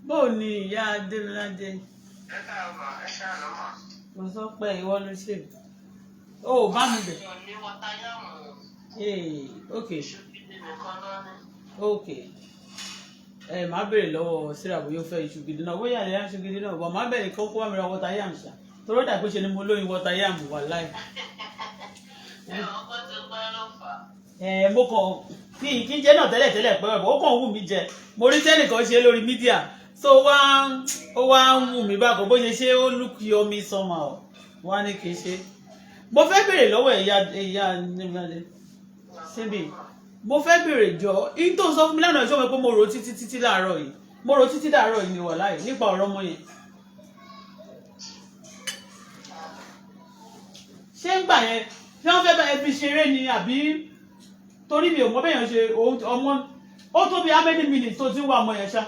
bó ni ìyá Adémiládé. Ẹ káàárọ̀ mà, ẹ ṣáàlọ́ mà. Mo sọ pé ìwọ ló ṣe. Ó bá mi bẹ̀. Ní wọ́táyàmù. Okay. Ṣùgbọ́n nìkan náà ni. Okay. Màá béèrè lọ́wọ́ Sarah bóyá ó fẹ́ iṣu gidi náà. Bóyá àlẹ́ iṣu gidi náà. Bọ̀ màá bẹ̀rẹ̀ kó wá mi ra water yam ṣá. Toró dà pé ṣe ni mo lóyún water yam wà láì. Ọkọ ti pẹ́ ló fà. Mo kàn kí n jẹ́ náà tẹ́lẹ̀ pẹ́ ó kàn wù mí jẹ. Mo rí tẹ́nìkan ṣe lórí mídíà. So ó wá ń wù mí bákan bó ṣe ṣe ó look yummy somehow. Wọ́n á ní kì í ṣe. Mo fẹ́ béèrè lọ́wọ́ ìyá Adémiládé. Síbi. Mo fẹ́ béèrè jọ in tó sọ fún mi lánàá ìṣọ́ mi pé mo rò títí láàárọ̀ yìí ni wà láì nípa ọ̀rọ̀ ọmọ yẹn. Ṣé ń gbà yẹn ṣé wọ́n fẹ́ bá ẹ fi ṣeré ni àbí torí mi ò mọ bẹ́ẹ̀ yẹn ṣe ọmọ ó tó bí how many minutes tó ti ń wá ọmọ yẹn ṣá.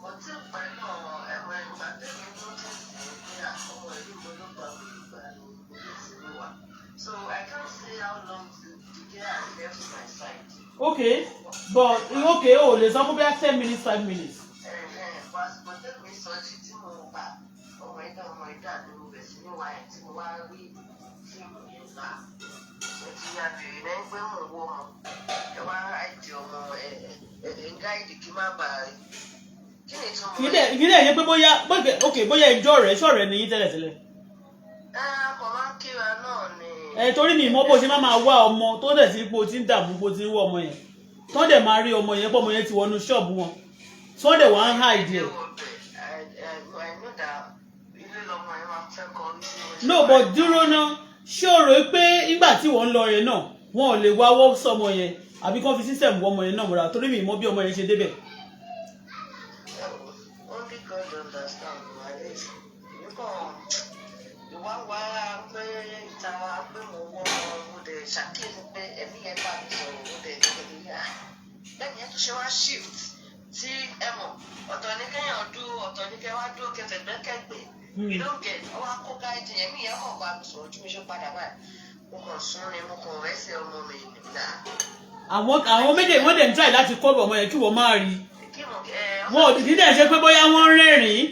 Kò tí ì pẹ́ náà ẹ̀wọ̀n ìgbà tẹ̀lé tó ti ń sìn pé àkọ́kọ́ ìlú mo ló gbà pé ìgbà ló sì ní wà. So I can't say how long the girl has left my side. Okay, but o lè sọ fún bí i 10 minutes 5 minutes. Pásítọ̀ tẹ́lẹ̀ sọ sí tí mo gbà ọmọ ẹ̀dá ni mo bẹ̀ sí ní wáyà tí mo wá rí fíìmù yẹn náà. Mo ti ya bèrè náà pé mò ń wọ́ ọmọ ẹ wá àìdí ọmọ ẹ̀ ń gáìdì kí má bàa rí. Kí ni ìtumọ̀ rẹ̀? Ìdílé yẹn pé bóyá ìjọ rẹ̀ ṣọ̀rẹ́ ni yín tẹ́lẹ̀tẹ́lẹ̀. Kò máa ń kíra náà ni. Torí mi ìmọ̀ bó ṣe máa wá ọmọ tó dẹ̀ sí pé o ti ń dààmú bó ti ń wọ ọmọ yẹn tó dẹ̀ máa rí ọmọ yẹn pọ̀ ọmọ yẹn ti wọnú ṣọ́ọ̀bù wọn tó dẹ̀ wá ń hide ẹ̀. No, but dúró ná ṣé o rò pé nígbà tí wọ́n ń lọ yẹn náà wọn ò lè wá wọ́ sọmọ yẹn àbí kán fi sísẹ̀mù wọ ọmọ yẹn náà múra torí mi ìmọ̀ bí ọmọ yẹn ṣe débẹ̀. Only God understand malice. Ìwà wá pé ìta pé mo wọ́ mo dẹ̀ ṣàkíyèsí pé ẹ̀mí yẹn bá mi sọ̀rọ̀ mo dẹ̀ nígbàdí yá. Bẹ́ẹ̀ni ẹ tún ṣe wá shift tí ẹ mọ̀ ọ̀tọ̀ ní kéèyàn dúró ọ̀tọ̀ ní kẹ́ wá dúró kẹfẹ̀gbẹ́kẹ̀gbẹ́. You don't get ọwọ́ akóká ẹ̀jẹ̀ ẹ̀mí yẹn kàn bá mi sọ̀rọ̀ tí mo ṣe padà báyìí. Mo kàn sún ni mo kàn rẹ́sẹ̀ ọmọ mi nìgbà. Àwọn méjèèjì wọ́n dẹ̀ ń try láti kọ́ ọmọ yẹn kí wọ́n máa rí. Wọn ò dìdí dẹ̀ ṣe pé bóyá wọ́n ń rẹ́rìn-ín.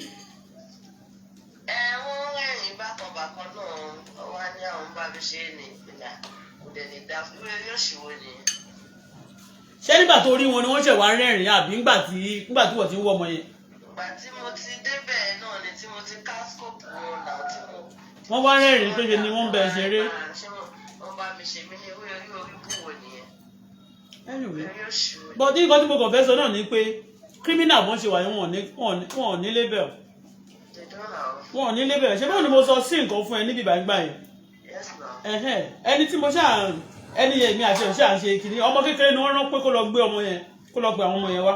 Wọ́n rẹ́rìn-ín bákan náà wá ní àwọn bá mi ṣe é ní ìpínlẹ̀ kò dẹ̀ lè dá fún yóò ṣòwò nìyẹn. Ṣé nígbà tó rí wọn ni wọ́n ṣẹ̀ wá rẹ́rìn-ín àbí nígbà tí wọ́n ti ń wọ́ ọmọ yẹn? Ìgbà tí mo ti débẹ̀ náà ni tí mo ti ká skóòpù wọn náà tí mo. Wọ́n wá rẹ́rìn-ín pé ṣe ni wọ́n ń bẹ ṣeré. Wọ́n bá mi ṣe mí ní orí búwo nìyẹn. Anyway, but ní nǹkan tí mo kàn fẹ́ sọ náà ni pé criminal wọ́n ṣe wà ní wọn ò ní label. Wọn ò ní label ṣé báwo ni mo sọ sí nǹkan fún ẹ níbi ìgbà yẹn. Ẹni tí mo ṣáà ẹni yẹn mi àti òṣà ṣe kìíní ọmọ kékeré ni wọ́n rán pé kó lọ gbé ọmọ yẹn kó lọ gbé àwọn ọmọ yẹn wá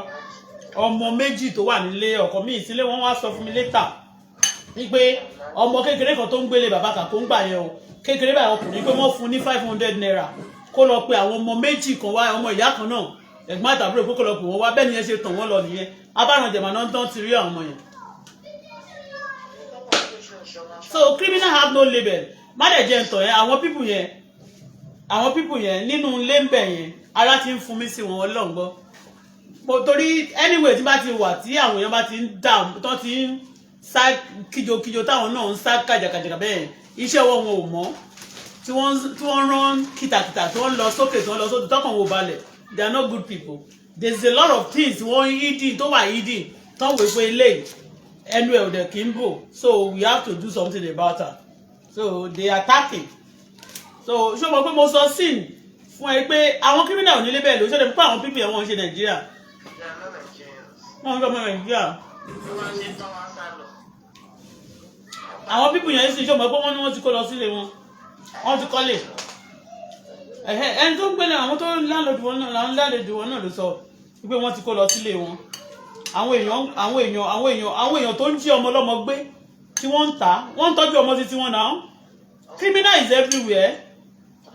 ọmọ méjì tó wà nílé ọkọ mi ìsílé wọ́n wá sọ fún mi later wípé ọmọ kékeré kan tó ń gbélé bàbá kan tó ń gbà yẹn o kékeré báyìí ọkùnrin pé wọ́n fún ní 500 naira kó lọ pe àwọn ọmọ méjì kan wá ọmọ ìyá kan náà ẹ̀gbọ́n àtàbúrò pé kó lọ pè wọ́n wá bẹ́ẹ̀ ni yẹn ṣe tàn wọ́n lọ nìyẹn abárànjẹ̀mọ̀ náà tán ti rí àwọn ọmọ yẹn. So criminal have no label má dẹ̀ jẹ́ ntọ̀ yẹn àwọn pípù yẹn nínú ilé ń bẹ̀ yẹn ara ti ń fún mi sí wọn ọlọ́ngbọ́ torí anyway tí bá ti wà tí àwọn èèyàn bá ti ń dà tó ti ń sá kíjokíjo táwọn náà ń sá kàjàkàjàkà bẹ́ẹ̀ iṣẹ́ wọn ò mọ́ tí wọ́n rán kìtàkìtà tí wọ́n lọ sókè tí wọ́n lọ sókè tọkàn wò balẹ̀ they are not good people there is a lot of things wọ́n hidden tó wà hidden tó wò pé ilé ẹnu ẹ̀ ò dẹ̀ kí ń bò so we have to do something about her so they are attacking so ṣé o mọ̀ pé mo sọ sin fún ẹ pé àwọn criminal ò ní label ló ṣe lè pé àwọn pípì ẹ̀ wọ́n ń ṣe Nàìjíríà wọ́n ń gbọ́ ọmọ Nàìjíríà àwọn pípì yẹn sì ṣé o mọ̀ pé wọ́n ní wọ́n ti kó lọ sílé wọn wọ́n ti kọ́lé ẹni tó ń gbélé àwọn tó láńlọ́dù wọn náà ló sọ wípé wọ́n ti kó lọ sílé wọn àwọn èèyàn tó ń jí ọmọ ọlọ́mọ gbé tí wọ́n ń tà wọ́n ń tọ́jú ọmọ títí wọn náà criminal is everywhere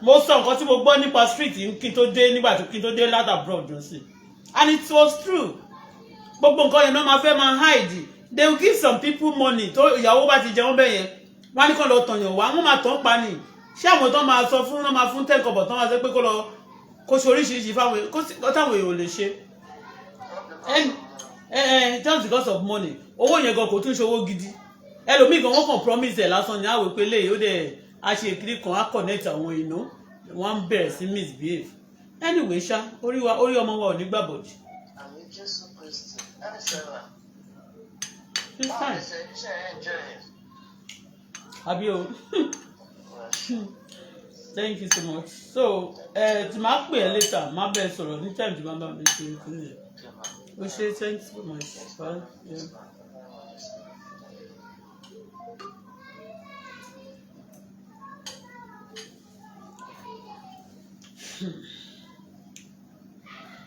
mo sọ nǹkan tí mo gbọ́ nípa street kí n tó dé nígbà tí kí n tó dé láti abroad jọ sí and it was true gbogbo nǹkan yẹn náà máa fẹ́ máa hide they will give some people money tó ìyàwó bá ti jẹun bẹ́ẹ̀ yẹn wọ́n á ní kó lọ tọ̀yàn wá wọ́n máa tàn pa ni ṣé àwọn tó máa sọ fún náà máa fún tẹ́kọ̀bọ̀ tó máa sọ pé kó ṣe oríṣiríṣi fáwọn kó táwọn èèyàn ò lè ṣe just because of money owó yẹn gan kò tún ṣòwò gidi ẹlòmíì gan wọ́n kàn promise ẹ̀ lásán ní àwẹ̀ pé léyìí ó dẹ̀ a ṣe kiri kan á connect àwọn ìná wọ́n bẹ̀rẹ̀ sí misbehave anyway ṣá orí ọmọ wa ò ní gbàbọ̀dì. àmì Jésù Kristi láti sẹ́wà. Abi o. Thank you so much. So, tí máa pè ẹ́ later, máa bẹ̀ sọ̀rọ̀ ní time tí máa bá mi ṣe ìpínlẹ̀. O ṣe thanks so much. Bye. Yeah.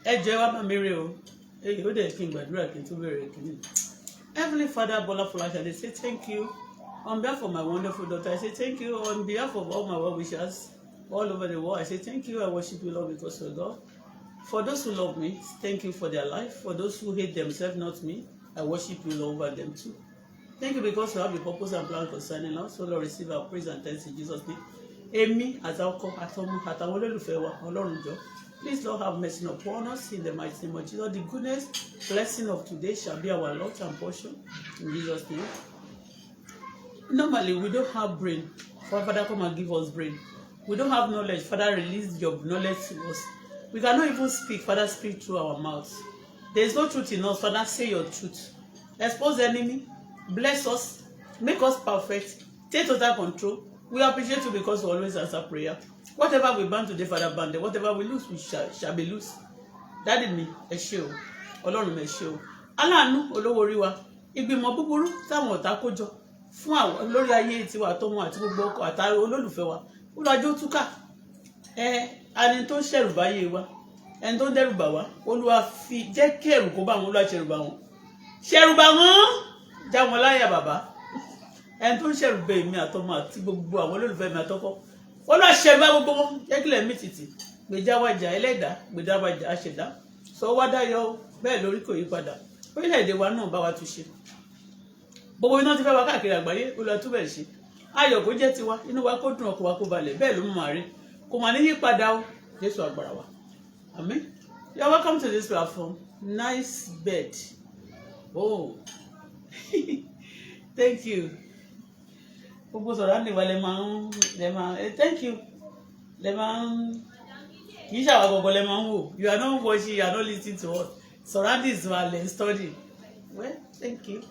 Ẹ jẹ́ wá bá mi rí o. Èyí ó dẹ̀ kí n gbàdúrà kí n tó bẹ̀rẹ̀ kìíní. Heavenly Father, Bola Folashade, I say thank you. On behalf of my wonderful daughter, I say thank you. On behalf of all my well-wishers all over the world, I say thank you. I worship you, Lord, because you're God. For those who love me, thank you for their life. For those who hate themselves, not me, I worship you, Lord, over them too. Thank you because you have a purpose and plan concerning us. So, Lord, receive our praise and thanks in Jesus' name. Èmi àtàwọn àtàwọn olólùfẹ́ wa Ọlọ́run jọ̀ọ́. Please, Lord, have mercy upon us in the mighty name of Jesus. The goodness, blessing of today shall be our lot and portion in Jesus' name. Normally, we don't have brain. Father, come and give us brain. We don't have knowledge. Father, release your knowledge to us. We cannot even speak. Father, speak through our mouths. There is no truth in us. Father, say your truth. Expose the enemy. Bless us. Make us perfect. Take total control. We appreciate you because you always answer prayer. Whatever we ban today, Father, ban them. Whatever we lose, we shall be lose. Daddy mi, ẹ ṣé o. Ọlọ́run mi ẹ ṣé o. Aláàánú olówó orí wa. Ìgbìmọ̀ búburú táwọn ọ̀tá kó jọ fún àwọn lórí ayé tiwa tọmọ àti gbogbo ọkọ àtàrí olólùfẹ́ wa. Olùwàjò túkà. Ẹni tó ń ṣẹ̀rù báyé wa. Ẹni tó ń dẹ́rù bà wá. Olúwa fi jẹ́ kí ẹ̀rù kó bá wọn, Olúwa ṣẹ̀rù bà wọn. Ṣẹ̀rù bà wọ́n. Já wọn láyà bàbá. Ẹni tó ń ṣẹ̀rù bẹ èmi àtọmọ àti gbogbo àwọn olólùfẹ́ mi àtọkọ. Olúwa ṣẹ̀rù bá gbogbo wọn. Jẹ́ kílẹ̀ mi tìtì. Gbèjà wájà ẹlẹ́dàá, gbèjà wájà aṣẹ̀dá. Sọ wá dáyọ̀ bẹ́ẹ̀ lórí kò yí padà. Orílẹ̀-èdè wa náà bá wa tún ṣe. Gbogbo iná ti fẹ́ wá káàkiri àgbáyé, Olúwa tún bẹ̀ ṣe. Ayọ̀ kó jẹ́ tiwa, inú wa kó dùn, ọkàn wa kó balẹ̀, bẹ́ẹ̀ ló mú màá rí. Kò mà ní yí padà o, Jésù agbára wa. Amen. You are welcome to this platform. Nice bed. Oh. Thank you. Gbogbo sọ̀rọ̀ àndìwá lè máa thank you. Lè máa kì í ṣàwọn gbogbo lè máa ń wò. You are not watching, you are not listening to us. Surroundings wa lè study. Well, thank you.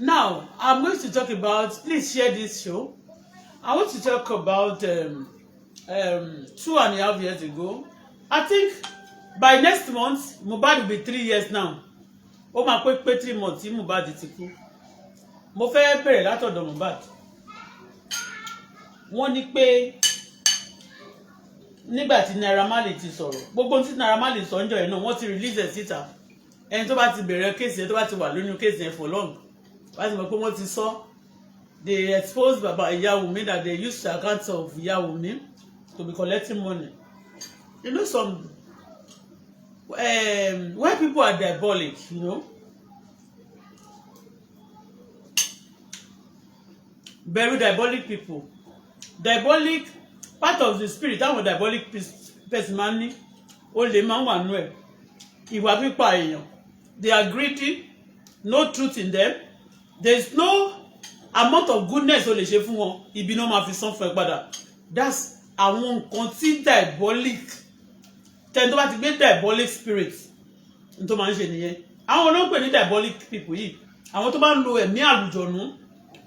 Now, I'm going to talk about, please share this show. I want to talk about 2.5 years ago. I think by next month, Mohbad will be 3 years now. Ó máa pé 3 months tí Mohbad ti kú. Mo fẹ́ bẹ̀rẹ̀ látọ̀dọ̀ Mohbad. Wọ́n ní pé nígbà tí Naira Marley ti sọ̀rọ̀, gbogbo tí Naira Marley sọ ńjọ́ yẹn náà wọ́n ti release ẹ̀ síta. Ẹni tó bá ti bẹ̀rẹ̀ kéèsì yẹn tó bá ti wà lónìí kéèsì yẹn for long. Wọ́n ti mọ̀ pé wọ́n ti sọ. They exposed Baba Iya Wumi that they used the account of Iya Wumi to be collecting money. You know some when people are diabolic, you know, very diabolic people. Diabolic part of the spirit, that one diabolic person man, only man one way. Ìwà pípa èèyàn. They are greedy, no truth in them. There is no amount of goodness ó lè ṣe fún wọn. Ibi náà máa fi san fún ẹ padà. That's àwọn nǹkan tí diabolic. Tẹ́ni tó bá ti gbé diabolic spirit ní tó máa ń ṣe nìyẹn. Àwọn ló ń pè ní diabolic people yìí. Àwọn tó bá ń lo ẹ̀mí àlùjọ̀nú,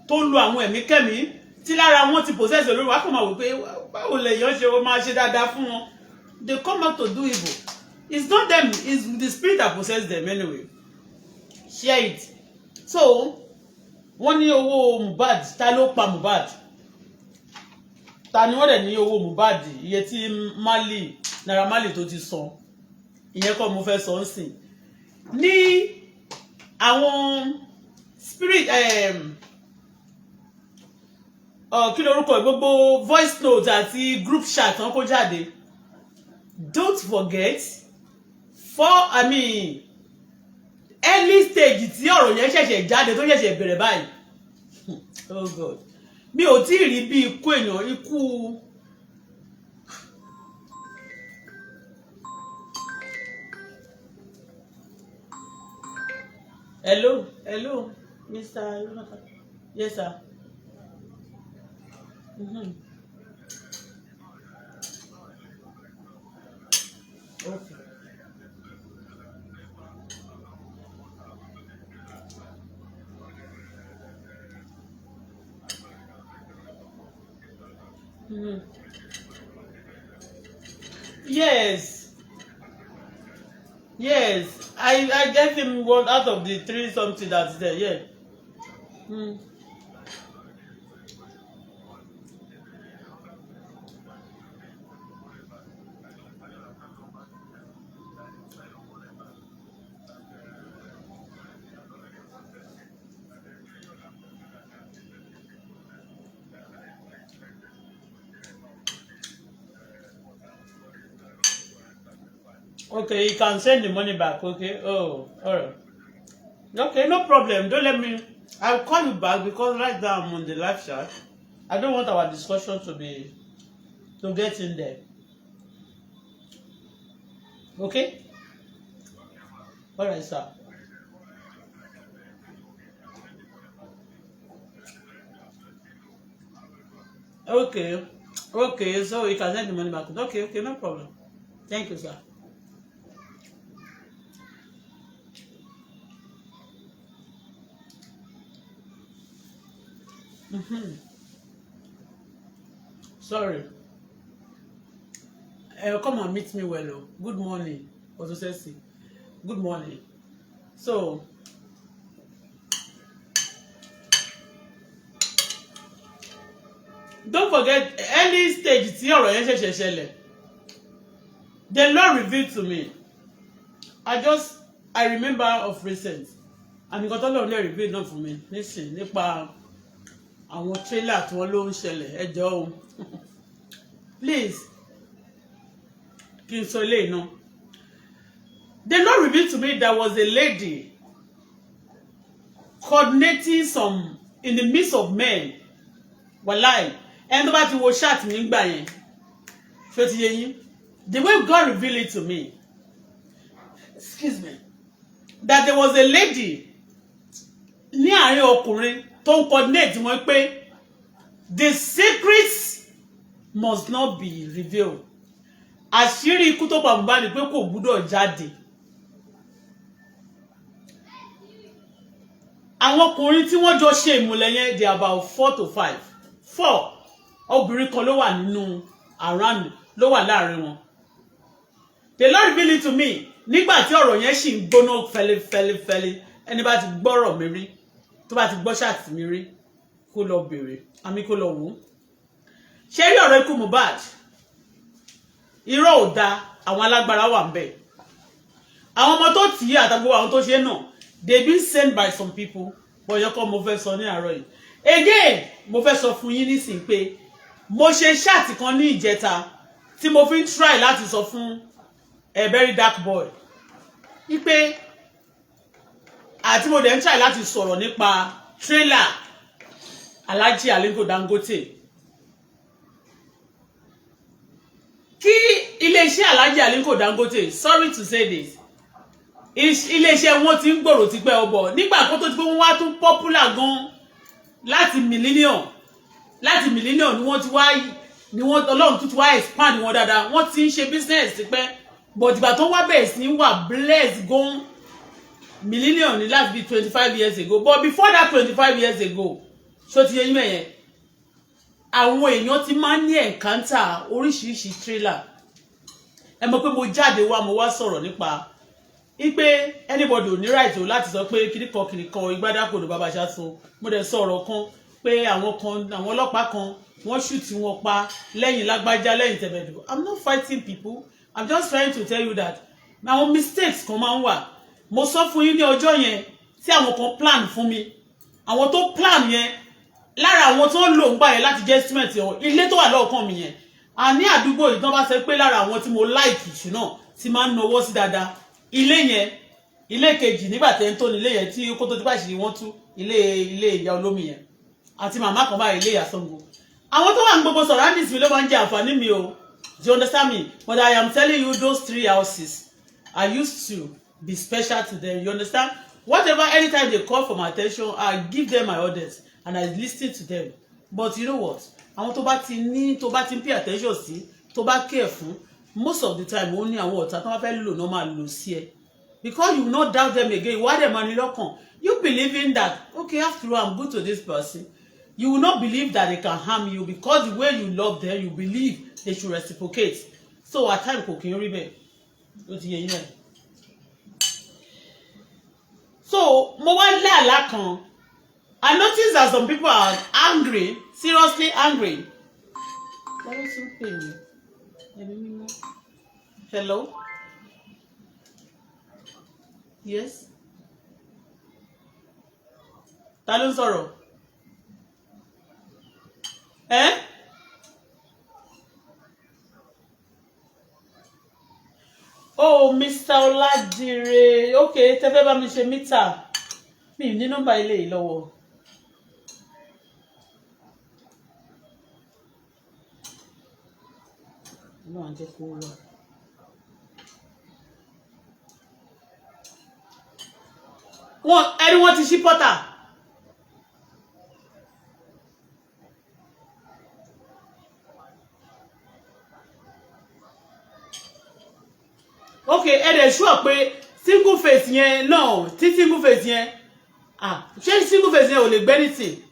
tó ń lo àwọn ẹ̀mí kẹ́mí tí lára wọn ti possess olórí wa kò máa wò pé báwo lèèyàn ṣe ó máa ṣe dáadáa fún wọn. They come out to do evil. It's not them, it's the spirit that possess them anyway. Share it. So, wọ́n ní owó Mohbad, ta ló pa Mohbad? Ta ni wọ́n dẹ̀ ní owó Mohbad, iye tí Naira Marley tó ti san. Ìyẹn kọ́ mo fẹ́ sọ ń sìn. Ní àwọn spirit kí lorúkọ gbogbo voice note àti group chat wọn kó jáde. Don't forget early stage tí ọ̀rọ̀ yẹn ṣẹ̀ṣẹ̀ jáde tó ṣẹ̀ṣẹ̀ bẹ̀rẹ̀ báyìí. Oh God. Mi ò tí ì rí bí ikú èèyàn ikú Hello, hello, Mr. Jonathan. Yes, sir. Mm-hmm. Okay. Mm-hmm. Yes, yes. I gave him one out of the three something that's there. Yeah. Mm. Okay, you can send the money back. Okay. Oh, all right. Okay, no problem. Don't let me. I'll call you back because right now I'm on the live chat. I don't want our discussion to get in there. Okay? All right, sir. Okay. Okay, so you can send the money back. Okay, okay, no problem. Thank you, sir. Mm-hmm. Sorry. Come and meet me well. Oh. Good morning. Ososesi. Good morning. So, don't forget any stage tí ọ̀rọ̀ yẹn ṣẹ̀ṣẹ̀ ṣẹlẹ̀. The Lord revealed to me. I remember of recent. And nǹkan tó lọ́run lè reveal náà fún mi nísìn nípa àwọn trailer tí wọ́n ló ń ṣẹlẹ̀ ẹ jọ̀ọ́ o. Please, kí n sọ eléyìí náà. The Lord revealed to me there was a lady coordinating some in the midst of men. Wallahi, ẹni tó bá ti wo chat mi gbà yẹn. Ṣé ti yé yín? The way God revealed it to me. Excuse me. That there was a lady ní àárín ọkùnrin tó ń coordinate wọn pé the secrets must not be revealed. Àṣírí ikú tó pa Mohbad pé kò gbúdọ̀ jáde. Àwọn ọkùnrin tí wọ́n jọ ṣe ìmùlẹ̀ yẹn they are about 4 to 5. 4 obìnrin kan ló wà nínú around ló wà láàrin wọn. The Lord revealed it to me nígbà tí ọ̀rọ̀ yẹn ṣì ń gbóná fẹlifẹlifẹli ẹni bá ti gbọ́rọ̀ mi rí tó bá ti gbọ́ ṣáàtì mi rí kó lọ bèrè àmì kó lọ wò. Ṣé rí ọ̀rọ̀ ikú Mohbad irọ́ ò da àwọn alágbára wà ń bẹ̀. Àwọn ọmọ tó tì í àtàgbò àwọn tó ṣe náà they been sent by some people but yọkọ mo fẹ́ sọ ní àárọ̀ yìí. Again mo fẹ́ sọ fún yín nísìnyí pé mo ṣe ṣáàtì kan ní ìjẹta tí mo fi ń try láti sọ fún a very dark boy wípé àti mo dẹ̀ ń try láti sọ̀rọ̀ nípa trailer Alhaji Aliko Dangote kí iléeṣẹ́ Alhaji Aliko Dangote sorry to say this iléeṣẹ́ wọn ti ń gbòòrò tipẹ́ ọbọ̀ nígbà kó tó ti pé wọ́n wá tún popular gan láti millennium ni wọ́n ti wá ni wọ́n Ọlọ́run tún ti wá expand wọn dáadáa wọ́n ti ń ṣe business tipẹ́ but ìgbà tó wá bẹ̀rẹ̀ sí wà blessed gan millennium ní láti bí 25 years ago but before that 25 years ago ṣó ti yẹ yín mẹ́yẹn àwọn èèyàn ti máa ń ní encounter oríṣiríṣi trailer ẹ mọ̀ pé mo jáde wá mo wá sọ̀rọ̀ nípa ipe anybody ò ní right o láti sọ pé kìnìkan ìgbádàkọ̀dọ̀ bàbá ṣáṣọ mo dẹ̀ sọ̀rọ̀ kan pé àwọn ọlọ́pàá kan wọ́n ṣùtì wọn pa lẹ́yìn lágbájá lẹ́yìn tẹ̀bẹ̀dù. I'm not fighting people. I'm just trying to tell you that àwọn mistakes kan máa ń wà. Mo sọ fún yín ní ọjọ́ yẹn tí àwọn kan plan fún mi. Àwọn tó plan yẹn lára àwọn tó ń lò ń gbà yẹn láti jẹ́ estimate ọ̀ ilé tó wà lọ́ọ̀kan mi yẹn. A ní àdúgbò yìí tán bá sọ pé lára àwọn tí mo like ṣùnà tí máa ń nawọ́ sí dáadáa. Ilé yẹn ilé kejì nígbà tẹ́ ń tó ní ilé yẹn tí kó tó ti bá ṣe wọ́n tú ilé ìyá olómi yẹn àti màmá kan báyìí ilé ìyá Ṣàngó. Àwọn tó wà ní gbogbo surroundings mi ló máa ń jẹ àǹfààní mi o. Do you understand me? But I am telling you those 3 houses I used to be special to them. You understand? whatever, anytime they call for my attention, I give them my orders and I listen to them. But you know what? Àwọn tó bá ti pay attention sí, tó bá care fún, most of the time ó ní àwọn ọ̀tá tó bá fẹ́ lò náà máa lò sí ẹ. Because you will not doubt them again. Why them money lọ́kàn? You believing that, okay, after all, I'm good to this person. You will not believe that they can harm you because the way you love them, you believe they should reciprocate. So at times, kò kí ń rí bẹ́ẹ̀. Ó ti yé yín bẹ́ẹ̀. So mo wá lé àlá kan. I notice that some people are angry, seriously angry. Hello? Yes? Ta ló ń sọ̀rọ̀? Oh, Mr. Oladire. Okay, tẹ́ fẹ́ bá mi ṣe mítà. Mi ní nọ́mbà ilé yìí lọ́wọ́. No, I'm just going on. Anyone to ship Potter? Okay, ẹ sure pé single face yẹn no, tí single face yẹn ṣé single face yẹn ò lè gbé anything?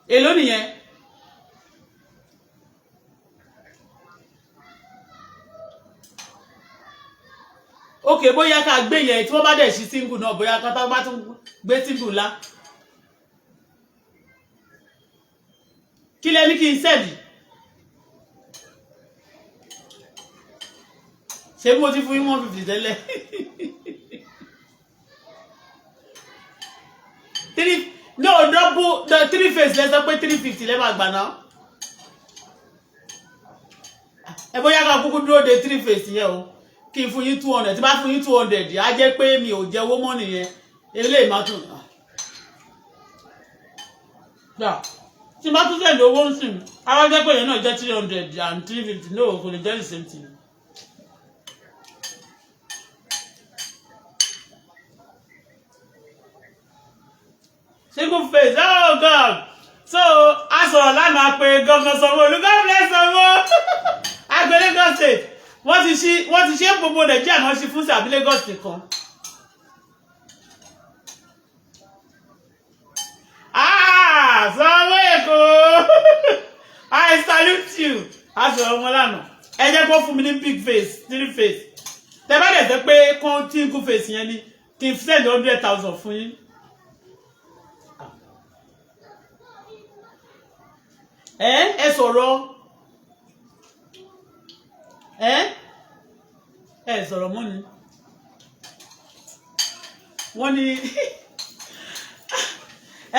Èló nìyẹn? Okay, bóyá ká gbé yẹn tí wọ́n bá dẹ̀ ṣí single náà bóyá ká tá bá tún gbé single lá. Kí lẹ ní kí n sẹ́ẹ̀dì? Ṣé mo ti fún yín 150 tẹ́lẹ̀? Double the 3 face let's pé 350 lẹ́ máa gbà náà. Ẹ bóyá ká kúkú dúró de 3 face yẹn o. Kí n fún yín 200 tí bá fún yín 200 á jẹ́ pé mi ò jẹ owó mọ́ nìyẹn. Eléyìí máa tún. Yeah. Tí bá tún send owó ń sìn, á jẹ́ pé yẹn náà jẹ́ 300 and 350 no kò lè jẹ́ the same thing. Single face, oh God. So, a sọ̀rọ̀ lánàá pé Governor Sanwó-Olú, God bless Sanwó. Àgbẹ̀ Lagos State. Wọ́n ti ṣe gbogbo Nàìjíríà náà ṣe fún sàbí Lagos State kan. Sanwó Èkó. I salute you. A sọ̀rọ̀ wọn lánàá. Ẹ jẹ́ kó fún mi ní big face, 3 face. Tẹ́ bá dẹ̀ sẹ́ pé kó single face yẹn ni kí n send 100,000 fún yín. Ẹ sọ̀rọ̀ ẹ sọ̀rọ̀ mọ́ ni wọ́n ní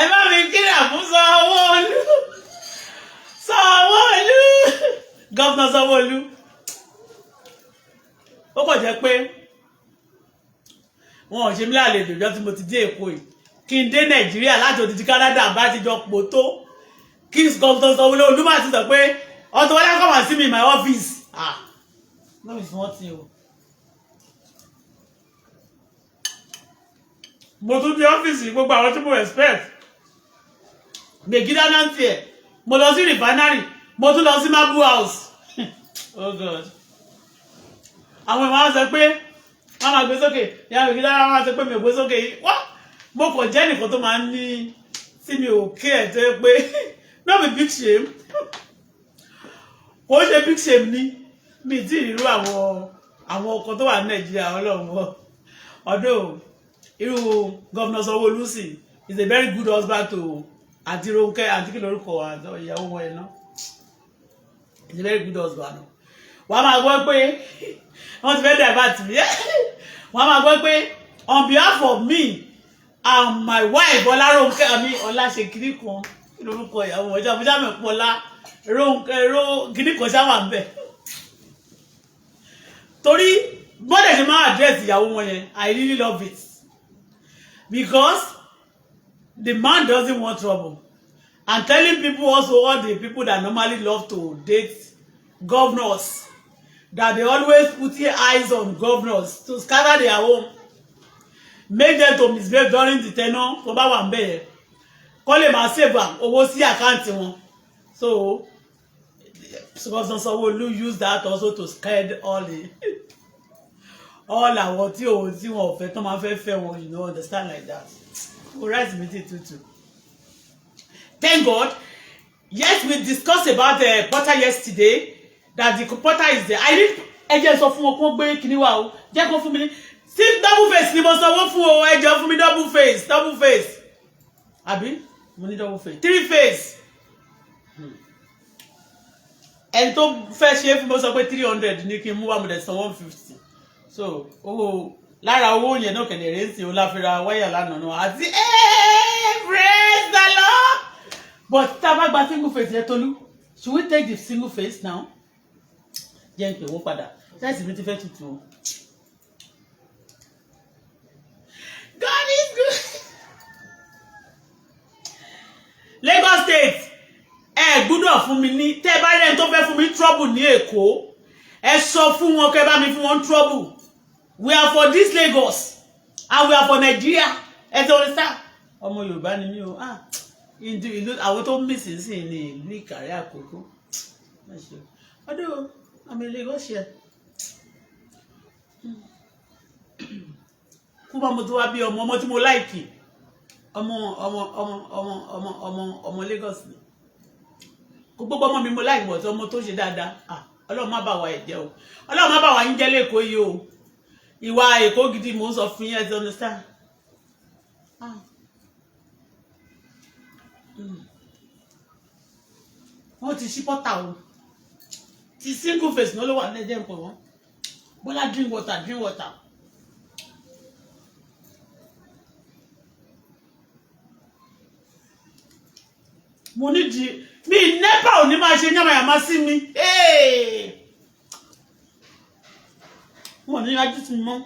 ẹ bá mi kíra fún Sanwó-Olú Governor Sanwó-Olú ó kàn jẹ́ pé wọn ò ṣe mí lálejò ìjọ tí mo ti dé Èkó yìí kí n dé Nàìjíríà láti òdìdí Canada bá ti jọ pò tó kí Governor Sanwó-Olú máa ti sọ pé Auto-Bola come and see me in my office. No be small thing o. Mo tún dé ọ́fíìsì gbogbo àwọn tí mo respect. Megida náà tiẹ̀. Mo lọ sí refinery. Mo tún lọ sí Mabu house. Oh God. Àwọn ìwọ̀n á sọ pé wọ́n máa gbé sókè. Ìyá Megida máa sọ pé mi ò gbé sókè yìí. Mo kàn jẹ́ nìkan tó máa ń ní tí mi ò kí ẹ̀ tó pé no be big shame. Ó ṣe big shame ni. Mi ti irú àwọn ọkọ tó wà ní Nàìjíríà Ọlọ́run ọdún irú Governor Sanwó-Olú sí is a very good husband to Aunty Ronke àti kí lórúkọ ìyàwó wọn yẹn náà is a very good husband. Wàá máa gbọ́ pé wọ́n ti fẹ́ divert mi wàá máa gbọ́ pé on behalf of me and my wife Ọlárónkẹ́ àmì Ọláṣekiri kan kí lórúkọ ìyàwó wọn ọjà mi pọ̀lá Rónkẹ́ kìíní kan ṣáwà ń bẹ̀. Torí bọ́dẹ̀ ṣe máa address ìyàwó wọn yẹn I really love it because the man doesn't want trouble and telling people also all the people that normally love to date governors that they always put eyes on governors to scatter their home, make them to misbehave during the tenure tó bá wà ńbẹ̀ yẹn kó lè máa save owó sí àkáǹtì wọn. So Governor Sanwo-Olu use that also to scare all àwọn tí wọn ò fẹ́ tó máa fẹ́ wọn, you know, understand like that. All right, me too. Thank God. Yes, we discussed about the porter yesterday, that the porter is there. I need agents of gbé kíní wá o. Jẹ́ kó fún mi ní double face ni mo sanwó fún o. Ẹ jọ̀ọ́ fún mi double face. Àbí mo ní double face. 3 face. And tó fẹ́ ṣe fún mo sọ pé 300 ní kí n mú wá mo dẹ̀ san 150. So lára owó yẹn náà kẹ̀lẹ̀ rẹ̀ ń sìn ó láfẹ́ra wáyà lánàá náà àti praise the Lord. But tá a bá gba single face yẹn Tolú, should we take the single face now? Jẹ́ n pè wọ́n padà láìsí mi ti fẹ́ tutù o. God is good. Lagos State gbúdọ̀ fún mi ní tẹ́ bá rẹ̀ tó fẹ́ fún mi trouble ní Èkó ẹ sọ fún wọn kẹ́ bá mi fún wọn trouble. We are for this Lagos and we are for Nigeria. Ẹ tó ń sá ọmọ Yorùbá ni mí o. Ìlú àwọn tó ń mí sínsìn ní ìlú Ìkàrẹ́ Àkókò. Ọdún àmì Lagos ṣe. Kú bá mo tó wá bí ọmọ tí mo láìkì. Ọmọ Lagos ni. Gbogbo ọmọ mi mo láìkì bọ̀ tí ọmọ tó ṣe dáadáa. Ọlọ́run má bà wá ẹ̀jẹ̀ o. Ọlọ́run má bà wá yín jẹ́ lẹ́kọ̀ọ́ yìí o. Ìwà Èkó gidi mò ń sọ fún yín, ẹ ti understand. Wọ́n ti ṣí pọ́tà o. Ti single face náà ló wà lẹ́jẹ̀ ń pọ̀ wọ́n. Bọ́lá drink water. Mo ní di mi nepa ò ní máa ṣe yàmàyàmá sí mi. Wọ́n ní ajú sí mi mọ́.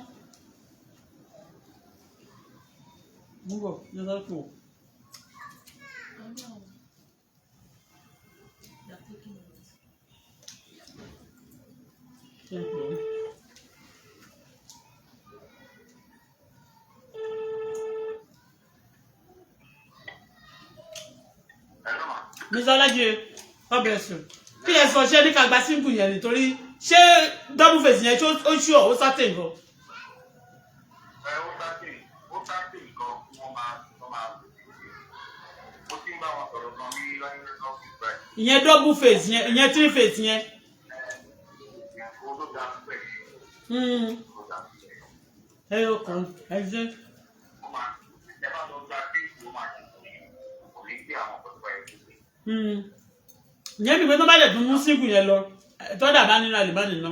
Mo bọ̀ ní ọjọ́ pọ̀. Mr. Olaje, God bless you. Kí lẹ sọ ṣé ní ká gba simple yẹn nítorí ṣé double face yẹn ó ṣú ó certain gan. Ó certain gan wọ́n máa ó ti ń bá wọn sọ̀rọ̀ gan ní lọ́yìn lọ́sí ìgbà. Ìyẹn double face yẹn, ìyẹn 3 face yẹn. Ó ló dá pẹ̀. Ẹyọ kan ẹ ṣe. Ó máa ẹ bá lọ gba kéèkì ó máa kò ní gbé àwọn pẹ̀pẹ̀ ẹ̀. Ìyẹn bí pé tó bá lè tún mú sígùn yẹn lọ tó dà bá nínú àlè bá nínú.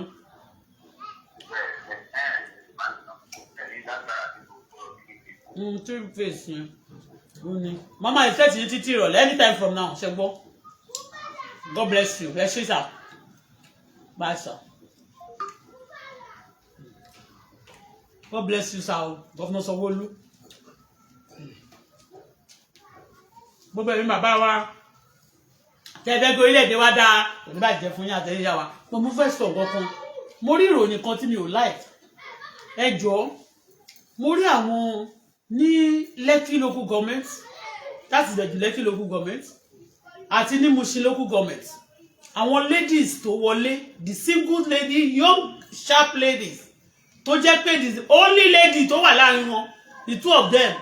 Three face yẹn mama expect yín títí ìrọ̀lẹ́ anytime from now ṣe gbọ́. God bless you ẹ ṣé sà bye sir. God bless you sir Governor Sanwo-Olu. Gbogbo ẹ̀mí bàbá wa tẹ́fẹ́ kí orílẹ̀-èdè wa dáa kò ní bàjẹ́ fún yín àtẹ̀yẹ́yà wa. Mo fẹ́ sọ nǹkan kan mo rí ìròyìn kan tí mi ò like ẹ jọ̀ọ́ mo rí àwọn ní Lekki local government that is the Lekki local government àti ní Mushin local government àwọn ladies tó wọlé the single lady young sharp ladies tó jẹ́ pé the only lady tó wà láàrin wọn the two of them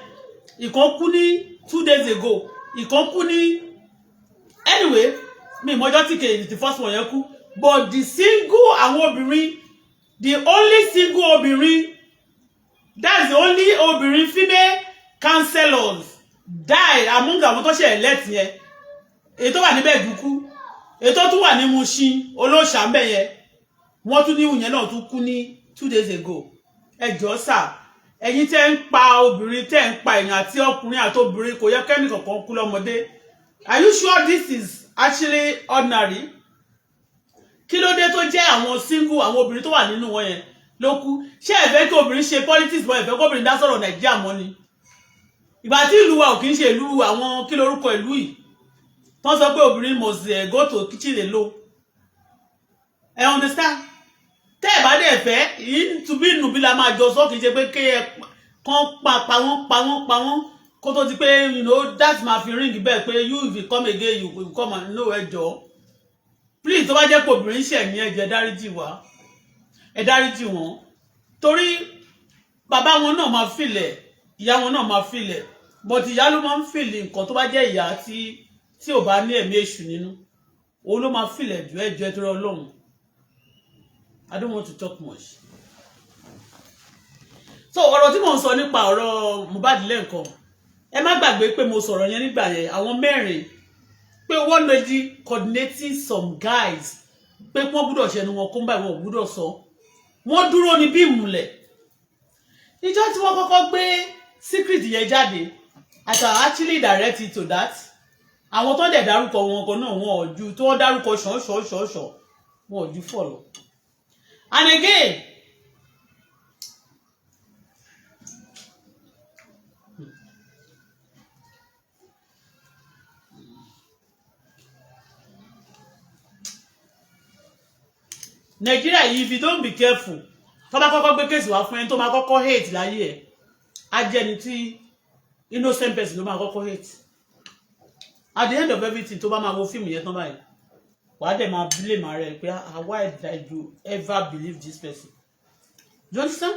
ìkan kú ní 2 days ago ìkan kú ní anyway mi mọjọ́ tí kèé the first one yẹn kú but the single àwọn obìnrin the only single obìnrin that's the only obìnrin female councillors died among àwọn tó ṣe elect yẹn èyí tó wà níbẹ̀ dúkú èyí tó tún wà ní Mushin olóòṣà ńbẹ̀ yẹn wọ́n tún ní ìyẹn náà tún kú ní 2 days ago ẹ jọ̀ọ́ sà ẹ̀yin tẹ́ ń pa obìnrin tẹ́ ń pa èèyàn àti ọkùnrin àti obìnrin kò yẹ kẹ́ni kankan kú lọ́mọdé are you sure this is actually ordinary? Kí ló dé tó jẹ́ àwọn single àwọn obìnrin tó wà nínú wọn yẹn ló kú ṣé ẹ fẹ́ kí obìnrin ṣe politics mọ́ ẹ fẹ́ kí obìnrin dá sọ̀rọ̀ Nàìjíríà mọ́ ni ìgbà tí ìlú wa ò kì í ṣe ìlú àwọn kí lorúkọ ìlú yìí wọ́n sọ pé obìnrin must go to kitchen alone ẹ understand tẹ́ bá dẹ̀ fẹ́ tùbí nùbí la máa jọ sọ kì í ṣe pé ké kan pa wọ́n kó tó ti pé you know that ma fi ring bẹ́ẹ̀ pé you if you come again you will come and know ẹjọ́ please tó bá jẹ́ pé obìnrin ṣẹ̀ ní ẹ̀jẹ̀ dáríjì wá ẹ dáríjì wọn torí bàbá wọn náà máa filẹ̀ ìyá wọn náà máa filẹ̀ but ìyá ló máa ń fìlì nǹkan tó bá jẹ́ ìyá tí ò bá ní ẹ̀mí èṣù nínú òun ló máa filẹ̀ jù ẹjọ́ ẹtọ́rọ Ọlọ́run. I don't want to talk much. So ọ̀rọ̀ tí mo ń sọ nípa ọ̀rọ̀ Mohbad lẹ́ǹkan ẹ má gbàgbé pé mo sọ̀rọ̀ yẹn nígbà yẹn àwọn mẹ́rin pé one lady coordinating some guys pé wọ́n gbúdọ̀ ṣẹnu wọn kó ń báyìí wọn ò gbúdọ̀ sọ wọ́n dúró ní bí ìmùlẹ̀ ìjọ tí wọ́n kọ́kọ́ gbé secret yẹn jáde I can actually direct it to that àwọn tó dẹ̀ dárúkọ wọn kan náà wọn ò ju tó wọ́n dárúkọ ṣọ̀ọ̀ṣọ̀ọ̀ṣọ̀ wọn ò ju fọ̀lọ̀. And again, Nigeria, if you don't be careful, tó bá kọ́kọ́ gbé case wá fún ẹni tó máa kọ́kọ́ hate láyé ẹ̀ á jẹ́ ni tí innocent person ló máa kọ́kọ́ hate. At the end of everything tó bá máa wo fíìmù yẹn tán báyìí wàá dẹ̀ máa blame ara ẹ̀ pé why did I do ever believe this person? Do you understand?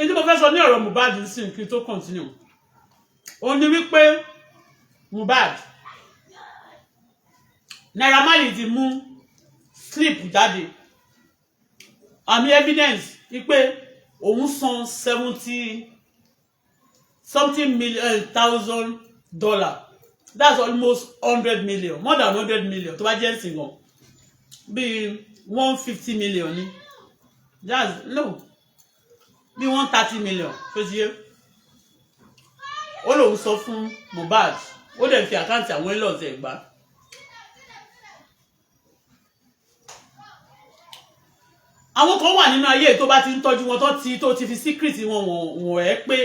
Èyí mo fẹ́ sọ ní ọ̀rọ̀ Mohbad sí kí n tó continue. Ó ní wípé Mohbad Naira Marley ti mú slip jáde àmì evidence wípé òun san $70-something million that's almost 100 million, more than 100 million tó bá jẹ́ single bí 150 million ni that's no bí 130 million tó ti yé ó lòun sọ fún Mohbad ó dẹ̀ fi àkáǹtì àwọn ẹlọ́ọ̀tẹ̀ gbà. Àwọn kan wà nínú ayé tó bá ti ń tọ́jú wọn tó ti fi secret wọn wọ̀n ẹ́ pé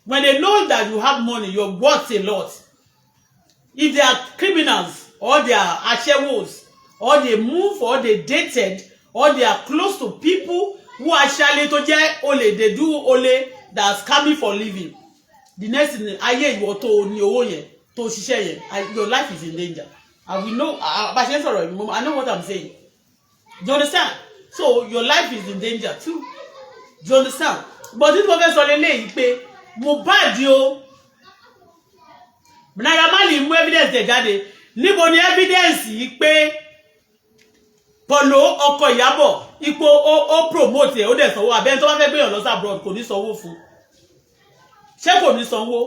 when they know that you have money you're worth a lot. If they are criminals or they are ashewos or they move or they dated or they are close to people who actually tó jẹ́ olè they do olè that's coming for living. The next thing ayé ìwọ tó ní owó yẹn tó ṣiṣẹ́ yẹn your life is in danger. And we know bá ṣe ń sọ̀rọ̀ I know what I'm saying. Do you understand? So your life is in danger too. Do you understand? But this person sọ lélẹ́yìí pé Mohbad o Naira Marley mú evidence tẹ̀ jáde níbo ni evidence yìí pé Polo ọkọ Ìyábọ̀ ipò ó promote ẹ̀ ó dẹ̀ sanwó abẹ́ni tó bá fẹ́ gbéyàn lọ sí abroad kò ní sanwó fún ṣé kò ní sanwó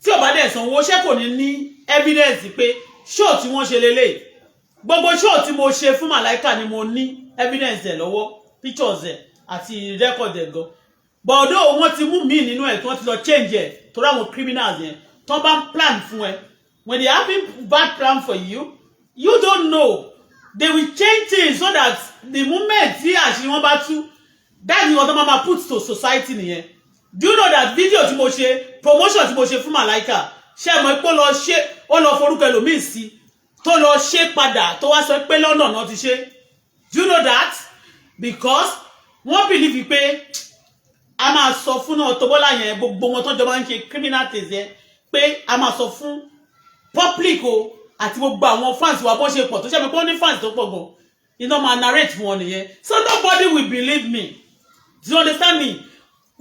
tí ò bá dẹ̀ sanwó ṣé kò ní evidence pé show tí wọ́n ṣe lélẹ́yìí gbogbo show tí mo ṣe fún Màláíkà ni mo ní evidence ẹ̀ lọ́wọ́ pictures ẹ̀ àti record ẹ̀ gan but although wọ́n ti mú mi nínú ẹ̀ tí wọ́n ti lọ change ẹ̀ torí àwọn criminals yẹn tó bá ń plan fún ẹ when they having bad plan for you you don't know they will change things so that the moment tí àṣírí wọn bá tú that is what the mama put to society nìyẹn. Do you know that video tí mo ṣe promotion tí mo ṣe fún Màláíkà ṣé mọ̀ pé ó lọ forúkọ ẹlòmíì sí tó lọ ṣe padà tó wá sọ pé lọ́nà náà ti ṣe. Do you know that? Because wọ́n believe pé a máa sọ fún Auto-Bola yẹn gbogbo wọn tó jọ máa ń ṣe criminal things yẹn pé a máa sọ fún public o àti gbogbo àwọn fans wa bó ṣe pọ̀ tó ṣe mi pé ó ní fans tó pọ̀ gan iná máa narrate fún wọn nìyẹn so nobody will believe me. Do you understand me?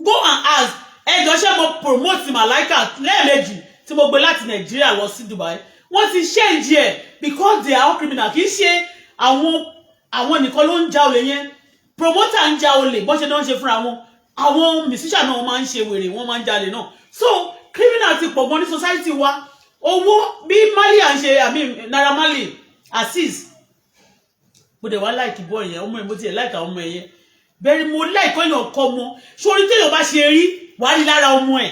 Go and ask ẹjọ́ ṣé mo promote Màláíkà lẹ́ẹ̀mejì tí mo gbé láti Nàìjíríà lọ sí Dubai wọ́n ti change ẹ̀ because they are all criminal kì í ṣe àwọn nìkan ló ń ja olè yẹn promoter ń ja olè bó ṣe náà ń ṣe fúnra wọn àwọn musician náà máa ń ṣe wèrè wọ́n máa ń jalè náà so criminal ti pọ̀ gan ní society wa owó bí Marley à ń ṣe àmì Naira Marley Azeez mo dẹ̀ wá láìkì bọ́ yẹn ọmọ ẹ̀ mo tiẹ̀ láìkì àwọn ọmọ ẹ̀ yẹn bẹ́ẹ̀ mo láìkì ọyàn kọ́ ọmọ sórí téèyàn bá ṣe rí wàá rí lára ọmọ ẹ̀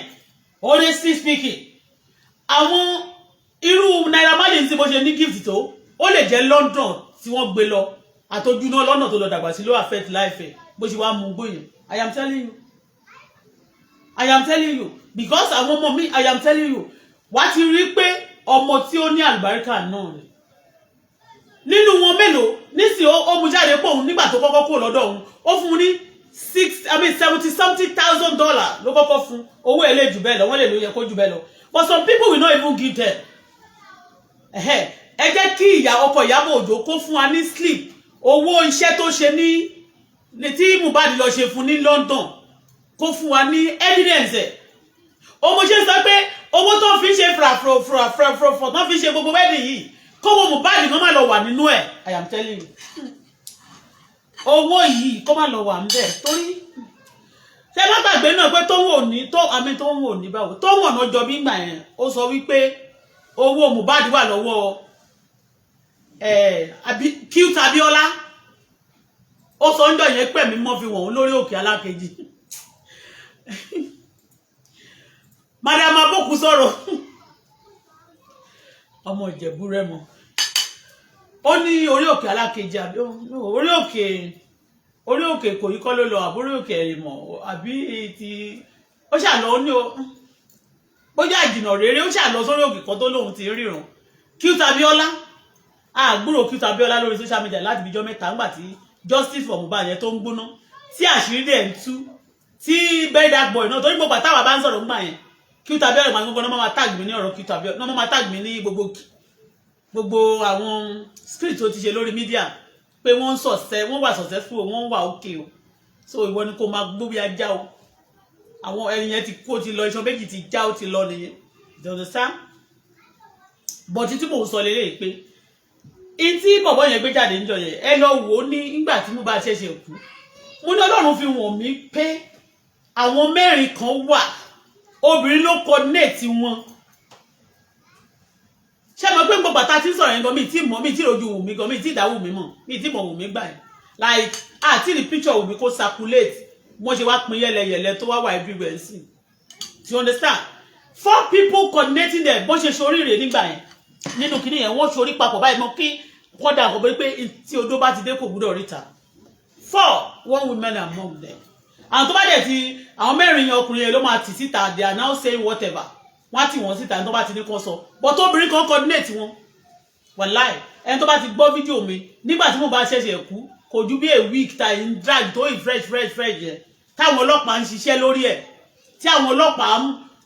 honestly speaking àwọn irú Naira Marley tí mo ṣe ní gift tó ó lè jẹ́ London tí wọ́n gbé lọ àtọ́jú náà lọ́nà tó lọ dàgbà sí ló affect life ẹ̀ bó ṣe wá mú gbóyè I am telling you I am telling you because àwọn ọmọ mi I am telling you wá ti rí pé ọmọ tí ó ní àlùbáríkà náà ni nínú wọn mélòó nísìnyí ó mú jáde pé òun nígbà tó kọ́kọ́ kúrò lọ́dọ̀ òun ó fún un ní $70,000 ló kọ́kọ́ fún owó èlé jù bẹ́ẹ̀ lọ wọ́n lè ló yẹ kó jù bẹ́ẹ̀ lọ but some people will not even give them ẹ jẹ́ kí ọkọ Ìyábọ̀ Òjó kó fún wa ní slip owó iṣẹ́ tó ṣe ní tí Mohbad lọ ṣe fún ní London kó fún wa ní evidence ẹ̀ ọmọ ṣe sọ pé owó tó fi ṣe frafrafrafrafrafra tó fi ṣe gbogbo wedding yìí kówó Mohbad kó má lọ wà nínú ẹ̀ I am telling you owó yìí kó má lọ wà ńbẹ̀ torí ṣé má gbàgbé náà pé tó ń wò ní báwo tó ń wọ̀n náà jọ bí gbà yẹn ó sọ wípé owó Mohbad wà lọ́wọ́ Cute Abiola ó sọ ń jọ yẹn pẹ̀mí mọ́ fi wọ̀n lórí òkè alákejì madam aboku sọ̀rọ̀ ọmọ Ìjẹ̀bú Rẹ́mọ ó ní orí òkè alákejì àbí orí òkè kò yí kọ́ ló lọ àbúrò òkè ẹ̀rìmọ̀ àbí ti ó ṣàlọ ó ní o bóyá ìjìnà rere ó ṣàlọ sórí òkè kan tó lóun ti ríran Cute Abiola àgbúrò Cute Abiola lórí social media láti bíjọ́ mẹ́ta ńgbà tí justice for Mohbad yẹn tó ń gbóná tí àṣírí dẹ̀ ń tú tí bury that boy náà torí gbogbo àtàwà bá ń sọ̀rọ̀ ńgbà yẹn Cute Abiola máa ń gbogbo náà máa tag mi ní ọ̀rọ̀ Cute Abiola náà máa tag mi ní gbogbo àwọn script tó ti ṣe lórí media pé wọ́n wà successful wọ́n wà okay o so ìwọ ni kó máa gbóbi ajá o àwọn ẹni yẹn ti kó ti lọ iṣan méjì ti já ó ti lọ nìyẹn you understand but tí mò ń sọ lélẹ́yìí pé tí bọ̀bọ̀ yẹn gbé jáde níjọ yẹn ẹ lọ wò ó ní nígbà tí mo bá ṣẹ̀ṣẹ̀ kú mo ní Ọlọ́run fi wọ̀n mí pé àwọn mẹ́rin kan wà obìnrin ló coordinate wọn ṣé mo pé gbogbo àtà tí ń sọ̀rọ̀ yẹn gan mi tí rojú Wùmí gan mi tí ìdá Wùmí mọ̀ mi tí mọ̀ Wùmí gbà yẹn like àti the picture Wùmí kó circulate mo ṣe wá pín yẹlẹyẹlẹ tó wá wà everywhere sí you understand 4 people coordinating them bó ṣe ṣoríire nígbà yẹn nínú kinní yẹn wọ́n ṣorí papọ̀ báyìí mọ́ kí kódà kò bẹ́ pé tí odó bá ti dé kò gbúdọ̀ ríta 4 one woman among them àwọn tó bá dẹ̀ ti àwọn mẹ́rin yẹn ọkùnrin yẹn ló máa tì síta they are now saying whatever wọ́n á tì wọ́n síta ẹni tó bá ti ní kán sọ but obìnrin kan coordinate wọn wàláì ẹni tó bá ti gbọ́ fídíò mi nígbà tí mo bá ṣẹ̀ṣẹ̀ kú kò ju bí a week ta in drag tó in fresh yẹn táwọn ọlọ́pàá ń ṣiṣẹ́ lórí ẹ̀ tí àwọn ọlọ́pàá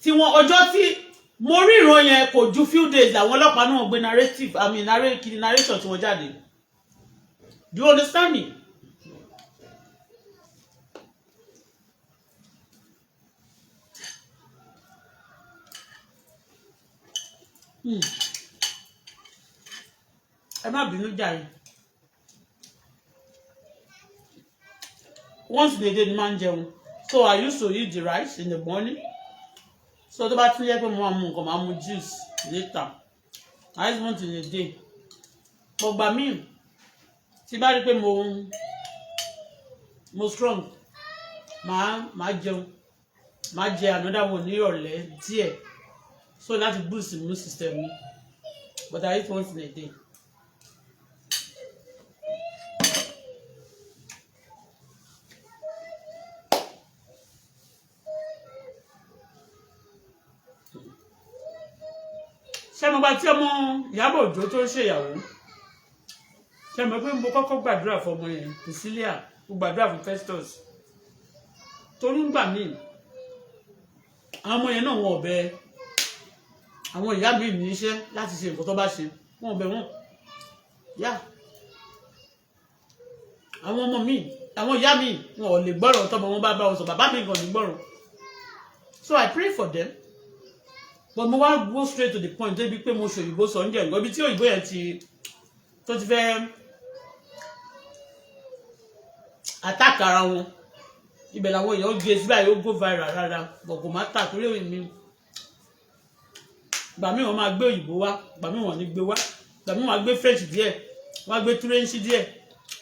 tí wọ́n ọjọ́ tí mo rí ìran yẹn kò ju few days àwọn ọlọ́pàá náà gbé narration tí wọ́n jáde do you understand me? Ẹ má bínú jàre once in a day ni máa ń jẹun so I used to eat the rice in the morning so tó bá tún yẹ pé mo máa mu nǹkan máa mu juice later I just want in a day gbọgbà míì tí bá rí pé mo strong máa jẹun máa jẹ another one ní ìrọ̀lẹ́ díẹ̀ so láti boost immune system mi but I eat once in a day. ṣé mo bá tí ọmọ Ìyábọ̀ Òjó tó ṣèyàwó ṣé mo pé mo kọ́kọ́ gbàdúrà fún ọmọ yẹn Priscilla mo gbàdúrà fún Festus torí ń gbà míì àwọn ọmọ yẹn náà wọn ọ̀bẹ àwọn ìyá mi ní iṣẹ́ láti ṣe nǹkan tó bá ṣe wọn ọ̀bẹ wọn yá àwọn ọmọ mi àwọn ìyá mi wọn ò lè gbọ́rọ̀ tọ́mọ wọn bá wọn sọ bàbá mi kàn ní gbọ́rọ̀ so I pray for them but mo wá go straight to the point débi pé mo ṣòyìnbó sọ oúnjẹ nǹkan ibi tí òyìnbó yẹn tó ti fẹ́ attack ara wọn ibẹ̀ làwọn èèyàn gbé sí báyìí ó go viral rárá but kò má tà torí mi gbà mí wọn máa gbé òyìnbó wá gbà mí wọn ní gbé wá gbà mí wọn gbé French díẹ̀ wọn gbé Turanci díẹ̀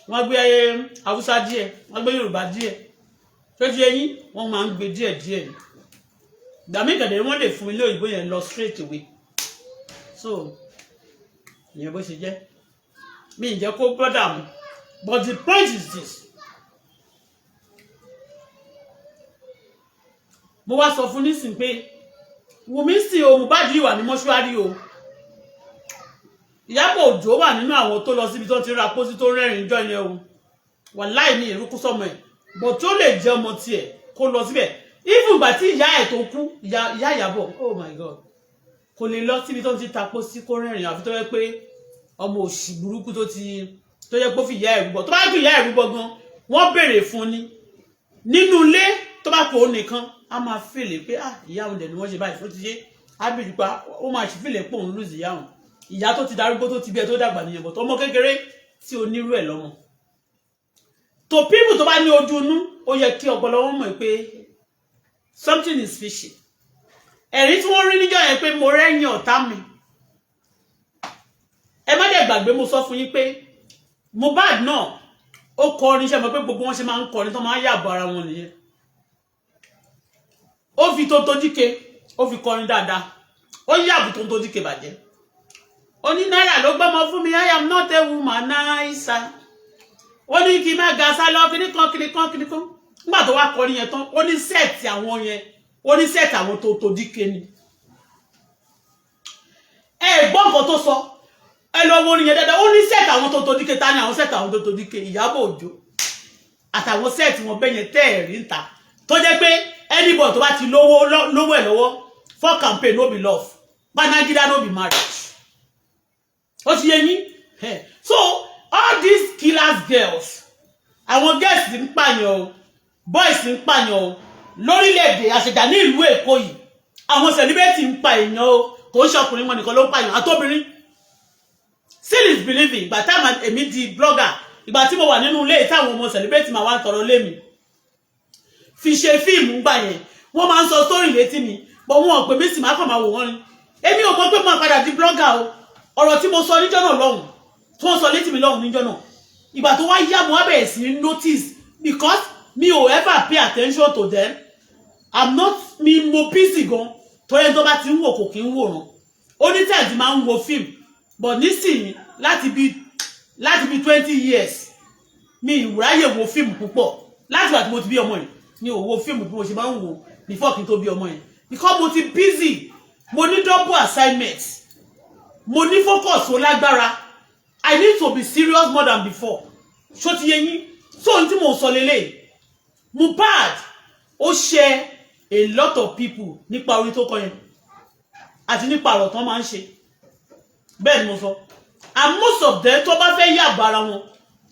wọn gbé Haúsá díẹ̀ wọn gbé Yorùbá díẹ̀ tó ti ẹyin wọn máa ń gbé díẹ̀ gbàmí gàdẹ̀ wọ́n lè fún mi lé òyìnbó yẹn lọ straight away so ìyẹn bó ṣe jẹ́ mi ì jẹ́ kó brother mu but the point is this mo wá sọ fún nísìn pé Wùmí sì o Mohbad wà ní mọ́ṣúárì o Ìyábọ̀ Òjó wà nínú àwọn tó lọ síbi tó ti ra pósí tó rẹ́rìn jọ yẹn o wàláì ní ìrúkú sọmọ ẹ̀ bọ̀ tó lè jẹ́ ọmọ tiẹ̀ kó lọ síbẹ̀ even ìgbà tí ìyá ẹ̀ tó kú ìyá Ìyábọ̀ oh my god kò lè lọ síbi tó ti ta pósí kó rẹ́rìn àfi tó yẹ pé ọmọ òṣì burúkú tó yẹ pé ó fi ìyá ẹ̀ rúbọ tó bá fi ìyá ẹ̀ rúbọ gan wọ́n béèrè fún ni nínú ilé tó bá kó o nìkan a máa fèlè pé ìyá òun dẹ̀ ni wọ́n ṣe báyìí fún ti yé ábìrì pa ó máa ṣe fèlè pé òun lùzì ìyá òun ìyá tó ti darúgbó tó ti bí ẹ tó dàgbà nìyẹn bọ̀ tó ọmọ kékeré tí onírú ẹ̀ lọ́mọ to people tó bá ní ojú inú ó yẹ kí ọpọlọ wọn mọ̀ pé something is fishy ẹ̀rí tí wọ́n rí níjọ́ yẹn pé mo rẹ́yìn ọ̀tá mi ẹ má dẹ̀ gbàgbé mo sọ fún yín pé Mohbad náà ó kọrin ṣe mọ̀ pé gbogbo wọn ṣe máa ń kọrin tó máa ń yàbọ̀ ara wọn nìyẹn ó fi tó tójíke ó fi kọrin dáadáa ó yàbù tó tójíke bàjẹ́ ó ní náírà ló gbọ́mọ fún mi I am not a woman náírà ó ní kí n má ga sá lọ kíníkan nígbà tó wá kọrin yẹn tán ó ní sẹ́ẹ̀tì àwọn yẹn ó ní sẹ́ẹ̀tì àwọn tó tójíke ni ẹ gbọ́ nǹkan tó sọ ẹ lọ wo orin yẹn dáadáa ó ní sẹ́ẹ̀tì àwọn tó tójíke ta ni àwọn sẹ́ẹ̀tì àwọn tó tójíke Ìyábọ̀ Òjó àtàwọn sẹ́ẹ̀tì wọn bẹ́yẹn tẹ́ẹ̀rí ń ta tó jẹ́ pé anybody tó bá ti lówó ẹ̀ lọ́wọ́ for campaign no be love banagida no be marriage ó ti yé yín so all these killers girls àwọn girls ń pààyàn o boys ń pààyàn o lórílẹ̀‐èdè àṣẹjà ní ìlú Èkó yìí àwọn celebrity ń pa èèyàn o kò ń ṣọkùnrin wọn nìkan ló ń pààyàn àtobìnrin still is believing ìgbà táwọn èmi di blogger ìgbà tí mo wà nínú ilé táwọn ọmọ celebrity máa wá tọrọ lé mi fi ṣe fíìmù gbà yẹn wọ́n máa ń sọ story létí mi bọ̀ wọ́n pè mí sì máa kàn máa wò wọ́n ni èmi ò mọ̀ pé mo padà di blogger o ọ̀rọ̀ tí mo sọ níjọ́ náà lọ́hùn tí wọ́n sọ létí mi lọ́hùn níjọ́ náà ìgbà tó wá yá mo wá bẹ̀rẹ̀ sí notice because mi ò ever pay attention to them I'm not mi mo busy gan tó yẹ tó bá ti ń wò kò kí ń wòran ó ní tẹ̀sí máa ń wo fíìmù but nísìnyí láti bí 20 years mi ìwúráyè wo fíìmù púpọ̀ láti wà tí mo ti bí ọmọ yìí mi ò wo fíìmù bí mo ṣe máa ń wò before kí n tó bí ọmọ yẹn because mo ti busy mo ní double assignment mo ní focus ó lágbára I need to be serious more than before ṣó ti yé yín so ohun tí mo sọ lélẹ̀ Mohbad ó ṣe a lot of people nípa orí tó kọ yẹn àti nípa ọ̀rọ̀ tán máa ń ṣe bẹ́ẹ̀ ni mo sọ and most of them tó bá fẹ́ yàbá ara wọn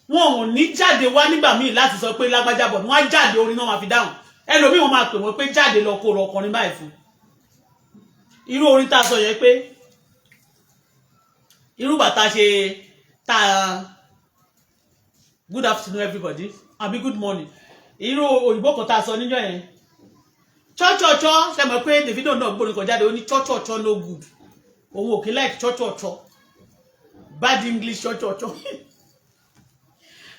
wọn ò ní jáde wá nígbà míì láti sọ pé lágbájá bọ̀ wọ́n á jáde orin náà máa fi dáhùn ẹlòmíì wọ́n máa pè wọ́n pé jáde lọ kó lọ ọkùnrin báyìí fún irú orin tá a sọ yẹn pé irú bàtà ṣe tá good afternoon everybody àbí good morning irú òyìnbó kan tá a sọ níjọ́ yẹn chọ́chọ́chọ́ ṣe mọ̀ pé Davido náà gbórin kan jáde ó ní chọ́chọ́chọ́ no good òun ò kí like chọ́chọ́chọ́ bad English chọ́chọ́chọ́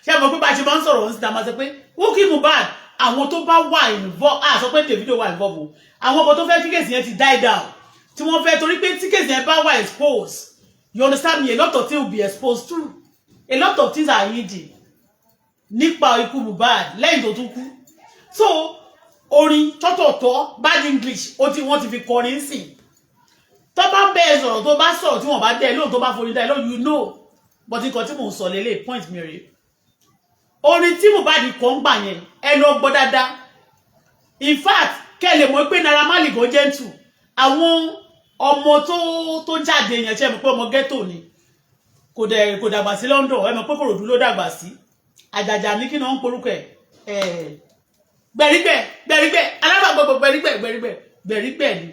ṣe mọ̀ pé bá a ṣe máa ń sọ̀rọ̀ ń síta máa sọ pé who kill Mohbad àwọn tó bá wà involve sọ pé Davido wà involve o àwọn kan tó fẹ́ kí kéèsì yẹn ti die down tí wọ́n fẹ́ torí pé tí kéèsì yẹn bá wà exposed you understand me a lot of things will be exposed too a lot of things are hidden nípa ikú Mohbad lẹ́yìn tó tún kú so orin tọ́tọ̀tọ̀ bad English wọ́n ti fi kọrin sí tó bá bẹ́ẹ̀ sọ̀rọ̀ tó bá sọ̀rọ̀ tí wọ́n bá dẹ́ lóhùn tó bá forí dẹ́ lóhùn you know but nǹkan tí mò ń sọ lélẹ̀ point mi rèé orin tí Mohbad kọ ń gbà yẹn ẹ lọ gbọ́ dáadáa in fact kẹ́ lè mọ̀ pé Naira Marley go gentle àwọn ọmọ tó jáde yẹn ṣe mọ̀ pé ọmọ ghetto ni kò dàgbà sí London ẹ mọ̀ pé Kòròdú ló dàgbà sí àjàjà ní kí ni wọ́n ń porúkọ ẹ̀ gbẹ̀rígbẹ̀ alábàgbọ̀ gbẹ̀rígbẹ̀ ni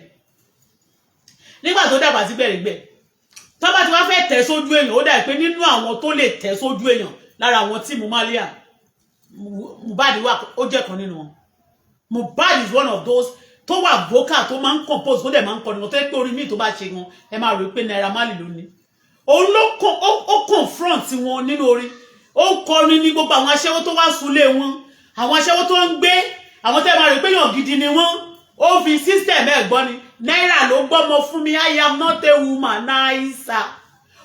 nígbà tó dàgbà sí gbẹ̀rígbẹ̀ tó bá ti wá fẹ́ tẹ̀ sójú èèyàn ó dà pé nínú àwọn tó lè tẹ̀ sójú èèyàn lára àwọn tí Mumalia Mohbad wà ó jẹ́ kan nínú wọn Mohbad is one of those tó wà vocal tó máa ń compose tó dẹ̀ máa ń kọrin wọn tó yẹ pé orin míì tó bá ṣe wọn ẹ máa rò pé Naira Marley ló ní òun ló confront wọn nínú orin ó kọrin ní gbogbo àwọn aṣẹ́wó tó wá súnlé wọn àwọn aṣẹ́wó tó ń gbé àwọn tẹ́ máa rò pé yàn gidi ni wọ́n ó fi system ẹ̀ gbọ́ ni Naira ló gbọ́mọ fún mi I am not a woman náírà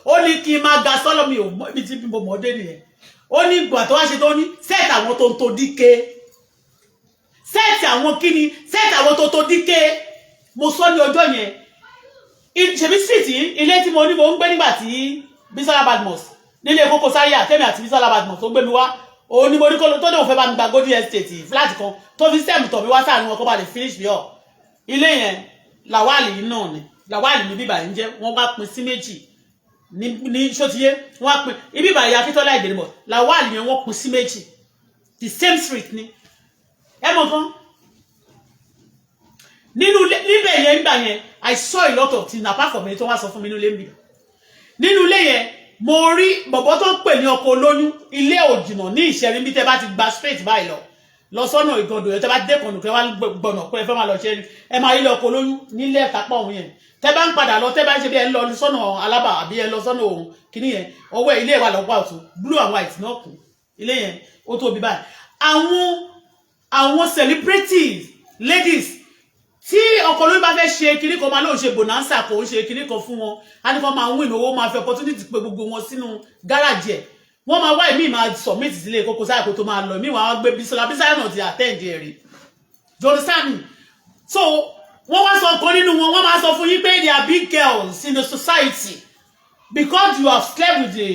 ó ní kí n máa ga sọ́lọ́ mi ò mọ ibi tí mo mọ̀ dé nìyẹn ó ní ìgbà tó wá ṣe tó ní set àwọn tó ń to díke set àwọn kíni set àwọn tó díké mo sọ ní ọjọ́ yẹn ṣebí street ilé tí mo ní mo ń gbé nígbà tí Bisola Badmus nílé Koko Zaria tèmi àti Bisola Badmus tó gbé mi wá òun ni mo ní kó tó dé òun fẹ́ bá mi gba Golden Estate flat kan tó fi stem tọ̀ mi wá sáà ní wọn kó bá lè finish me up ilé yẹn Lawal yìí náà ni Lawal ní bíbà ń jẹ́ wọ́n wá pín sí méjì ní ṣótiyé wọ́n pín ibi ìbàyà Akíntọ́lá Ìgbèrímọ̀ Lawal yẹn wọ́n pín sí méjì the same street ni ẹ mọ̀ kan nínú níbẹ̀ yẹn nígbà yẹn I saw a lot of things apart from ẹni tó wá sọ fún mi nínú ilé mi nínú ilé yẹn mo rí bọ̀bọ̀ tó ń pè ní ọkọ̀ olóyún ilé òjìnà ní Ìṣẹ̀rí bí tẹ́ bá ti gba straight báyìí lọ sọ́nà Ìgàndò yẹn tẹ́ bá dé kànù kẹ́ wá gbọ̀nà pé ẹ fẹ́ máa lọ ṣe ẹ máa rí ọkọ̀ olóyún nílé ẹ̀kápọ̀ òun yẹn tẹ́ bá ń padà lọ tẹ́ bá ń ṣe bí ẹ ń lọ sọ́nà Alábà àbí ẹ lọ sọ́nà òun kìíní yẹn ọwọ́ ilé wa lọ́pọ̀ ọ̀tún blue and white náà kù ilé yẹn ó tóbi báyìí àwọn celebrities ladies tí ọkọ ló bá fẹ́ ṣe kíní kan máa lóun ṣe bonanza kò ń ṣe kíní kan fún wọn á ní kó máa win owó máa fi opportunity pé gbogbo wọn sínú gáràjì ẹ̀ wọ́n máa wá ìmí máa submit sílé Koko Zaria kó tó máa lọ ìmí wọn á gbé Bisola náà ti attend ẹ̀ rí you understand me so wọ́n wá sọ ọkàn nínú wọn wọ́n máa sọ fún yín pé they are big girls in the society because you have slept with the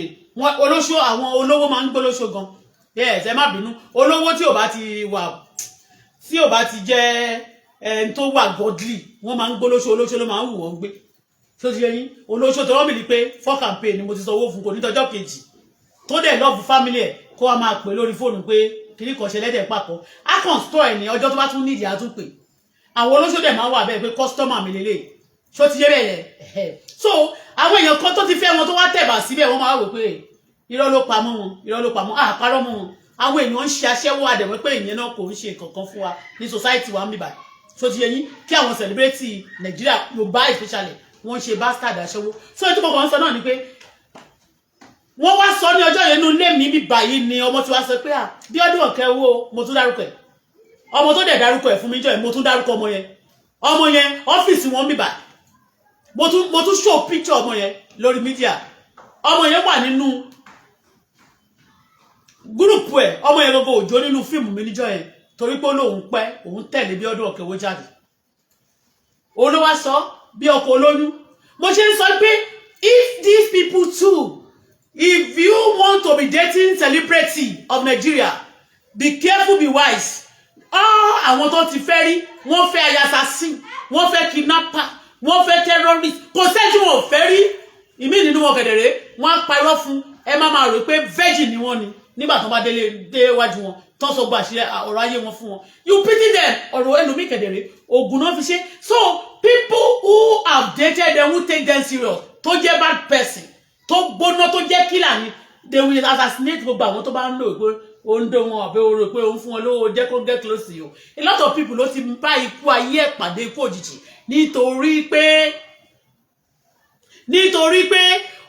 olóṣó àwọn olówó máa ń gbólóṣó gan yes ẹ má bínú olówó tí ò bá ti jẹ́ ẹni tó wà godly wọ́n máa ń gbólóṣó olóṣó ló máa ń wù wọ́n gbé tó ti yẹyin olóṣó tó wọ́n bìí pé for campaign ni mo ti sọ owó fún kò ní tọjọ́ kejì tó dẹ̀ love family ẹ̀ kó wá máa pè lórí fóònù pé kìnnì kan ṣe lẹ́dẹ̀ papọ̀ a kàn store ẹ̀ ní ọjọ́ tó bá tún nídìí àtúnpè àwọn olóṣó dẹ̀ máa wà bẹ́ẹ̀ pé customer mi lélẹ̀ ṣó ti yé bẹ́ẹ̀ yẹn so àwọn èèyàn kan tó ti fẹ́ wọn tó wá tẹ̀bà síbẹ̀ wọ́n máa wò pé irọ́ ló pamọ́ àpárọ́ mọ́ wọn àwọn èèyàn ń ṣe aṣẹ́wó àdẹ̀wẹ́ pé ìyẹn náà kò ń ṣe kankan fún wa ní society wa ń bíbà so ti yẹyin kí àwọn celebrity Nigeria Yorùbá especially wọ́n ṣe bastard aṣẹ́wó so ètò kọ̀ọ̀kan sọ náà ni pé wọ́n wá sọ ní ọjọ́ yẹn nínú ilé mi bíbà yìí ni ọmọ tí wá sọ pé bí ọdún ọ̀kẹ́ owó mo tún dárúkọ ẹ̀ ọmọ tó dẹ̀ dárúkọ ẹ̀ fún mi jọ ẹ̀ mo tún dárúkọ ọmọ yẹn ọ́fíìsì wọn bíbà mo tún show picture ọmọ yẹn lórí media ọmọ yẹn wà nínú gúrùpù ẹ̀ ọmọ yẹn gbogbo òjò nínú fíìmù mi níjọ́ yẹn torí pé lóun pẹ́ òun tẹ̀lé bí ọdún ọ̀kẹ́ owó jáde olówó sọ bí ọkọ̀ olóyún mo ṣe ń sọ pé if these people too if you want to be dating celebrity of Nigeria be careful be wise àwọn tó ti fẹ́ rí wọ́n fẹ́ assassin wọ́n fẹ́ kidnapper wọ́n fẹ́ terrorist kò sẹ́jú wọn ò fẹ́ rí ìmí nínú wọn kẹ̀dẹ̀rẹ́ wọ́n á parọ́ fún ẹ má máa rò pé virgin ni wọ́n ni nígbà tó bá dé wájú wọn tó sọ gbà ṣe ọ̀rọ̀ ayé wọn fún wọn you pity them ọ̀rọ̀ ẹlòmíì kẹ̀dẹ̀rẹ́ oògùn náà fi ṣe so people who have dated them who take them serious tó jẹ́ bad person tó gbóná tó jẹ́ killer ni they will assassinate gbogbo àwọn tó bá ń lò pé ó ń dó wọn àbí ó rò pé ó ń fún wọn lówó jẹ́ kó get close to you a lot of people ló ti bá ikú ayé ẹ̀ pàdé ikú òjijì nítorí pé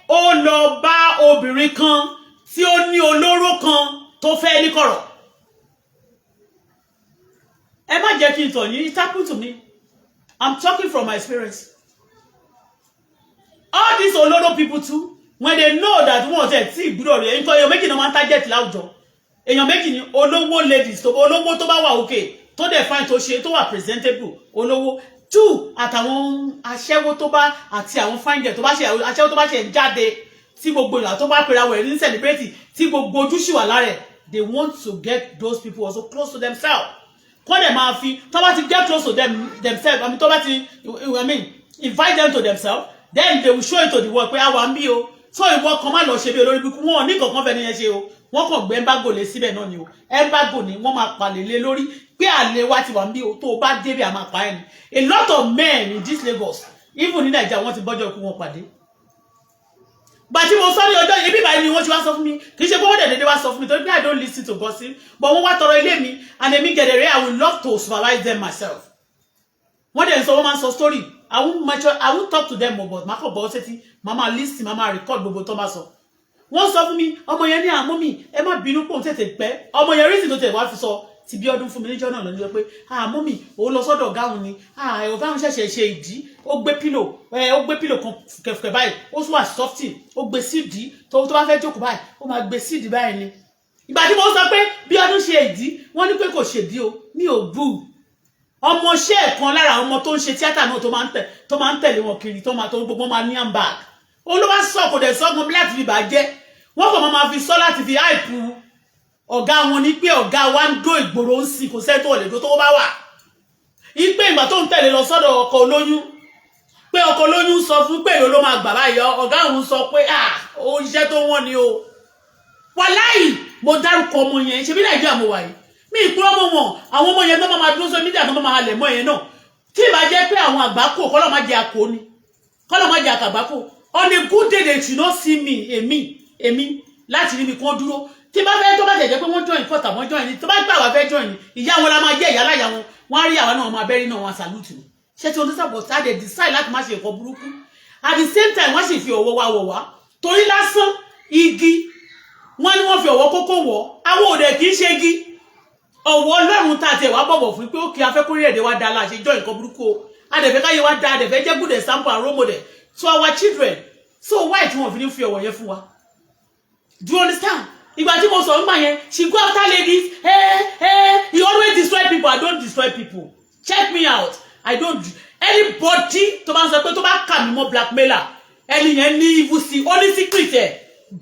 ó lọ bá obìnrin kan tí ó ní olóró kan tó fẹ́ ní kọ̀rọ̀ ẹ má jẹ́ kí n tọ̀ yín it happened to me I'm talking from my experience all these olóró people too when they know that wọ́n tẹ̀ tí ìgbúdọ̀ rẹ̀ nǹkan èèyàn méjì náà máa ń target láwùjọ èèyàn méjì ni olówó ladies tó olówó tó bá wà òkè tó dẹ̀ fine tó ṣe tó wà presentable olówó two àtàwọn aṣẹ́wó tó bá àti àwọn fine girl tó bá ṣe aṣẹ́wó tó bá ṣe jáde tí gbogbo ìlà tó bá pera wẹ̀ ní celebrity tí gbogbo ojú ṣì wà lára they want to get those people also close to themselves kọ́ dẹ̀ máa fi tó bá ti get close to themselves I mean tó bá ti invite them to themselves then they will show it to the world pé àwa ń bí o so ìwọ kan má lọ ṣe bí olórí bíkú wọn ní kankan fẹ́ níyẹn ṣe o wọ́n kàn gbé embargo lé síbẹ̀ náà ni o embargo ni wọ́n máa palẹ̀ lé lórí pé àlè wa ti wà ń bí o tó o bá débi àmà pa ẹni a lot of men in this Lagos even ní Nàìjíríà wọ́n ti bọ́jọ́ ikú wọn pàdé gbàtí mo sọ ní ọjọ́ ibi báyìí ni wọ́n ti wá sọ fún mi kì í ṣe pé wọ́n dẹ̀dẹ̀dẹ̀ wá sọ fún mi torí pé I don't listen to gossip but wọ́n wá tọrọ ilé mi and èmi gẹ̀dẹ̀rẹ̀ I will love to supervise them myself wọ́n dẹ̀ ń sọ wọ́n máa ń sọ story I won't talk to them but máa kọ̀ bọ́ sétí máa listen máa record gbogbo tó máa sọ wọ́n sọ fún mi ọmọ yẹn ní àmọ́ mi ẹ má bínú pò ń tètè pẹ́ ọmọ yẹn rí sí tó tẹ̀ wá fi sọ ti bí ọdún fún mi níjọ́ náà lọ́nà pé àmọ́ mi òun lọ sọ́dọ̀ ọ̀gá òun ni ọ̀gá òun ṣẹ̀ṣẹ̀ ṣe ìdí ó gbé pílò kan kẹ̀kẹ́ báyìí ó tún wà softy ó gbé síìdì tó bá fẹ́ jókòó báyìí ó máa gbé síìdì báyìí ni ìgbà tí mo sọ pé bí ọdún ṣe ìdí wọ́n ní pé kò ṣèdí o mi ò bú ọmọọṣẹ́ kan lára ọmọ tó ń ṣe tíátà náà tó máa ń tẹ̀lé wọn kiri tó gbogbo máa ní handbag olúwa sọ kò dẹ̀ sọ́gun bí láti fi bàjẹ́ wọ́n kò máa fi sọ láti fi áìpù ọ̀gá wọn ní pé ọ̀gá wa ń dó ìgboro ń sìn kò sẹ́tọ̀ ọ̀lẹ́dọ́ tó bá wà ipe ìgbà tó ń tẹ̀lé lọ sọ́dọ̀ ọkọ olóyún pé ọkọ olóyún sọ fún pé ló máa gbà báyìí ọ̀gá òun sọ pé ó iṣẹ́ tó wọ́n ni o wàláì mo dárúkọ ọmọ yẹn ṣe bí nàìjíríà mo wà yìí mi ìpúrọ́ mọ́ wọn àwọn ọmọ yẹn tó máa dúró sọ mídíà tó máa halẹ̀ mọ́ yẹn náà tí ìbá jẹ́ pé àwọn àgbákò kọ́lọ́ máa jẹ àkó ni kọ́lọ́ máa jẹ àkàgbákò on a good day they should not see me èmi láti rí mi kán dúró tí bá fẹ́ tó bá jẹ́ pé wọ́n join court àwọn join ni tó bá gbà wá fẹ́ join ni ìyá wọn la máa jẹ́ ìyá láyà wọn wọ́n á rí àwọn náà máa bẹ́rí náà wọn salute ni ṣé tí oníṣà bọ̀ sáà dẹ̀ decide láti má ṣe ẹ̀kọ́ burúkú at the same time wọ́n sì fi ọwọ́ wa wọ̀ wá torí lásán igi wọ́n ní wọ́n fi ọwọ́ kókó wọ̀ àwọn òde kì í ṣe igi ọwọ́ ọlọ́run tá a tiẹ̀ wá bọ̀bọ̀ fún pé ó kí afẹ́kórí èdè wa dá láṣẹ jọ nǹkan burúkú o adẹ̀fẹ́ káyé wa dá adẹ̀fẹ́ jẹ́ good example and role model to our children so why tí wọ́n fi ní fi ọwọ́ yẹn fún wa do you understand ìgbà tí mo sọ nígbà yẹn she go after ladies you always destroy people I don't destroy people check me out I don't anybody tó bá ń sọ pé tó bá kà mí mọ́ blackmailer ẹni yẹn ní ibùsí ó ní secret ẹ̀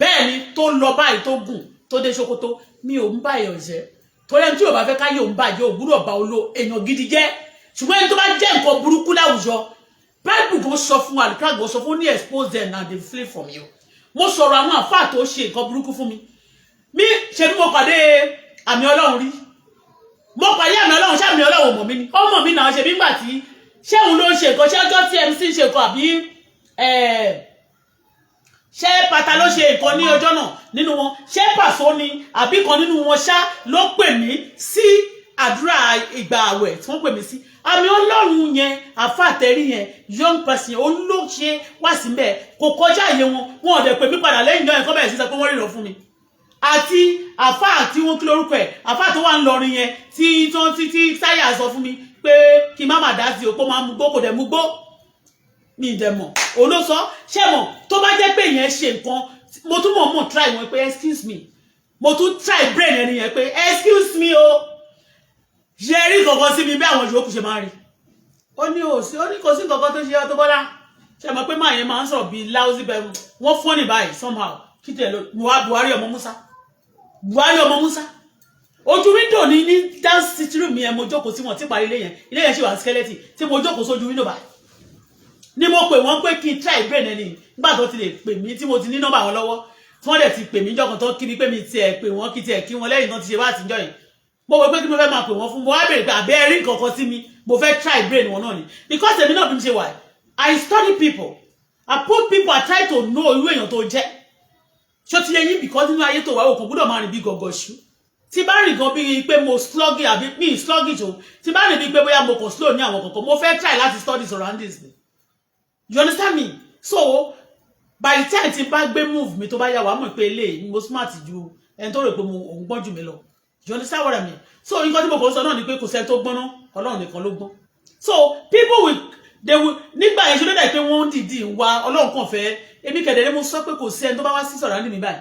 bẹ́ẹ̀ ni tó lọ báyìí tó gùn tó dé ṣòkòtò mi ò ń bá èèyàn jẹ́ torí ẹni tí ò bá fẹ́ káyé òun bàjẹ́ òwúrọ̀ bá olo èèyàn gidi jẹ́ ṣùgbọ́n ẹni tó bá jẹ́ nǹkan burúkú láwùjọ Bible tó sọ fún àlùkàgbọ sọ fún ní expose them and they flee from you mo sọ̀rọ̀ àwọn àfáà tó ṣe nǹkan burúkú fún mi ṣe bí mo pàdé àmì Ọlọ́run rí mo pàdé àmì Ọlọ́run ṣé àmì Ọlọ́run mọ̀ mí ni ọmọ mi náà ṣe bí gbà tí ṣé òun ló ń ṣe nǹkan ṣé ọjọ́ tí MC ṣe nǹkan àbí ṣé pátá ló ṣe nǹkan ní ọjọ́ náà nínú wọn ṣé pàṣọ ni àbí kan nínú wọn ṣá ló pè mí sí àdúrà ìgbà àwẹ̀ tí wọ́n pè mí sí àmì Ọlọ́run yẹn àfàtẹ́rí yẹn young person olóṣè wá sí mbẹ́ kò kọjá àyè wọn ò dẹ̀ pè mí padà lẹ́yìn náà ẹ̀kọ́ bẹ̀rẹ̀ sí sọ pé wọ́n rí lọ fún mi àti àfà àti wọn kí lórúkọ ẹ̀ àfà tó wà ń lọrin yẹn tí sáyà sọ fún mi pé kí má má dá sí òpó máa mú gbó kò dẹ̀ mú gbó mi dẹ̀ mọ̀ òun ló sọ ṣé mọ̀ tó bá jẹ́ pé yẹn ṣe nǹkan mo tún mọ̀ try wọn pé excuse me mo tún try brain ẹni yẹn pé excuse me o ṣe rí kankan sí mi bí àwọn yòókù ṣe máa rí ó ní kò sí kankan tó ṣe Auto-Bola ṣe mọ̀ pé máa yẹn máa ń sọ̀rọ̀ bíi lousy bẹ́ẹ̀ wọ́n fọ́nì báyìí somehow kí tẹ̀ lọ Buhari ọmọ Musa ojú window ní dance sitting room yẹn mo jókòó sí wọn tí parí ilé yẹn ṣe wà skeleton tí mo jókòó sójú window báyìí ni mo pè wọ́n pé kí n try brain ẹni nígbà tó ti lè pè mí tí mo ti ní nọ́mbà wọn lọ́wọ́ tí wọ́n dẹ̀ ti pè mí jọkàn tó kí mi pé mi tiẹ̀ pè wọ́n kí tiẹ̀ kí wọ́n lẹ́yìn tán ti ṣe wá àtijọ́ yìí mo wọ pé kí mo fẹ́ máa pè wọ́n fún mo wá bèrè pé àbẹ́ rí nǹkan sí mi mo fẹ́ try brain wọn náà ni because èmi náà bí mi ṣe wà I study people I put people I try to know irú èèyàn tó jẹ́ ṣó ti yẹ yín because nínú ayé tó wà òkun gbọ́dọ̀ máa rìn bí gọ̀gọ̀ṣù tí bá rìn gan bí pé mo sluggy àbí mi sluggy tó tí bá rìn bí pé bóyá mo kàn slow ní àwọn kọ̀ọ̀kan mo fẹ́ try láti study surroundings ni you understand me so by the time tí bá gbé move mi tó bá yà wá mọ̀ pé eléyìí mo smart ju ẹni tó rò pé mo òun gbọ́n jù mí lọ you understand what I mean so nǹkan tí mo kàn sọ náà ni pé kò sẹ́ni tó gbọ́n náà Ọlọ́run nìkan ló gbọ́n so people will nígbà yẹn ṣe ló dà pé wọ́n dìdí wa Ọlọ́run kàn fẹ́ èmi kẹ̀dẹ̀rẹ́ mo sọ pé kò sí ẹni tó bá wá sí sọ̀rọ̀ ní mi báyìí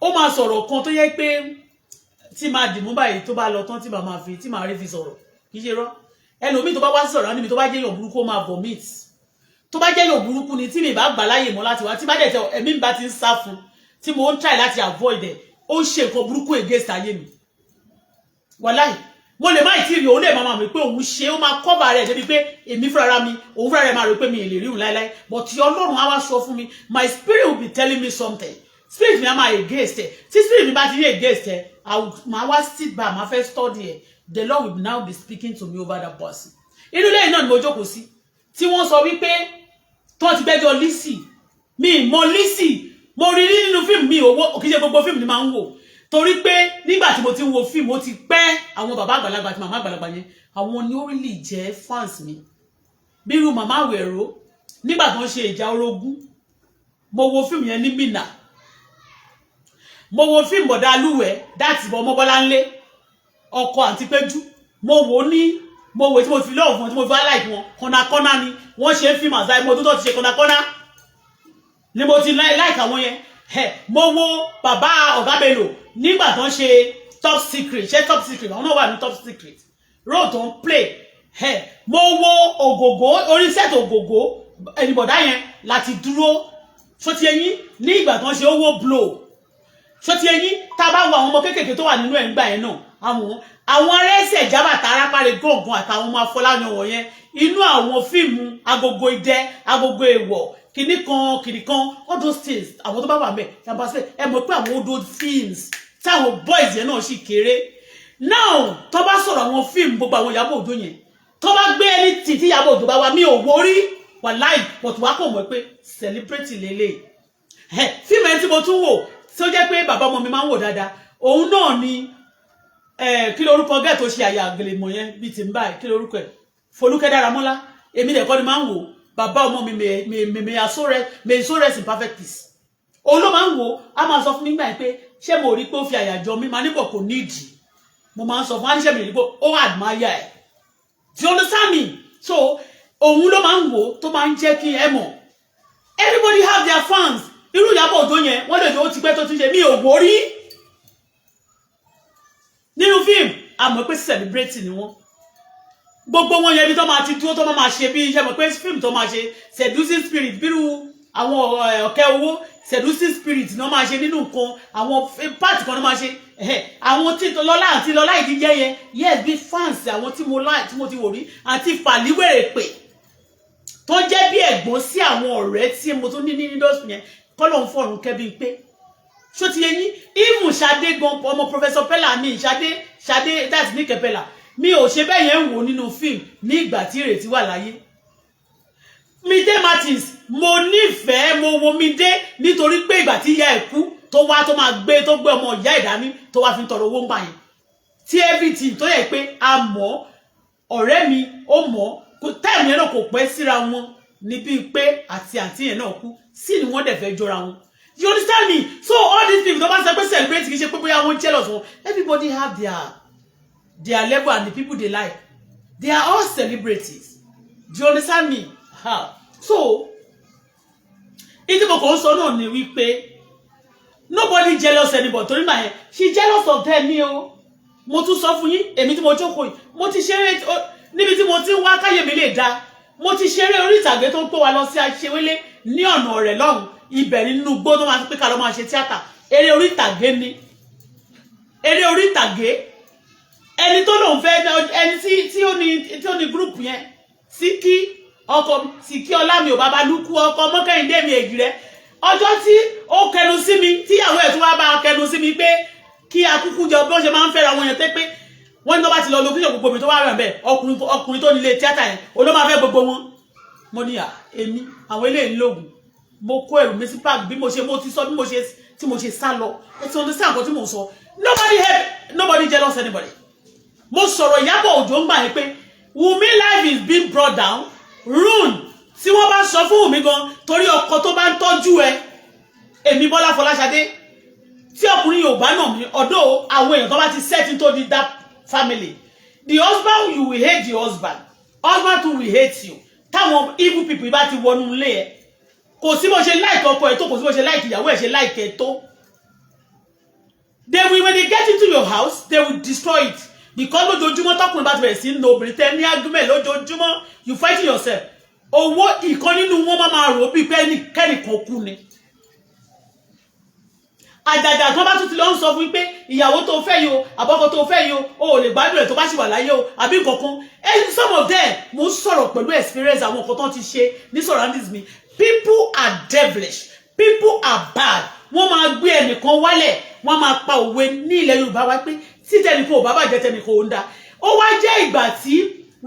ó máa sọ̀rọ̀ kan tó yẹ pé tí máa dìmú báyìí tó bá lọ tán tí màá fi tí màá rí fi sọ̀rọ̀ kì í ṣe rọ́ ẹlòmíì tó bá wá sí sọ̀rọ̀ ní mi tó bá jẹ́ yàn burúkú ó máa vomit tó bá jẹ́ yàn burúkú ni tí mi bá gbà láyè mọ́ láti wá tí bá dẹ̀ tẹ ẹ̀mí mi bá ti ń sá fún tí mo ń try láti avoid ẹ̀ ó ń ṣe nǹkan burúkú against ayé mi wàláì mo lè má ì tí rí òun lè máa mi pé òun ṣe ó máa cover rẹ̀ débi pé èmi fúnra mi òun fúnra rẹ̀ máa rò pé mi ì lè rí òun láéláé but Ọlọ́run á wá sọ fún mi my spirit will be telling me something spirit mi á máa against ẹ̀ tí spirit mi bá ti rí against ẹ̀ máa wá sit back máa fẹ́ study ẹ̀ the Lord will now be speaking to me over that person inú lẹ́yìn náà ni mo jókòó sí tí wọ́n sọ wípé tó ti bẹ́jọ́ Lizzy mi mọ Lizzy mo rí nínú fíìmù mi owó kì í ṣe gbogbo fíìmù ni máa ń wò torí pé nígbà tí mo ti ń wo fíìmù ó ti pẹ́ àwọn bàbá àgbàlagbà àti màmá àgbàlagbà yẹn àwọn ni ó really jẹ́ fans mi bí irú màmá Àwẹ̀rọ nígbà tó ń ṣe ìjà orogún mo wo fíìmù yẹn ní Minna mo wo fíìmù bọ̀dá Alúwẹ̀ dáàtì bọ̀ Ọmọbọ́láńlé ọkọ àti Péjú mo wò tí mo fi lọ́ọ̀ fún tí mo fi like wọn kọ́nàkọ́nà ni wọ́n ṣe ń fíìmù àzáì mo tó ti ṣe kọ́nàkọ́nà ni mo ti like àwọn yẹn mo wo bàbá Ọ̀gá Bello nígbà tó ń ṣe top secret ṣé top secret àwọn náà wà ní top secret role tó ń play mo wo ògògó orí set ògògó ẹnìbọ̀dá yẹn láti dúró ṣó ti ẹyin ní ìgbà tó ń ṣe owó blow ṣó ti ẹyin tá a bá wo àwọn ọmọ kéékèèké tó wà nínú ẹ̀ ń gbà yẹn náà àwọn arẹ́sẹ̀ jábàtà arápáre gọ̀ọ̀gàn àtàwọn ọmọ afọláyan wọ̀nyẹn inú àwọn fíìmù agogo idẹ agogo èèwọ̀ kìnìkan all those things àwọn tó bá wà mẹ́ yàmbásẹ́ ẹ mọ̀ pé àwọn old films táwọn boys yẹn náà sì kéré now tó bá sọ̀rọ̀ àwọn fíìmù gbogbo àwọn Ìyábọ̀ Òjó yẹn tó bá gbé ẹni tí Ìyábọ̀ Òjó bá wà mí ò wórí wàláì but wá kò mọ̀ pé celebrate lélẹ̀ fíìmù ẹni tí mo tún wò tí ó jẹ́ pé bàbá ọmọ mi máa ń wò dáadáa òun náà ni kí lorúkọ gẹ́ẹ̀ tó ṣe àyà àgbèlèmọ̀ yẹn bíi ti ń báyìí kí lorúkọ ẹ̀ Folúkẹ́ Dáramọ́lá èmi dẹ̀ kọ́ ni máa ń wò bàbá ọmọ mi may so rest in perfect peace òun ló máa ń wò á máa sọ fún mi gbà pé ṣé mo rí pé ó fi àyà jọ mi máa níbọ̀ kò nídìí mo máa ń sọ fún aníṣẹ́ mi rí pé ó admire ẹ̀ do you understand me so òun ló máa ń wò tó máa ń jẹ́ kí ẹ mọ̀ everybody have their fans irú Ìyábọ̀ Òjó yẹn wọ́n lè jọ ó ti pẹ́ tó ti ṣe mi ò wò rí nínú fíìmù àmọ́ pé celebrate ni wọ́n gbogbo wọn yẹn bí tó máa ti dúró tó máa ṣe bí iṣẹ́ mọ̀ pé fíìmù tó máa ṣe seducing spirit bírú àwọn ọ̀kẹ́ owó seducing spirit ni wọ́n máa ṣe nínú nǹkan àwọn part kan ní máa ṣe àwọn tí lọ́lá àti lọ́lá ìdíjẹ́ yẹn yes bí fans àwọn tí mo ti wò rí àti fàlíwèrè pè tó jẹ́ bí ẹ̀gbọ́n sí àwọn ọ̀rẹ́ tí mo tún ní industry yẹn kọ́lọ̀ ń fọ̀rùn kẹ́bí pé ṣó ti yẹ yín even Ṣadé gan ọmọ Professor Pella mi Ṣadé that's Nike Pella mi ò ṣe bẹ́ẹ̀ yẹn ń wò nínú fíìmù ní ìgbà tí ìrètí wà láyé Mide Martins mo nífẹ̀ẹ́ mo wo Mide nítorí pé ìgbà tí ìyá ẹ̀ kú tó wá tó máa gbé tó gbé ọmọ ìyá ìdání tó wá fi ń tọrọ owó ń gbà yẹn tí everything tó yẹ pé a mọ̀ ọ̀rẹ́ mi ó mọ̀ táìmù yẹn náà kò pẹ́ síra wọn níbi pé àti yẹn náà kú sí ni wọ́n dẹ̀ fẹ́ jọra wọn. You understand me? So all these people don't want to celebrate kì í ṣe pé bóyá wọ́n jealous wọn. Everybody have their level and the people they like. They are all celebrities. Do you understand me? So ìdí mo kàn sọ náà ni wípé nobody jealous anybody torí mà yẹn she jealous of them ni o. Mo tún sọ fún yín èmi tí mo jókòó yìí mo ti ṣeré níbi tí mo ti ń wá káyé mi lè dá mo ti ṣeré orí ìtàgé tó ń pè wá lọ sí Aṣewélé ní ọ̀nà rẹ̀ lọ́hùn ibẹ̀ nínú igbó tó máa ń pè ká lọ máa ṣe tíátà eré orí ìtàgé ni eré orí ìtàgé ẹni tó lòun fẹ́ ẹni tí ó ní gúrùpù yẹn Síkí Ọlámi ò bàbá lúkú ọkọ Mọ́kẹ́yìndé mi èjì rẹ̀ ọjọ́ tí ó kẹnu sí mi tíyàwó ẹ̀ tó wá bá kẹnu sí mi pé kí akúkú jọ bí wọ́n ṣe máa ń fẹ́ra wọn yẹn pé wọ́n ní tó bá ti lọ lókùnrin gbogbo mi tó wá rẹ̀ bẹ́ẹ̀ ọkùnrin tó nílé tíátà yẹn olóò máa fẹ́ gbogbo wọn mo ní èmi àwọn eléyìí lóògùn mo kó ẹrù mi sí park bí mo ti sọ bí mo ṣe sá lọ ẹ ti understand nǹkan tí mo sọ nobody jealous anybody mo sọ̀rọ̀ Ìyábọ̀ Òjó ń gbà yẹn pé Wumi life is being brought down ruin tí wọ́n bá sọ fún Wumi gan torí ọkọ tó bá ń tọ́jú ẹ èmi Bọ́lá Fọláṣadé tí ọkùnrin Yorùbá náà mi ọ̀dọ̀ àwọn èèyàn tó bá ti set into that family the husband you will hate the husband too will hate you táwọn evil people bá ti wọnú ilé ẹ kò sí bó ṣe like ọkọ ẹ tó kò sí bó ṣe like ìyàwó ẹ ṣe like ẹ tó when they get into your house they will destroy it because lójoojúmọ́ tọkùnrin bá ti bẹ̀rẹ̀ sí ní obìnrin tẹ ní argument lójoojúmọ́ you fighting yourself owó ìkan nínú wọn máa rò bí pé kẹ́nìkan kú ni àjàjà tó bá tún ti lọ ń sọ fún pé ìyàwó tó fẹ́ yìí o àbọ́kọ tó fẹ́ yìí o ò lè gbádùn ẹ̀ tó bá sì wà láyé o àbí nǹkankan some of them mo ń sọ̀rọ̀ pẹ̀lú experience àwọn nǹkan tó ti ṣe ní surroundings mi people are devilish people are bad wọ́n máa gbé ẹnìkan wálẹ̀ wọ́n máa pa òwe ní ilẹ̀ Yorùbá wá pé tí tẹnìkan ò bá bàjẹ́ tẹnìkan ò ń da ó wá jẹ́ ìgbà tí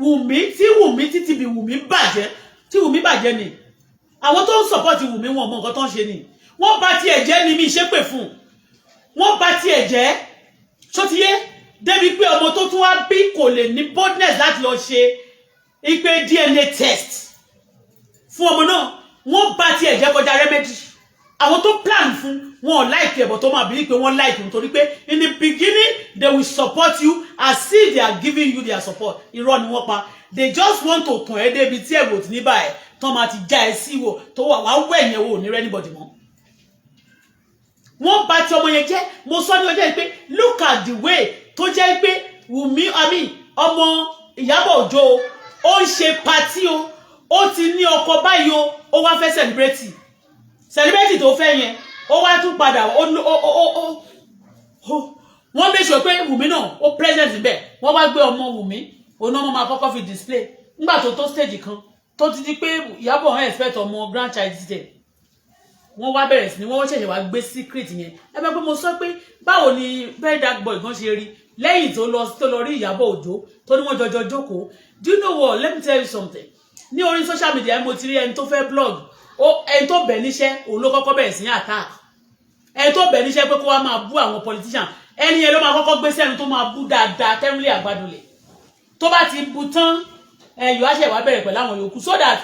Wùmí títí bí Wùmí bàjẹ́ ni àwọn tó ń support Wùmí wọn mọ nǹkan tó ń ṣe ni wọ́n bá tiẹ̀ jẹ́ ni mi ṣépè fún wọ́n bá tiẹ̀ jẹ́ ṣótiyé débi pé ọmọ tó tún wá bí kò lè ní boldness láti lọ ṣe ìpè DNA test fún ọmọ náà wọ́n bá tiẹ̀ jẹ́ kọjá remedy àwọn tó plan fún wọn like ẹ̀bọ̀ tó máa bí pé wọ́n like nítorí pé in the beginning they will support you as if they are giving you their support irọ́ ni wọ́n pa they just want to tàn ẹ́ débi tí ẹ̀bọ̀ tí ní báyìí tó máa ti já ẹ sí wò tó wà wá wẹ̀yẹ̀ wò ní anybody mọ́ wọ́n bá ti ọmọ yẹn jẹ́ mo sọ ní ọjọ́ yìí pé look at the way tó jẹ́ pé Wùmí ọmọ Ìyábọ̀ Òjó ó ń ṣe party o ó ti ní ọkọ báyìí o ó wá fẹ́ celebrate tó fẹ́ yẹn ó wá tún padà wọ́n make sure pé Wùmí náà ó present níbẹ̀ wọ́n wá gbé ọmọ Wùmí òun náà máa kọ́kọ́ fi display nígbà tó stage kan tó ti di pé Ìyábọ̀ ń expect ọmọ grandchild títẹ̀ wọ́n wá bẹ̀rẹ̀ sí ni wọ́n ṣẹ̀ṣẹ̀ wá gbé secret yẹn ẹ bá pé mo sọ pé báwo ni very dark boy gan ṣe rí lẹ́yìn tó lọ rí Ìyábọ̀ Òjó tó ní wọ́n jọjọ jókòó do you know what let me tell you something ní orí social media mo ti rí ẹni tó fẹ́ blog ẹni tó bẹ̀ níṣẹ́ òun ló kọ́kọ́ bẹ̀rẹ̀ sí ní attack ẹni tó bẹ̀ níṣẹ́ pé kó wá máa bú àwọn politician ẹni yẹn ló máa kọ́kọ́ gbé sẹ́nu tó máa bú dáadáa tẹ́rùlé àgbàdùlẹ̀ tó bá ti bú tán ẹ̀yọ́ àṣẹ wá bẹ̀rẹ̀ pẹ̀lú àwọn yòókù so that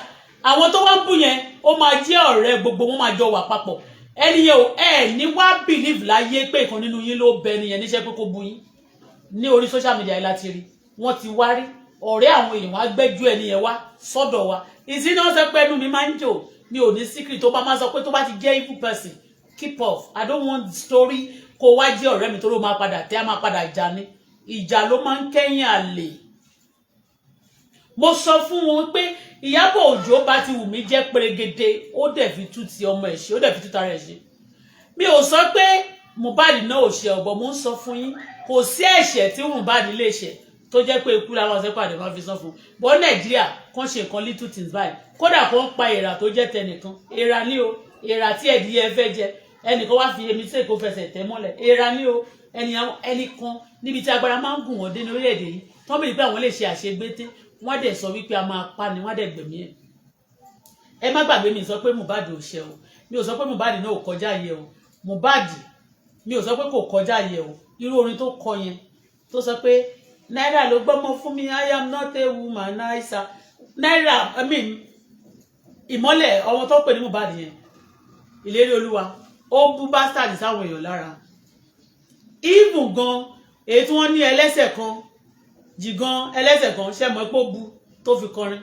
àwọn tó wá ń bú yẹn ó máa jẹ́ ọ̀rẹ́ gbogbo wọn máa jọ wà papọ̀ ẹni yẹn ò ní wá believe láyé pé ìkan nínú yín ló bẹ nìyẹn níṣẹ́ pé kó bú yín ní orí social media yìí láti rí wọ́n ti wá rí ọ̀rẹ́ àwọn èèyàn wá gbẹ́jú ẹni yẹn wá sọ́dọ̀ wa ìsìn náà sọ pé ẹnu mi máa ń jò mi ò ní secret tó bá máa sọ pé tó bá ti jẹ́ evil person keep off I don't want story kó wá jẹ́ ọ̀rẹ́ mi tó ló máa padà tẹ́ á máa padà jà ní ìjà ló máa ń kẹ́yìn àlè mo sọ fún wọn pé Ìyábọ̀ Òjó bá ti Wùmí jẹ́ pèrègede ó dẹ̀ fi tú ti ọmọ ẹ̀ ṣe ó dẹ̀ fi tú tara ẹ̀ ṣe mi ò sọ pé Mohbad náà ò ṣe ọ̀bọ̀ mo ń sọ fún yín kò sí ẹ̀ṣẹ̀ tí Mohbad lè ṣẹ̀ tó jẹ́ pé ikú làwọn ọ̀sẹ̀ pàdé máa fi sán fún bọ́ Nàìjíríà kàn ṣe nǹkan little things báyìí kódà kàn pa èèrà tó jẹ́ tẹnìkan èèrà ní o èèrà tí ẹ̀dìyẹ fẹ́ jẹ ẹnìkan wá fi èmi tí èkó fẹsẹ̀ tẹ̀ mọ́lẹ̀ èèrà ní o ẹnìkan níbi tí agbára máa ń gùn wọ́n dé ní orílẹ̀-èdè yìí tọ́ bí pé àwọn lè ṣe àṣegbété wọ́n dẹ̀ sọ wípé a máa pa ni wọ́n dẹ̀ gbẹ̀mí ẹ̀ ẹ má gbàgbé mi sọ pé Mohbad ò ṣe o mi ò sọ pé Mohbad náà ò kọjá yẹ o Mohbad mi ò sọ pé kò kọjá yẹ o irú orin tó kọ yẹn tó sọ pé náírà ló gbọ́mọ fún mi I am not a woman naisa náírà ìmọ́lẹ̀ ọmọ tó pè ní Mohbad yẹn ìlérí olúwa ó bú bastard sáwọn èèyàn lára even gan èyí tí wọ́n ní ẹlẹ́sẹ̀ kan jìgan ẹlẹ́sẹ̀ kan ṣe mọ́ pé ó bu tó fi kọrin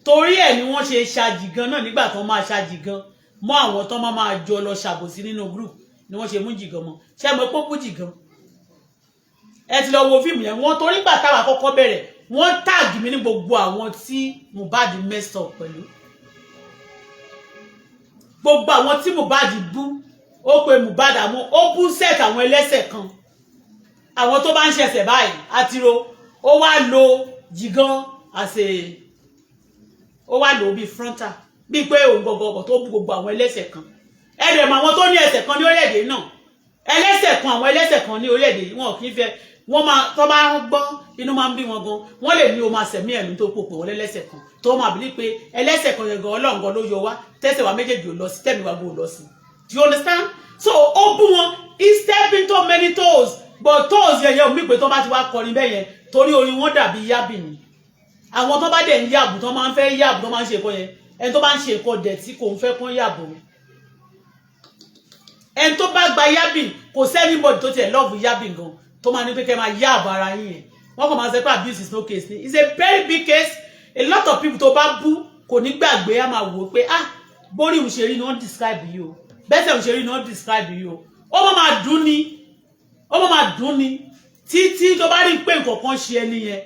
torí ẹ̀ ni wọ́n ṣe ṣàjìgan náà nígbà tó máa ṣàjìgan mọ́ àwọn tó máa jọ lọ ṣàbòsí nínú group ni wọ́n ṣe mú jìgan mọ́ ṣe mọ́ pé ó bú jìgan ẹ ti lọ wo fíìmù yẹn wọ́n torí gbà táwa kọ́kọ́ bẹ̀rẹ̀ wọ́n tag mi ní gbogbo àwọn tí Mohbad messed up pẹ̀lú gbogbo àwọn tí Mohbad bú ó pe Mohbad àwọn ó bú set àwọn ẹlẹ́sẹ̀ kan àwọn tó bá ń ṣẹ̀ṣẹ̀ báyìí àtiro ó wá lo jìgan àṣẹ ó wá lò bí frontal bí pé òun gọgọgọ tó bú gbogbo àwọn ẹlẹ́sẹ̀ kan ẹ̀dẹ̀ mọ àwọn tó ní ẹsẹ̀ kan ní orílẹ̀-èdè náà ẹlẹ́sẹ̀ kan àwọn ẹlẹ́sẹ̀ kan ní orílẹ̀-èdè wọn kì í fẹ́ wọ́n máa tó bá gbọ́ inú máa ń bí wọn gan wọ́n lè ní o máa sẹ̀mí ẹ̀mí tó pòpò wọlé lẹ́sẹ̀ kan tó máa bí pé ẹlẹ́sẹ̀ kan yẹn gan ọlọ́ǹgan ló yọ wá tẹ́sẹ̀ wa méjèèjì ò lọ sí tẹ́mi wa gbọ́ ò lọ sí do you understand so ó bú wọn he stepping to many toes but toes yẹn ò mí pé tó bá ti wá kọrin bẹ́ẹ̀ yẹn torí orin wọn dàbí yábì ni àwọn tó bá dẹ̀ ń yàbù tó máa ń fẹ́ yàbù tó máa ń ṣe nǹkan yẹn ẹni tó bá ń ṣe nǹkan dẹ̀tí kò ń fẹ́ kán yàbù ẹni tó bá gba yábì kò sẹ́ni bọ̀dì tó tiẹ̀ lọ́ọ̀bù yábì gan tó máa ní pé kẹ́ máa yàbù ara yín yẹn wọ́n kàn máa sọ pé abuse is no case ni it's a very big case a lot of people tó bá bú kò ní gbàgbé á máa wò pé bórí òun ṣe rí ni wọ́n describe yìí o bẹ́sẹ̀ òun ṣe rí ni wọ́n describe yìí o ó máa dùn ni títí tó bá rí pé nǹkan kan ṣe ẹni yẹn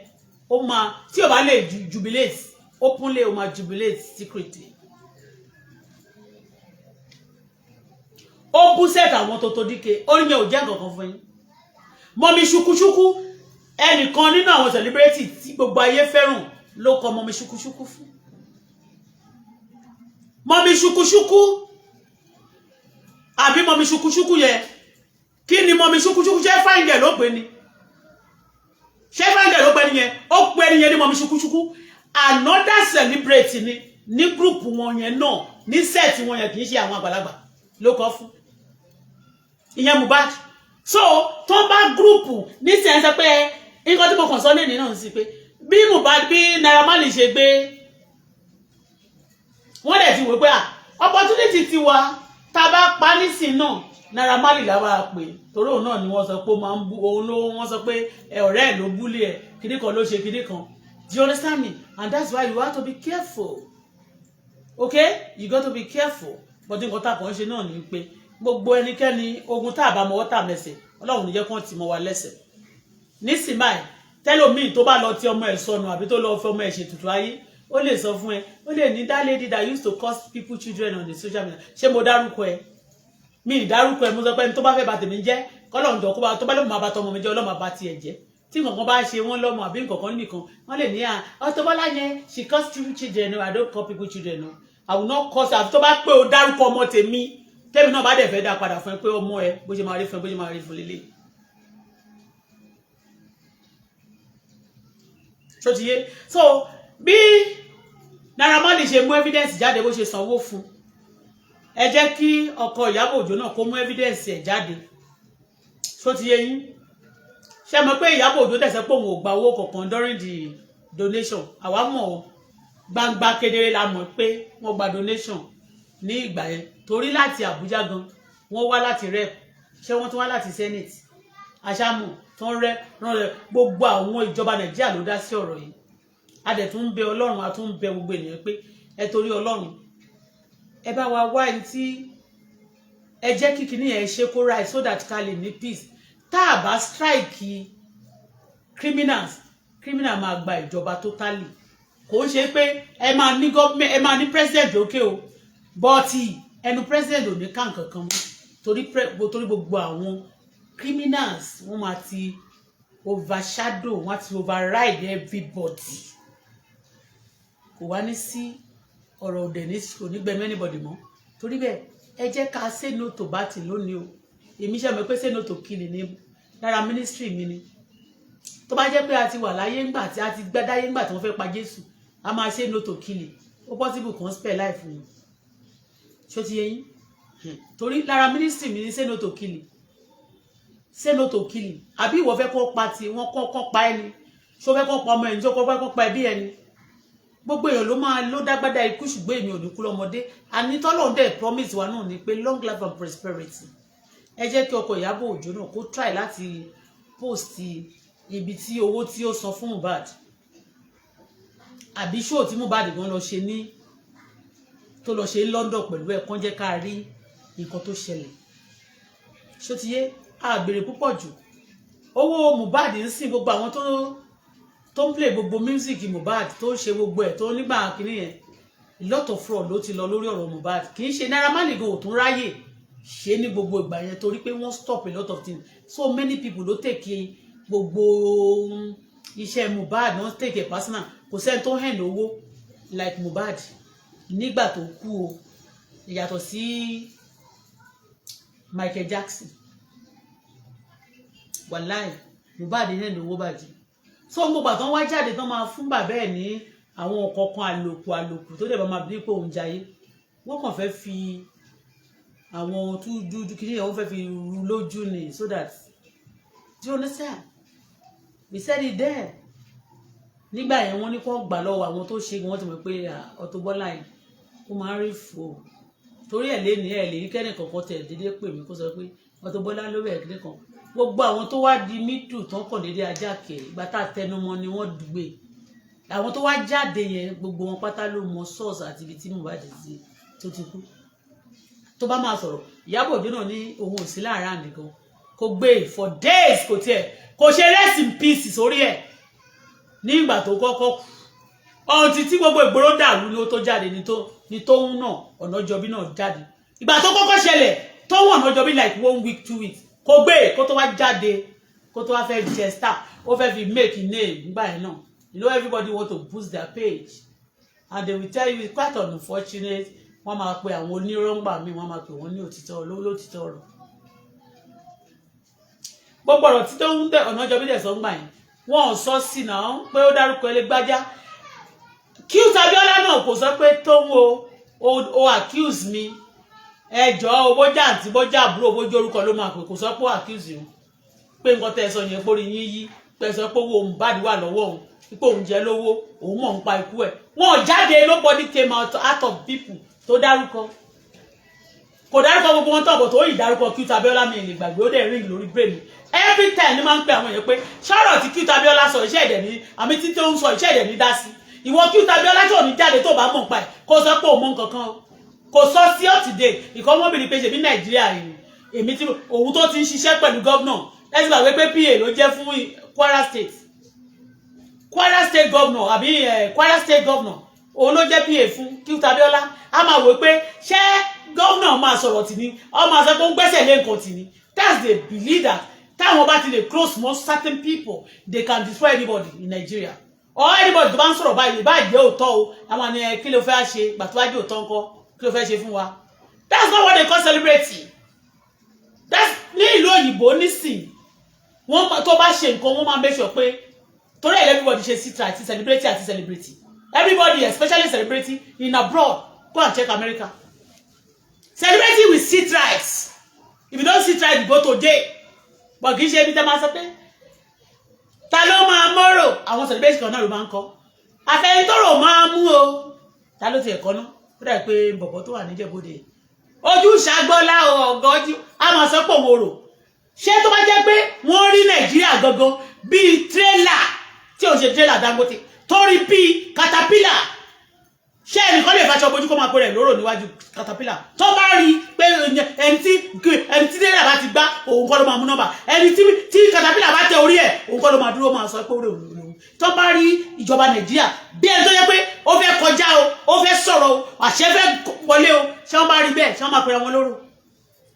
ó máa tí ò bá lè jubilate openly ó máa jubilate secretly ó bú set àwọn tó díke ó ní yẹn ò jẹ́ nǹkan kan fún yín mọ́mí ṣukúṣukú ẹnìkan nínú àwọn celebrity tí gbogbo ayé fẹ́ràn ló kọ mọ́mí ṣukúṣukú fún mọ́mí ṣukúṣukú àbí mọ́mí ṣukúṣukú yẹ kí ni mọ́mí ṣukúṣukú ṣe fáìngẹ̀ ló pè ní ṣe fáìngẹ̀ ló pè ní yẹn ó pè ní yẹn ní mọ́mí ṣukúṣukú another celebrity ní group wọn yẹn náà ní set wọn yẹn kì í ṣe àwọn àgbàlagbà ló kọ fún ìyẹn Mohbad so tó bá group ní sẹ́yìn sọ pé nǹkan tí mo kàn sọ lẹ́nìí náà sí pé bí Mohbad bí Naira Marley ṣe gbé wọ́n dẹ̀ ti wò pé opportunity ti wà tá a bá pa nísìn náà Naira Marley làwa pè torí òun náà ni wọ́n sọ pé ó máa ń bú òun ló wọ́n sọ pé ọ̀rẹ́ ẹ̀ ló búlé ẹ̀ kíní kan ló ṣe kíní kan do you understand me and that's why you have to be careful okay you got to be careful bọ́dún nǹkan tá a kàn ṣe náà ni pé gbogbo ẹnikẹ́ni ogun tá a bá mọwọ́ tà mẹ́sẹ̀ ọlọ́run ní jẹ́ kán ti mọ́ wa lẹ́sẹ̀ nísìmáì tẹ́lòmíì tó bá lọ tí ọmọ ẹ̀ sọnù àbí tó lọ fẹ́ ọmọ ẹ̀ ṣètùtù ayé ó lè sọ fún ẹ ó lè ní that lady that used to cause people children on the social media ṣé mo dárúkọ ẹ mi ì dárúkọ ẹ mo sọ pé ẹni tó bá fẹ́ bà tèmi jẹ́ kọ́lọ́run jọ kó bá tó bá lè mọ àbá tọmọ mi jẹ́ ọlọ́mọ àbá tiẹ̀ jẹ́ tí nǹkan bá ṣe wọ́n lọ́mọ àbí nǹkan nìkan wọ́n lè ní Auto-Bola yẹn she cause children no I don't call people children no I will not cause àfi tó bá pé o dárúkọ ọmọ tèmi tèmi náà bá dẹ̀ fẹ́ dá padà fún ẹ pé ọmọ ẹ bó ṣe máa rí fún ẹ bó ṣe máa rí fún lélẹ̀. ṣó ti yé so bí Naira Marley ṣe mú evidence jáde bó ṣe sanwó fún ẹ jẹ́ kí ọkọ Ìyábọ̀ Òjó náà kó mú evidence ẹ̀ jáde ṣó ti yé yín ṣe mọ̀ pé Ìyábọ̀ Òjó tẹ̀sẹ̀ pé òun ò gba owó kankan during the donation àwa mọ̀ ọ́ gbangba kedere la mọ̀ pé wọ́n gba donation ní ìgbà yẹn torí láti Àbújá gan wọ́n wá láti rep ṣé wọ́n tún wá láti senate aṣáàmù tó ń rẹ gbogbo àwọn ìjọba Nàìjíríà ló dá sí ọ̀rọ̀ yìí a dẹ̀ tún ń bẹ Ọlọ́run a tún ń bẹ gbogbo ènìyàn pé ẹ torí Ọlọ́run ẹ bá wa wá ẹni tí ẹ jẹ́ kí kinní yẹn ṣe kó right so that ká lè ní peace tá a bá strike criminal máa gba ìjọba totally kò ń ṣe pé ẹ máa ní government ẹ máa ní president lókè o bọ́ọ̀tì ẹnu president ò ní ká nǹkan kan mọ́ torí gbogbo àwọn criminals wọ́n máa ti overshadow wọ́n ti override everybody kò wá ní sí ọ̀rọ̀ òdẹ̀ ní kò ní gbẹ̀mí anybody mọ́ torí bẹ́ẹ̀ ẹ jẹ́ ká say no to bá ti lónìí o èmi ṣe mọ̀ pé say no to killing ní lára ministry mi ni tó bá jẹ́ pé a ti wà láyé ńgbà tí a ti gbẹ́dáyé ńgbà tí wọ́n fẹ́ pa Jésù a máa say no to killing ó possible kan spare life mi ṣó ti yé yín torí lára ministry mi ni say no to killing àbí ìwọ fẹ́ kó pa ti wọ́n kọ́ pa ẹni ṣó fẹ́ kó pa ọmọ ẹni tó kọ́ fẹ́ kó pa ẹbí ẹni gbogbo èèyàn ló máa ló dágbádá ikú ṣùgbọ́n èmi ò ní kú lọ́mọdé àní tọ́lọ́run dẹ̀ promise wa náà ni pé long life and prosperity ẹ jẹ́ kí ọkọ Ìyábọ̀ Òjó náà kó try láti post ibi tí owó tí ó san fún Mohbad àbí show tí Mohbad gan lọ ṣe ní tó lọ ṣe ní London pẹ̀lú ẹ̀ kán jẹ́ ká rí nǹkan tó ṣẹlẹ̀ ṣó ti yé àgbèrè púpọ̀ jù owó Mohbad ń sìn gbogbo àwọn tó ń play gbogbo music Mohbad tó ń ṣe gbogbo ẹ̀ tó nígbà kìíní yẹn a lot of fraud ló ti lọ lórí ọ̀rọ̀ Mohbad kì í ṣe Naira Marley gan ò tún ráyè ṣe ní gbogbo ìgbà yẹn torí pé wọ́n stop a lot of things so many people ló take gbogbo iṣẹ́ Mohbad wọ́n take a personal kò sẹ́ni tó hẹ̀n owó like Mohbad nígbà tó kú o ìyàtọ̀ sí Michael Jackson wàláì Mohbad hẹ̀n owó bàjẹ́ so gbogbo àtàn wá jáde tán máa fún bàbá ẹ̀ ní àwọn kọ̀ọ̀kan àlòkù tó dẹ̀ bá máa bí pé òun jayé wọ́n kàn fẹ́ fi àwọn tó dúdú kìíní ẹ̀ wọ́n fẹ́ fi rú lójú ni so that do you understand we said it there nígbà yẹn wọ́n ní kó gbà lọ́wọ́ àwọn tó ṣe wọ́n ti mọ̀ pé Auto-Bola yìí ó máa ń rí fò torí ẹ̀ lé ní ẹ̀ lè rí kẹ́nì kankan tẹ̀ dédé pè mí kó sọ pé Auto-Bola ló bẹ̀rẹ̀ kíní kan gbogbo àwọn tó wá di mídù tán kàn dédé ajá kẹ̀ ìgbà tá a tẹnumọ́ ni wọ́n dùgbé àwọn tó wá jáde yẹn gbogbo wọn pátá ló mọ source àti ibi tí Mohbad ti tó ti kú tó bá máa sọ̀rọ̀ Ìyábọ̀ Òjó náà ní òun ò sí láàárín ànìkan kò gbé for days kò tiẹ̀ kò ṣe rest in peace sórí ẹ̀ ní ìgbà tó kọ́kọ́ ọ̀hún títí gbogbo ìgboro dàrú ni ó tó jáde ní tóun náà Ọ̀nàjọ́bí náà jáde ìgbà tó kọ́kọ́ ṣẹlẹ̀ tóun Ọ̀nàjọ́bí like 1 week 2 weeks kò gbé kó tó wá jáde kó tó wá fẹ́ jẹ star ó fẹ́ fi make a name nígbà yẹn náà you know everybody want to boost their page and they will tell you it's quite unfortunate wọ́n máa pe àwọn onírọ́ngbà míì wọ́n máa pè wọ́n ní òtítọ́ lótítọ́ ọ̀rọ̀ gbogbo ọ̀rọ̀ tí tó ń tẹ Ọ̀nàjọ́bí dẹ̀ sọ ń gbà yẹn wọ́n ò sọ sí náà pé ó dárúkọ Ẹlẹ́gbájá Cute Abiola náà kò sọ pé tó ń o accuse mi ẹjọ́ owójà àti bọ́jà àbúrò owójú orúkọ ló máa pè kò sọ pé ó accuse o pé nǹkan tẹ́ ẹ sọ yẹn pórí yín yí pé ẹ sọ pé owó Mohbad wà lọ́wọ́ òun pípé òun jẹ lówó òun mọ̀ ń pa ikú ẹ̀ wọ́n ò jáde nobody came out of people tó dárúkọ kò dárúkọ gbogbo wọn tọ̀bọ̀ tó yìí dárúkọ Cute Abiola mi lè gbàgbé ó dẹ̀ ring lórí brain every time ni máa ń pè àwọn èèyàn pé ṣọ́rọ̀ tí Cute Abiola sọ iṣẹ́ ẹ̀dẹ̀ ní àmì tí tó ń sọ iṣẹ́ ẹ̀dẹ̀ ní dá sí ìwọ Cute Abiola tí ò ní jáde tó bá mọ̀ pa ẹ̀ kó sọ pé òun mọ̀ nǹkan kan o kò sọ sí up to date ìkọ́ wọ́n bìnrin pé ṣe bí Nàìjíríà yìí èmi tí òun tó ti ń ṣiṣẹ́ pẹ̀lú governor ẹ̀sìn gbàgbé pé PA ló jẹ́ fún Kwara State governor àbí Kwara State governor òun ló jẹ́ PA fún kí Tabiola a máa wò pé ṣé governor máa sọ̀rọ̀ tì ní ọmọ àṣẹ tó ń gbẹ́sẹ̀ lé nǹkan tì ní that's the belief that táwọn bá ti lè close more certain people they can destroy anybody in Nigeria or anybody tó bá ń sọ̀rọ̀ báyìí bá jẹ́ òótọ́ o àwọn ni kí ló fẹ́ ṣe gbà tó bá jẹ́ òótọ́ ńkọ́ kí ló fẹ́ ṣe fún wa that's not what they call celebrating that's ní ìlú òyìnbó nísìn wọ́n tó bá ṣe nǹkan wọ́n máa make sure pé torí everybody ṣe sit right celebrity àti celebrity everybody especially celebrity in abroad go and check America celebrity with sit right if you don't sit right you go to jail but kì í ṣe ibi tẹ́ máa sọ pé ta ló máa mọ́rò àwọn celebrity kan náà ló máa ń kọ́ àfẹ́yìntòrò máa mú o ta ló ti ẹ̀kọ́ náà ó dà pé bọ̀bọ̀ tó wà níjẹ̀bọ́dẹ ojú ṣàgbọ́lá ọ̀gọ́jú a máa sọ pé òun rò ṣé tó bá jẹ́ pé wọ́n rí Nàìjíríà gangan bíi tírélà tí ò ṣe tírélà Dangote torí bíi katapila ṣé ẹnìkan lè faṣọ bojú kó máa pè rẹ̀ lóró níwájú katapila tó bá rí pé ẹni tí tírélà bá ti gbá òun kọ́ ló máa mú nọ́mbà ẹni tí katapila bá tẹ orí ẹ̀ òun kọ́ ló máa dúró máa sọ pé orí òun tó bá rí ìjọba Nàìjíríà bí ẹni tó yẹ pé ó fẹ́ kọjá o ó fẹ́ sọ̀rọ̀ o àṣẹ fẹ́ wọlé o ṣé wọ́n bá rí bẹ́ẹ̀ ṣé wọ́n máa pè wọn lóró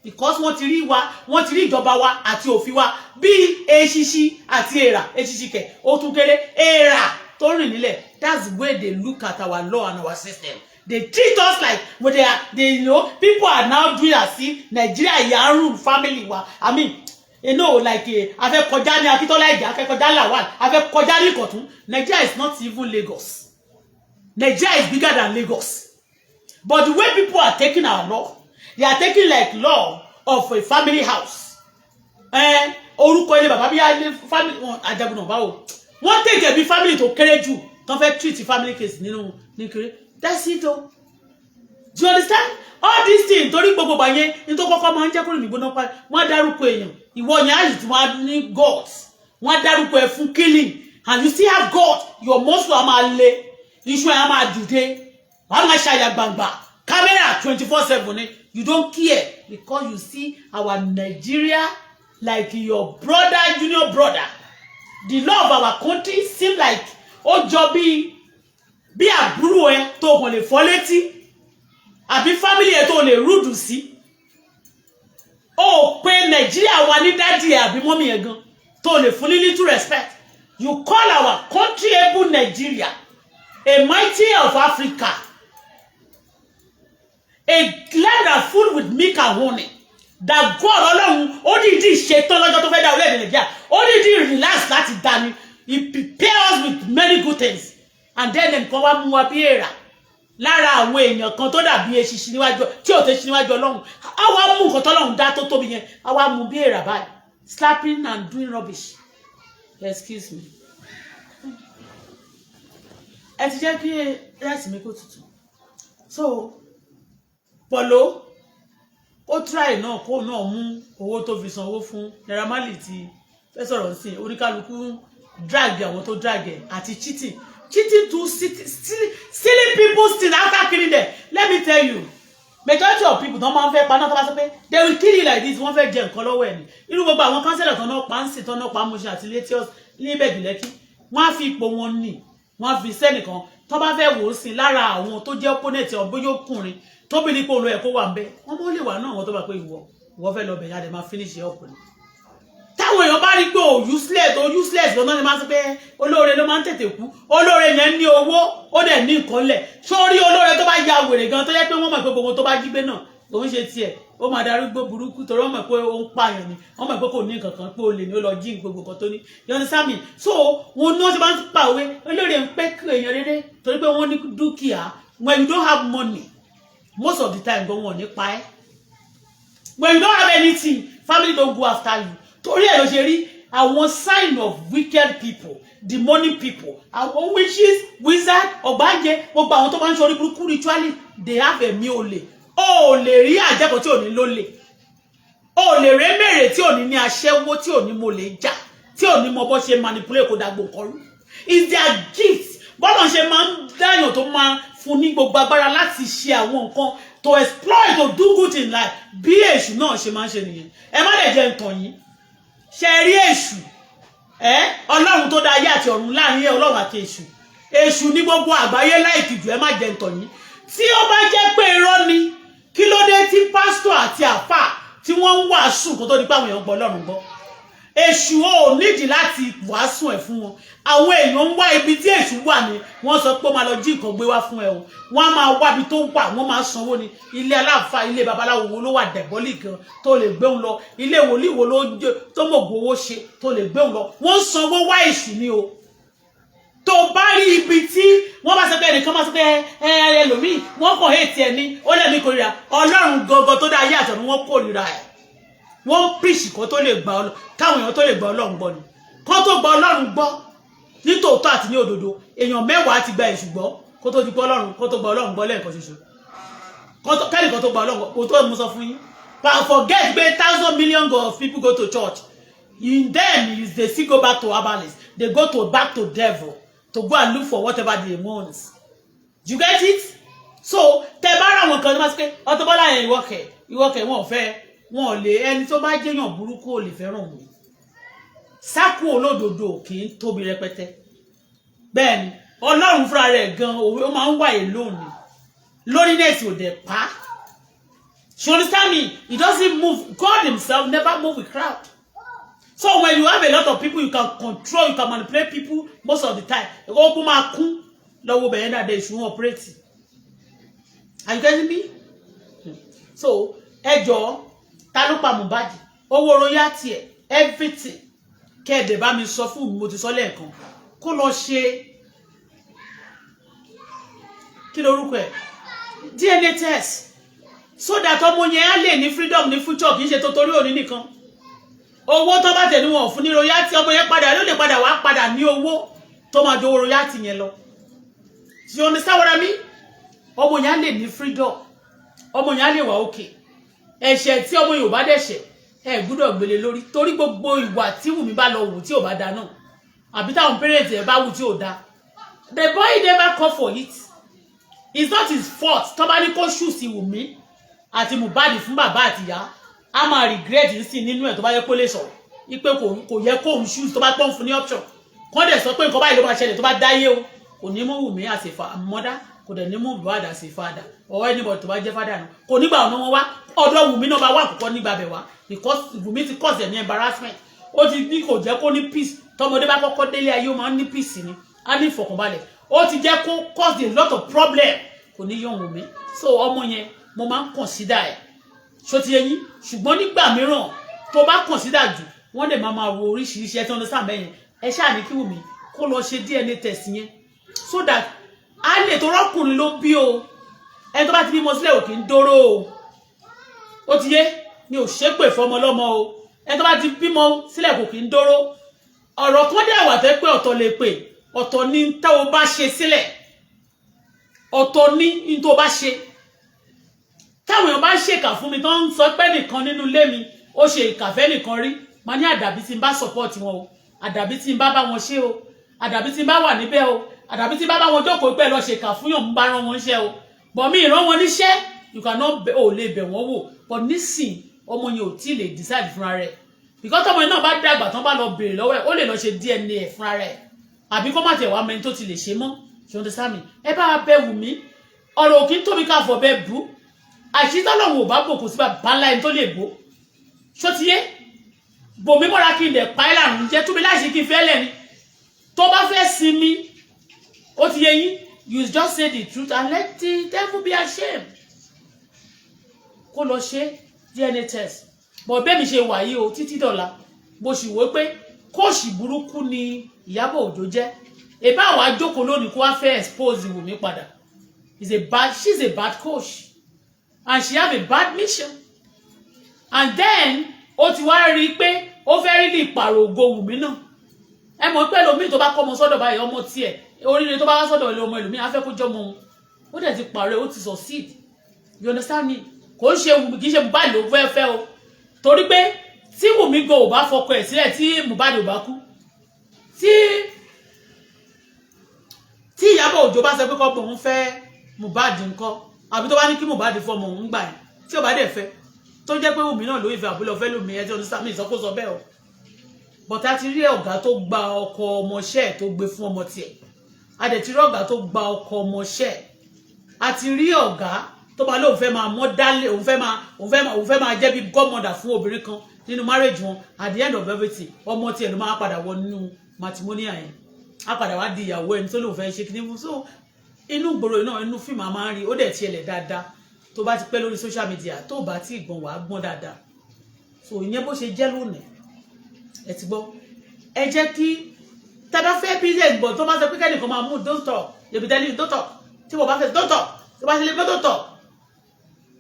because wọ́n ti rí wa wọ́n ti rí ìjọba wa àti òfin wa bí eṣiṣi àti èèrà eṣiṣi kẹ̀ ó tún kéré èèrà tó rìn nílẹ̀ that's the way they look at our law and our system they treat us like when they know people are now doing as if Nigeria yarun family wa I mean you know like afẹ́ kọjá ní Akíntọ́lá Ìjà afẹ́ kọjá Lawal afẹ́ kọjá ní Ìkọ̀tún Nigeria is not even Lagos Nigeria is bigger than Lagos but the way people are taking our law they are taking like law of a family house orúkọ ilé bàbá bí family Ajagunna báwo wọ́n take bí family tó kéré jù tán fẹ́ treat family case nínú nìkéré that's it o do you understand all these things torí gbogbo gbà yẹn ní tó kọ́kọ́ máa ń jẹ́ kúrò nígbóná pa wọ́n dárúkọ èèyàn ìwọ yẹn àyè tí wọ́n ní God wọ́n dárúkọ ẹ̀ fún killing and you still have God your muscle a máa le iṣu ẹ̀ a máa dìde wọ́n máa ṣàyà gbàngbà camera 24/7 you don't care because you see our Nigeria like your brother junior brother the law of our country seem like ó jọ bí àbúrò ẹ tó kàn lè fọ́ létí àbí family ẹ tó lè rúdù sí ó pé Nigeria wà ní daddy ẹ àbí mommy ẹ gan tó lè fún ní little respect you call our country able Nigeria a mighty of Africa a land that full with milk and honey that God Ọlọ́run ó dìídì ṣetán lọ́jọ́ tó fẹ́ dá orílẹ̀-èdè Nàìjíríà ó dìídì relax láti dání he prepare us with many good things and then nǹkan wá mú wa bí èèrà lára àwọn èèyàn kan tó dàbí eṣinṣin níwájú tí ò tẹ́ ṣe níwájú Ọlọ́run á wá mú nǹkan tọ́lọ́run dá tó tóbi yẹn á wá mú bí èèrà báyìí slapping and doing rubbish excuse me ẹ ti jẹ́ kí rice mi kó tutù so pọ̀lọ́ ó try náà kó náà mú owó tó fi sanwó fún Naira Marley tí fẹ́ sọ̀rọ̀ sí oníkálukú drag àwọn tó drag ẹ̀ àti cheating to stealing people still after killing them let me tell you majority of people don't máa ń fẹ́ paná tó bá sọ pé they will kill you like this wọ́n fẹ́ jẹ nǹkan lọ́wọ́ ẹ̀ ní irú gbogbo àwọn kánsẹ́lọ̀ tán náà pa ń sìn tán náà pa ń mọṣẹ́ àti létíọ́s ní Ìbẹ̀jú-Lẹ́kì wọ́n á fi ipò wọn nì wọ́n á fi sẹ́nìkan tó bá fẹ́ wò ó sí lára àwọn tó jẹ́ opponent ọ̀bóyó ọkùnrin tó bí ní pé olóyè kó wà ń bẹ wọ́n mọ́ lè wà náà wọ́n tó bá pé ìwọ fẹ́ lọ bẹ̀ yá dẹ̀ máa finish up ni táwọn èèyàn bá rí pé useless lọ́nà ni máa ń sọ pé olóore ló máa ń tètè kú olóore yẹn ní owó ó dẹ̀ ní nǹkan lẹ̀ sórí olóore tó bá ya wèrè gan tó yẹ pé wọ́n mọ̀ pé gbogbo tó bá jí gbé náà òun ṣe tiẹ̀ ó máa darúgbó burúkú torí wọ́n mọ̀ pé ó ń pààyàn ni wọ́n mọ̀ pé kò ní nǹkan kan pé olè ni ó lọ jí gbogbo kan tó ní yọ̀nù sámi so wọn ní wọ́n ti máa ń pàwé olóore ń pẹ́ kí èèyàn rere torí pé wọ́n ní dúkìá when you don't have money most of the time gan wọn ní pa ẹ́ when you don't have anything family don't go after you torí ẹ̀ ló ṣe rí àwọn sign of wicked people demonic people àwọn witches wizard ọ̀gbájẹ gbogbo àwọn tó máa ń ṣe orí burúkú ritually they have ẹ̀mí olè ó lè rí àjẹkọ̀ tí ò ní lólè ó lè rí mèrè tí ò ní aṣẹ́wó tí ò ní mo lè jà tí ò ní mo bọ́ ṣe manipulate kó dàgbò kan rú is their gift bọ́lá ṣe máa ń dáyàn tó máa fún ní gbogbo agbára láti ṣe àwọn nǹkan to exploit, to do good in life. Bí èṣù náà ṣe máa ń ṣe nìyẹn. Ẹ má lè jẹ́ nǹkan yín. Ṣé rí èṣù? Ọlọ́run tó dá ayé àti ọ̀run láàrin Ọlọ́run àti èṣù. Èṣù ní gbogbo àgbáyé láìkì jù, ẹ má jẹ́ nǹkan yín. Tí ó bá jẹ́ pé irọ́ ni, kí ló dé tí pásítọ̀ àti àfà tí wọ́n ń wàásù kó tó di pé àwọn èèyàn gbọ́ Ọlọ́run gbọ́? Èṣù ò nídìí láti wàásù ẹ̀ fún wọn. Àwọn èèyàn ń wá ibi tí èṣù wà ní, wọ́n sọ pé ó máa lọ jí nǹkan gbé wá fún ẹ o. Wọ́n á máa wá ibi tó ń wà, wọ́n máa sanwó ni. Ilé aláàfáà, ilé babaláwo wo ló wà dẹ̀bọ́lì gan tó lè gbé òun lọ? Ilé wòlíì wo ló tó mọ̀ gbowó ṣe tó lè gbé òun lọ? Wọ́n sanwó wá èṣù ni o. Tó bá rí ibi tí wọ́n bá sọ pé ẹnìkan máa sọ pé ẹlòmíì wọ́n kàn hate ẹni, ó lè mí kórìíra. Ọlọ́run gangan tó dá ayé àtọ̀run wọ́n kórìíra ẹ̀. Wọ́n preach kó tó lè gbà Ọlọ́run, káwọn èèyàn tó lè gbà Ọlọ́run gbọ́ ni. Kó tó gbà Ọlọ́run gbọ́ ní tòótọ́ àti ní òdodo, èèyàn 10 ti gba èṣù gbọ́ kó tó di pé Ọlọ́run, kó tó gbà Ọlọ́run gbọ́ lẹ́ẹ̀kan ṣoṣo. Kẹ́nìkan tó gbà Ọlọ́run gbọ́, kó tó mú sọ fún yín. Forget pé 1,000 million of people go to church. In them is they still go back to herbalists. They go back to devil to go and look for whatever they want. You get it? So tẹ́ bá ra wọn kan tó máa sọ pé Auto-Bola yẹn ìwọ́kẹ̀ wọn ò fẹ́, wọn ò lè, ẹni tó bá jẹ́yàn burúkú ò lè fẹ́ràn wọn. Sákú olódodo kì í tóbi rẹpẹtẹ. Bẹ́ẹ̀ni Ọlọ́run fúnra rẹ̀ gan ó máa ń wà alone. Loneliness ò dẹ̀ pa. You understand me? He doesn't move. God himself never move with crowd. So when you have a lot of people, you can control, you can manipulate people most of the time. Open máa kún lọ́wọ́ bẹ̀yẹn náà dé ìṣúná operate. Are you getting me? So ẹjọ́ ta ló pa Mohbad? Owó royalty ẹ̀, everything. Kẹ́ẹ̀dẹ̀ bá mi sọ fún mi, mo ti sọ lẹ́ẹ̀kan. Kó lọ ṣe kí lorúkọ ẹ̀? DNA test. So that ọmọ yẹn á lè ní freedom ní future, kì í ṣe tó torí òní nìkan. Owó tó bá tẹ̀lé wọn fún ní royalty, ọmọ yẹn padà ló lè padà wá padà ní owó tó máa jowó royalty yẹn lọ. You understand what I mean? Ọmọ yẹn á lè ní freedom. Ọmọ yẹn á lè wà okay. Ẹ̀ṣẹ̀ tí ọmọ yóò bá dẹ̀ṣẹ̀, ẹ gbọ́dọ̀ gbélé lórí. Torí gbogbo ìwà tí Wumi bá lọ wù tí ò bá dá náà. Àbí táwọn parents ẹ̀ bá wù tí ò dá. The boy never call for it. It's not his fault. Tó bá ní kó shoot sí Wumi àti Mohbad fún bàbá àti ìyá, a máa regret sí nínú ẹ̀ tó bá yẹ kó lè sọ̀rọ̀. Ipe kò yẹ kó ń shoot tó bá pọ́n fún ní option. Kọ́ dẹ̀ sọ pé nǹkan báyìí ló máa ṣẹlẹ̀ tó bá dáyé o. Kò ní mú Wumi as a mother, kò dẹ̀ ní mú Mohbad as a father. Or anybody tó bá jẹ́ father náà. Kò nígbà ọ̀nà wọn wá. Ọ̀dọ̀ Wumi náà bá wà kọ́kọ́ nígbà bẹ̀ wá. Because Wumi ti cause any embarrassment. Ó ti ní kò jẹ́ kó ní peace. Tọmọdé bá kọ́kọ́ délé ayé ó máa ń ní peace ni. Á ní ìfọ̀kànbalẹ̀. Ó ti jẹ́ kó cause a lot of problem. Kò ní yọ Wumi. So ọmọ yẹn mo máa ń consider ẹ̀. Ṣó ti yé yín? Ṣùgbọ́n nígbà mìíràn tó bá consider jù, wọ́n dẹ̀ máa wo oríṣiríṣi ẹ̀ tí wọ́n lọ sáà mẹ́yìn. Ẹ ṣáà ní kí Wumi kó lọ ṣe DNA test yẹn. So that a lè tó rọ́kùnrin ló bí o. Ẹni tó bá ti bímọ sílẹ̀ ò kì í dóró o. Ó ti yé? Ni ò ṣépè fọmọ lọ́mọ o. Ẹni tó bá ti bímọ sílẹ̀ kò kì í dóró. Ọ̀rọ̀ kan dẹ̀ wà tẹ́ pé ọ̀tọ̀ lè pè. Ọ̀tọ̀ ni tá o bá ṣe sílẹ̀. Ọ̀tọ̀ ni tó bá ṣe. Táwọn èèyàn bá ń ṣèkà fún mi tó ń sọ pé nìkan nínú ilé mi ó ṣe ìkàfẹ́ nìkan rí, máa ní àdàbí tí n bá support wọn o, àdàbí tí n bá wọn ṣe o, àdàbí tí n bá wà níbẹ̀ o, àdàbí tí n bá wọn jókòó pé lọ ṣèkà fún yàn ń bá rán wọn ṣẹ́ o. But mi ìran wọn níṣẹ́, you cannot ò lè bẹ̀ wọ́n wò. But nísìn ọmọ yẹn ò tí lè decide fúnra rẹ̀. Because ọmọ yẹn náà bá dàgbà tán bá lọ béèrè lọ́wọ́ ẹ̀, ó lè lọ ṣe DNA ẹ̀ fúnra rẹ̀. Àbí kó má tẹ̀ wá mẹ́ni tó ti lè ṣe mọ́. You understand me? Ẹ bá bẹ Wumi, ọ̀rọ̀ òkín tóbi ká fọ̀ bẹ́ẹ̀ bú. Àṣìtọ́lọ́wọ̀ ò bá bòkù sí bàbá ńlá ẹni tó lè bó. Ṣó ti yé? Bòmí mọ́ra kí n dẹ̀ pa ẹ́ làrùn jẹ́ túnbí láìsí kí n fẹ́ lẹ́ni. Tó bá fẹ́ sinmi, ó ti yé yín, you just say the truth and let the devil be ashamed. Kó lọ ṣe DNA test. Bọ̀ bẹ́ẹ̀ mi ṣe wà yìí o títí dọ̀la. Mo sì wò pé kóòṣì burúkú ni Ìyábọ̀ Òjó jẹ́. Èbá àwa jókòó lónìí kó wá fẹ́ expose Wumi padà. She's a bad coach. And she have a bad mission. And then ó ti wá rí pé ó fẹ́ rí ní ìpàrọ̀ ògo Wumi náà. Ẹ mọ̀ pé ẹlòmíì tó bá kọ́ ọmọ sọ́dọ̀ báyìí ọmọ tiẹ̀, oríire tó bá wá sọ́dọ̀ ilé ọmọ ẹlòmíì á fẹ́ kó jọmọ òun. Ó dẹ̀ ti pàrọ̀ ó ti succeed. You understand me? Kò ń ṣe Wumi, kì í ṣe Mohbad ló fẹ́ o. Torí pé tí Wumi go ò bá fọkọ ẹ̀ sílẹ̀ tí Mohbad ò bá kú. Tí Ìyábọ̀ Òjó bá sọ pé kọ́ pé òun fẹ́ Mohbad ńkọ́, àbí tó bá ní kí Mohbad fọmọ òun gbà ẹ̀ tí ò bá dẹ̀ fẹ́ tó jẹ́ pé Wùmí náà ló ìfẹ́ àbúlọ̀ fẹ́ lómi ẹ̀ tí ó ní sàmì ìsọkóso bẹ́ẹ̀ o but a ti rí ọ̀gá tó gba ọkọ ọmọọṣẹ́ ẹ̀ tó gbé fún ọmọ tiẹ̀ a dẹ̀ ti rí ọ̀gá tó gba ọkọ ọmọọṣẹ́ ẹ̀ a ti rí ọ̀gá tó bá lóun fẹ́ máa mọ́ dálé òun fẹ́ máa jẹ́ bí godmother fún obìnrin kan nínú marriage wọn at the end of everything ọmọ tiẹ̀ ló máa padà wọ nínú matrimonial yẹn á padà wá di ìyàwó ẹni tó lóun fẹ́ ṣe kíní fún so inú gbòòrò náà inú fíìmù a máa ń rí ó dẹ̀ tiẹ̀lẹ̀ dáadáa tó bá ti pẹ́ lórí social media tó bá ti gbọ̀n wá gbọ́n dáadáa so ìyẹn bó ṣe jẹ́ lónìí ẹ ti gbọ́ ẹ jẹ́ kí tàbá fẹ́ business bọ̀ tó bá sọ pé kẹ́nìkan máa mú don't talk they be telling you don't talk tí wọ́n bá fẹ́ don't talk tó bá ṣe lè gbọ́ don't talk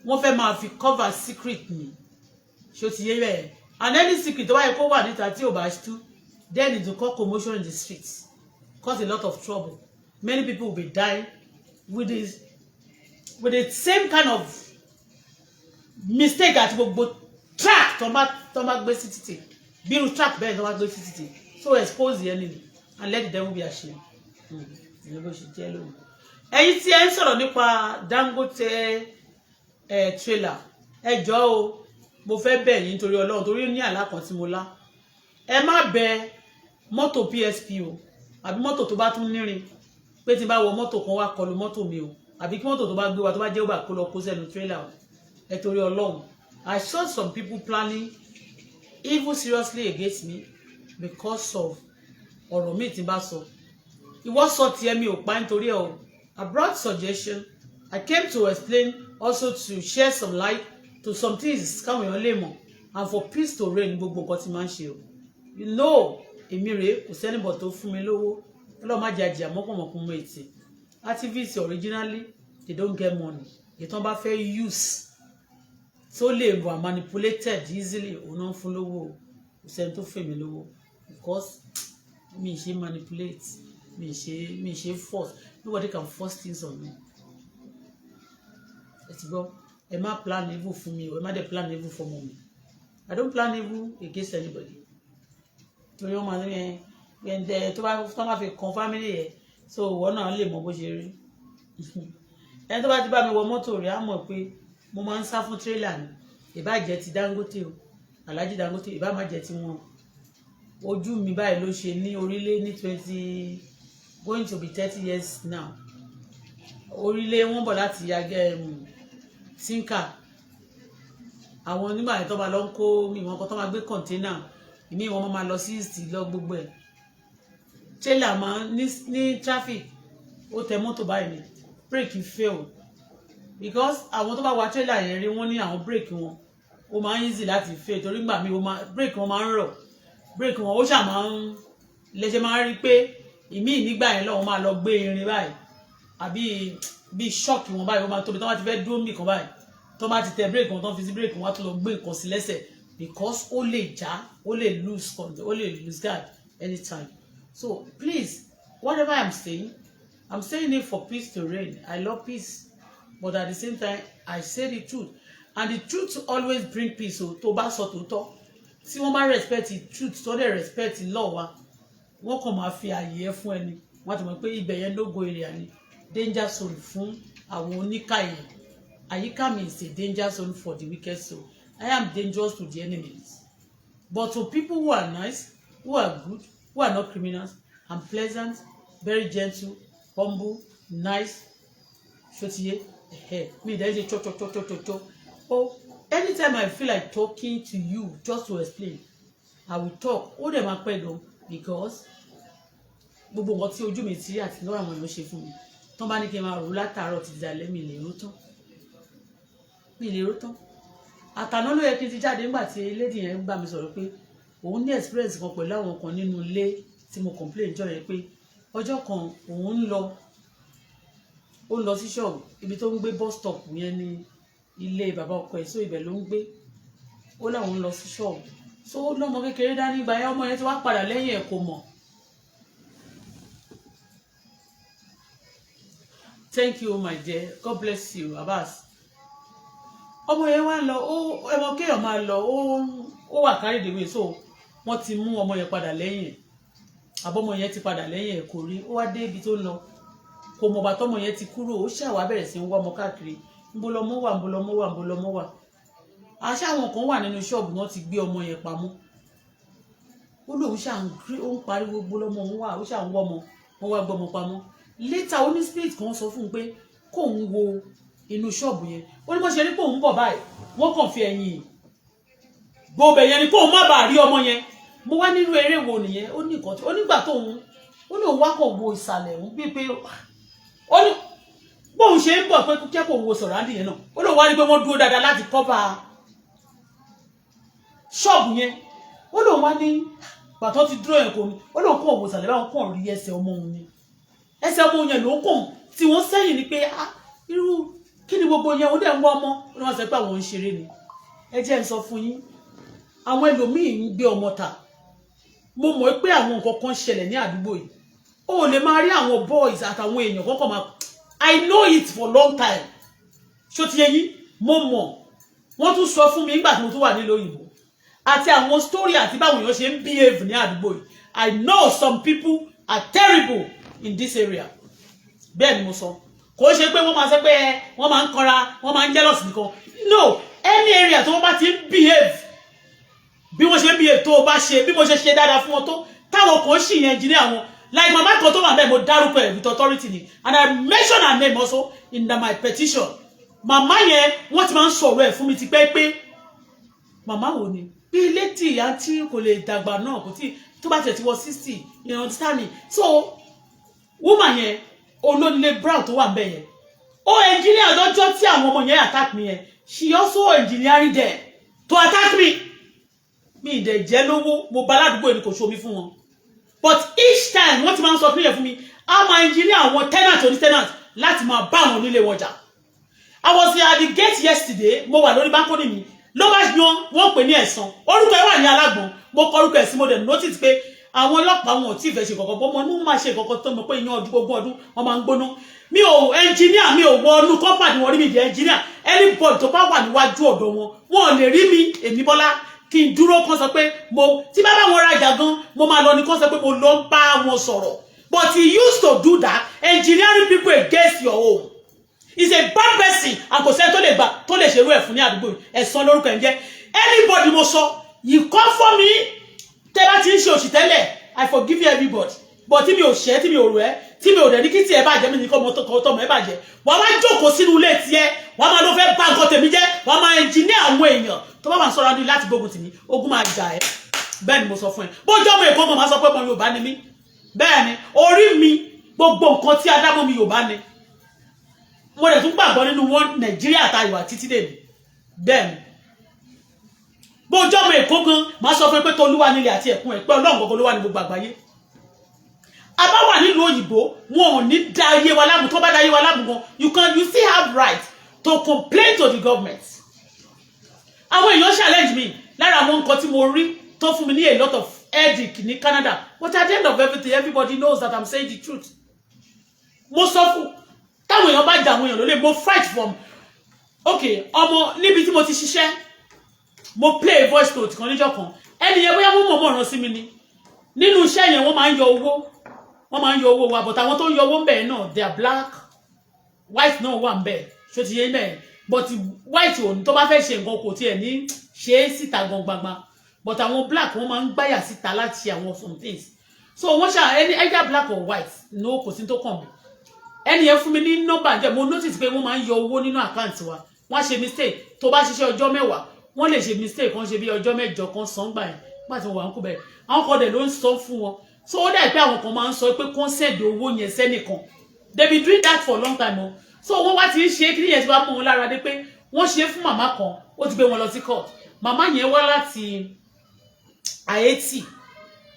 wọ́n fẹ́ máa fi cover secret ni ṣó ti yé bẹ́ẹ̀ and any secret tó bá yẹ kó wà níta tí ò bá tú then it will cause commotion in the streets cause a lot of trouble many people will be dying with the same kind of mistake àti gbogbo track tó bá gbé sí títì bírú track bẹ́ẹ̀ tó bá gbé sí títì so expose the enemy and let the devil be ashamed ìyẹn bó ṣe jẹ́ lónìí ẹ̀yin tí ẹ ń sọ̀rọ̀ nípa Dangote trailer ẹ jọ̀ọ́ o mo fẹ́ bẹ̀ yín nítorí Ọlọ́run torí ní àlá kan tí mo lá ẹ má bẹ mọ́tò PSP o àbí mọ́tò tó bá tún nírin pé tí bá wọ mọ́tò kan wá kọlu mọ́tò mi o àbí kí mọ́tò tó bá gbé wa tó bá jẹ́ ó bá kó lọ kó sẹ́nu trailer o ẹ torí Ọlọ́run I saw some people planning evil seriously against me because of ọ̀rọ̀ mi tí bá sọ ìwọ sọ tiẹ̀ mi ò pa nítorí ẹ o I brought suggestion I came to explain also to share some light to some things káwọn èèyàn lè mọ̀ and for peace to reign gbogbo nǹkan tí máa ń ṣe o you know èmi rèé kò sẹ́nìbọ̀ tó fún mi lówó ọlọ́run má jẹ́ àjẹ́ àmọ́kànmọ́kùn mọ́ ètè activists originally they don't get money ìtàn bá fẹ́ use tó lè wà manipulated easily òun náà fún lówó kò sẹ́ni tó fẹ́ mi lówó because mi ṣe manipulate mi ṣe force nobody can force things on me ẹ ti gbọ́ ẹ má plan evil fún mi o ẹ má dẹ̀ plan evil for ọmọ mi I don't plan evil against anybody torí wọn máa ní ẹ tó bá fi kan family yẹ so ìwọ náà lè mọ bó ṣe rí ẹni tó bá ti bá mi wọ mọ́tò rẹ̀ á mọ̀ pé mo máa ń sá fún tírélà ni ìbá jẹ́ ti Dangote o Alhaji Dangote ìbá má jẹ́ ti wọn ojú mi báyìí ló ṣe ní orílẹ̀ ní 20 going to be 30 years now orílẹ̀ wọn bọ̀ láti sinka àwọn nígbà yẹn tó bá lọ ń kó mi wọn kó tó máa gbé kọ̀ńténà ìmí wọn máa lọ sí east lọ gbogbo ẹ̀ trailer máa ní traffic ó tẹ mọ́tò báyìí ni brake fail because àwọn tó bá wa trailer yẹn rí wọ́n ní àwọn brake wọn ó máa ń easy láti fail torí gbà mí brake wọn máa ń rọ̀ brake wọn ó ṣà máa ń lẹ́sẹ̀ máa ń rí pé ìmí nígbà yẹn lọ́wọ́ máa lọ gbé irin báyìí àbí bí ṣọ́ọ̀kì wọn báyìí wọ́n máa tóbi tó bá ti fẹ́ dúró mì kan báyìí tó bá ti tẹ brake wọn tó fi sí brake wọn á tún lọ gbé nǹkan sí lẹ́sẹ̀ because ó lè já ó lè lose control ó lè lose guard anytime so please whatever I'm saying it for peace to reign I love peace but at the same time I say the truth and the truth always bring peace o tó bá sọ tòótọ́ tí wọ́n bá respect the truth tó dẹ̀ respect law wa wọ́n kàn máa fi àyè ẹ fún ẹni wọ́n ti mọ̀ pé ibẹ̀ yẹn lógo èrè àní danger zone fún àwọn oníkà yẹn àyíká mi is a danger zone for the wicked soul I am dangerous to the enemies but to people who are nice who are good who are not criminals and pleasant very gentle humble nice ṣòtìyẹ mi ìdá ṣe cho oh anytime I feel like talking to you just to explain I will talk ó dẹ̀ máa pẹ́ gan because gbogbo nǹkan tí ojú mi ti rí àti lọ́wọ́ àwọn èèyàn ṣe fún mi tán bá ní kí n máa rò látàárọ̀ títí dalẹ́ mi lè ró tán àtàná ló yẹ kí n ti jáde nígbà tí lady yẹn bá mi sọ̀rọ̀ pé òun ní experience kan pẹ̀lú àwọn kan nínú ilé tí mo complain jọ yẹn pé ọjọ́ kan òun ń lọ sí ṣọ́ọ̀bù ibi tó ń gbé bus stop yẹn ní ilé bàbá ọkọ ẹ̀ so ibẹ̀ ló ń gbé ó láwọn ń lọ sí ṣọ́ọ̀bù so ó lọ́mọ kékeré dání ìgbà yẹn ọmọ yẹn ti wá padà lẹ́yìn ẹ̀ kò mọ̀. Thank you my dear God bless you Abbas ọmọ yẹn wá lọ ẹmọ kéèyàn máa lọ ó wà carried away so wọ́n ti mú ọmọ yẹn padà lẹ́yìn ẹ̀ àbọ̀mọ yẹn ti padà lẹ́yìn ẹ̀ kò rí ó wá dé ibi tó lọ kò mọ̀ bàtọ́ ọmọ yẹn ti kúrò ó ṣàwá bẹ̀rẹ̀ sí ń wá ọmọ káàkiri mbolomo wà àṣà àwọn kan wà nínú ṣọ́ọ̀bù wọn ti gbé ọmọ yẹn pamọ́ ó lóun ṣà ń pariwo gbólọmọ òun wà ó ṣà ń wọ́mọ wọn wá gbọ́mọ pamọ́ later oní spirit kan sọ fún un pé kóun wo inú ṣọ́ọ̀bù yẹn ó ní bó ṣe rí pé òun bọ̀ báyìí wọ́n kàn fi ẹ̀yìn gbogbo yẹn ni kóun má bàa rí ọmọ yẹn mo wá nínú eré wo nìyẹn ó ní nǹkan tí ó nígbà tóun ó ní òun wá kàn wo ìsàlẹ̀ òun bíi pé ó ní bóun ṣe ń bọ̀ pé kí kò wo sọ̀rọ̀ àdìyẹ náà ó lóun wá rí pé wọ́n dúró dáadáa láti cover ṣọ́ọ̀bù yẹn ó lóun wá ní pàtó ti dúró yẹn kò ní ó lóun kàn wo ìsàlẹ̀ báwọn kàn rí ẹsẹ̀ ọmọ òun ni ẹsẹ̀ ọmọ yẹn ló kàn tí wọ́n sẹ́yìn ni pé irú kí ni gbogbo yẹn ó dẹ̀ ń wọ́ ọmọ ó ní wọ́n sọ pé àwọn ń ṣeré ni ẹ jẹ́ ń sọ fún yín àwọn ẹlòmíì ń gbé ọmọ ta mo mọ̀ pé àwọn nǹkan kan ṣẹlẹ̀ ní àdúgbò yìí ó lè máa rí àwọn boys àtàwọn èèyàn kọ́kọ́ máa I know it for long time ṣó ti yẹ yín mo mọ̀ wọ́n tún sọ fún mi nígbà tí mo tún wà nílùú òyìnbó àti àwọn story àti báwọn èèyàn ṣe ń behave ní àdúgbò yìí I know some people are terrible in this area bẹ́ẹ̀ ni mo sọ kò ṣe pé wọ́n máa sọ pé wọ́n máa ń kanra wọ́n máa ń jealous nìkan no any area tó wọ́n bá ti ń behave bí wọ́n ṣe ń behave tó o bá ṣe bí mo ṣe ṣe dáadáa fún wọn tó táwọn kan ṣì yẹn engineer wọn like mama kan tó wà bẹ́ẹ̀ mo dárúkọ ẹ̀ with authority ni and I mention her name also in my petition mama yẹn wọ́n ti máa ń sọ̀rọ̀ ẹ̀ fún mi ti pẹ́ pé mama wo ni bí ilé tí àǹtí kò lè dàgbà náà kò tí tó bá tẹ̀ ti wọ 60 you understand me so woman yẹn olónílé brown tó wà ń bẹ̀ yẹn ó engineer lọ́jọ́ tí àwọn ọmọ yẹn attack me yẹn she also engineering there to attack me mi ìdẹ̀ jẹ́ lówó mo bá aládùúgbò ẹni kò ṣomi fún wọn but each time wọ́n ti máa ń sọ fún mi a máa engineer àwọn tenant oní tenant láti máa bá àwọn onílé wọn jà I was at the gate yesterday mo wà lórí balcony mi ló bá yan wọ́n pè ní ẹ̀sán orúkọ ẹ̀ wà ní alágbọ̀n mo kọ orúkọ ẹ̀ sí mo dẹ̀ notice pé àwọn ọlọ́pàá wọn ò tí ì fẹ́ ṣe kọ̀kọ́ bọ́ mo ní máa ṣe kọ̀kọ́ tó mọ̀ pé ìyẹn ọdún gbogbo ọdún wọn máa ń gbóná mi ò engineer mi ò wọ ọdún company wọn rí mi jẹ́ engineer anybody tó bá wà níwájú ọ̀dọ̀ wọn ò lè rí mi èmi Bọ́lá kí n dúró kán sọ pé mo tí bá bá wọn rajà gan mo máa lọ ní kán sọ pé mo lọ ń bá wọn sọ̀rọ̀ but he used to do that engineering people against your own he's a bad person and kò sẹ́ni tó lè gbà tó lè ṣerú ẹ̀ fún ní àdúgbò ẹ̀sán lórúkọ ẹ̀ ń jẹ́ anybody mo sọ you come for me tẹ́ bá ti ń ṣe òṣì tẹ́lẹ̀ I forgive you everybody but tí mi ò ṣe tí mi ò rò ẹ́ tí mi ò dẹ̀ ní kí tí ẹ bàjẹ́ mi ní kọ́ tọmọ ẹ bàjẹ́ wàá wá jókòó sínú ilé tiẹ̀ wàá máa lọ fẹ́ bá nǹkan tèmi jẹ́ wàá máa engineer àwọn èèyàn tó bá máa sọ̀rọ̀ adúlé láti gbógun tì mí ogun máa jà ẹ́ bẹ́ẹ̀ ni mo sọ fún ẹ bójú ọmọ èkó kan máa sọ pé ọmọ Yorùbá ni mí bẹ́ẹ̀ ni orí mi gbogbo nǹkan tí adámọ́ mi Yorùbá ni mo dẹ̀ tún gbàgbọ́ nínú wọn Nàìjíríà àtàyò títí dèmi bẹ́ẹ̀ ni bójú ọmọ èkó kan máa sọ pé tolúwa nílé àti ẹ̀kún ẹ̀ pé Ọlọ́run gbogbo ló wà ní gbogbo àgbáyé àbá wà nílùú òyìnbó wọn ò ní da ayé wa láàmú tó bá da ayé wa láàmú gan you still have right to complain to the government àwọn èèyàn challenge me lára àwọn nǹkan tí mo rí tó fún mi ní a lot of headache ní Canada but at the end of everything everybody knows that I'm saying the truth mo sọ fún táwọn èèyàn bá jà àwọn èèyàn lólè mo fight from okay ọmọ níbi tí mo ti ṣiṣẹ́ mo play voice note kan níjọ́ kan ẹni yẹn bóyá mo mọ̀ ràn sí mi ni nínú iṣẹ́ yẹn wọ́n máa ń yọ owó wa but àwọn tó ń yọ owó ń bẹ̀ náà they are black white náà wà ń bẹ̀ ṣó ti yé mẹ́ẹ̀ but white ò ní tó bá fẹ́ ṣe nǹkan kò tiẹ̀ ní ṣe é síta gan gbangba but àwọn black wọ́n máa ń gbáyà síta láti ṣe àwọn some things so wọ́n ṣá ẹni either black or white no kò sí tó kàn mí ẹni yẹn fún mi ní nọ́mbà jẹ́ mo notice pé wọ́n máa ń yọ owó nínú àkáǹtì wa wọ́n ṣe mistake tó bá ṣiṣẹ́ ọjọ́ mẹ́wàá wọ́n lè ṣe mistake kan ṣe bí ọjọ́ mẹ́jọ kan san gbà yẹn nígbà tí wọ́n wà ń kú bẹ́ẹ̀ àwọn kan dẹ̀ ló ń sọ fún wọn so ó dà pé àwọn kan máa ń sọ pé consent owó yẹn sẹ́nìkan they been doing that for a long time o so wọ́n wá ti ń ṣe kí nìyẹn ti wá mú wọn lára dé pé wọ́n ṣe fún màmá kan ó ti gbé wọn lọ sí court màmá yẹn wá láti Haiti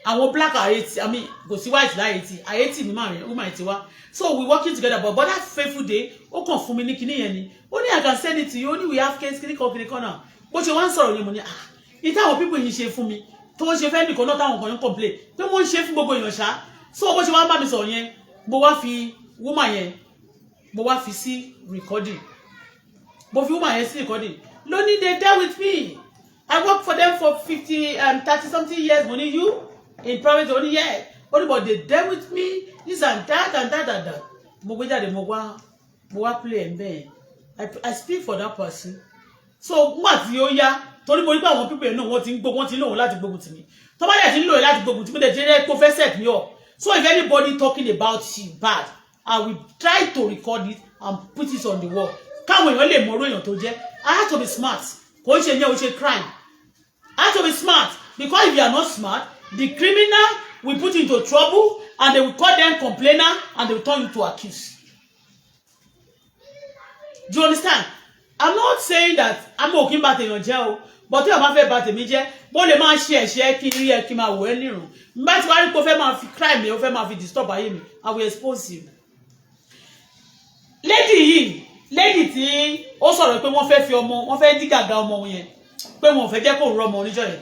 àwọn black Haiti I mean kò sí white láyétì Haiti ni màmá yẹn ó máa ti wá so we working together but that fateful day ó kàn fún mi ní kíní yẹn ni ó ní I can send it to you ó ní we have case kíní kan náà bó ṣe wá ń sọ̀rọ̀ yẹn mo ní ní táwọn people yìí ṣe fún mi tó ń ṣe fẹ́ nìkan náà táwọn kan ń complain pé wọ́n ń ṣe fún gbogbo èèyàn ṣá so bó ṣe wá ń bá mi sọ̀rọ̀ yẹn mo wá fi woman yẹn mo wá fi sí recording mo fi woman yẹn sí recording lónìí they dealt with me I work for them for 30 something years mo ní you in private only year only but they dealt with me this and that mo gbé jáde mo wá play ẹ̀ bẹ́ẹ̀ I speak for that person. So what tí ó yá torí mo rí pé àwọn people náà wọ́n ti ń gbógun, wọ́n ti ń lò wọ́n láti gbógun tì mí. Tó bá dẹ̀ ti ń lò láti gbógun tì mí, dẹ̀ jẹ́ kó fẹ́ set me up. So if anybody talking about you bad, I will try to record it and put it on the wall. Káwọn èèyàn lè mọ orú èèyàn tó jẹ́. I have to be smart. Kò ń ṣe yẹn, ó ṣe crime. I have to be smart because if you are not smart, the criminal will put you into trouble and they will call them complainer and they will turn you to accused. Do you understand? I'm not saying that I'm okay about èèyàn jẹ́ o, but tí o bá fẹ́ bà tèmi jẹ́, bó lè máa ṣe ẹ̀ṣẹ̀ kí n rí ẹ kí n máa wò ẹ́ nírun. Mbá tí wàá rí pé o fẹ́ máa fi crime mi, o fẹ́ máa fi disturb ayé mi, I will expose you. Lady tí ó sọ̀rọ̀ pé wọ́n fẹ́ fi ọmọ, wọ́n fẹ́ dí gàgà ọmọ yẹn, pé wọ́n ò fẹ́ jẹ́ kó rọ ọmọ oníjọ́ yẹn.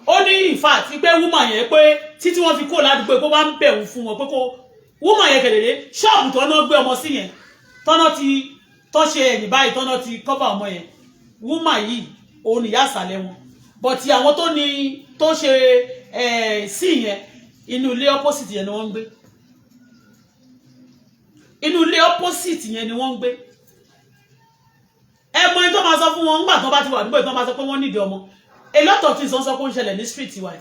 Ó ní in fact pé woman yẹn pé títí wọ́n fi kó ládùúgbò pé wọ́n ń bẹ̀rù fún wọn pé kó woman yẹn kedere ṣọ́ọ̀bù tó ná gbé ọmọ sí yẹn tọ́nà ti tó ṣe ẹ̀yìn báyìí tọ́nà ti cover ọmọ yẹn woman yìí òun nìyá àsàlẹ̀ wọn but àwọn tó ní tó ṣe sí yẹn inú ilé opposite yẹn ni wọ́n ń gbé inú ilé opposite yẹn ni wọ́n ń gbé ẹmọ ẹni tó máa sọ fún wọn nígbà tó bá ti wà nígbà tó máa sọ pé wọ́n nídìí ọmọ a lot of things wọ́n sọ pé ó ń ṣẹlẹ̀ ní street wa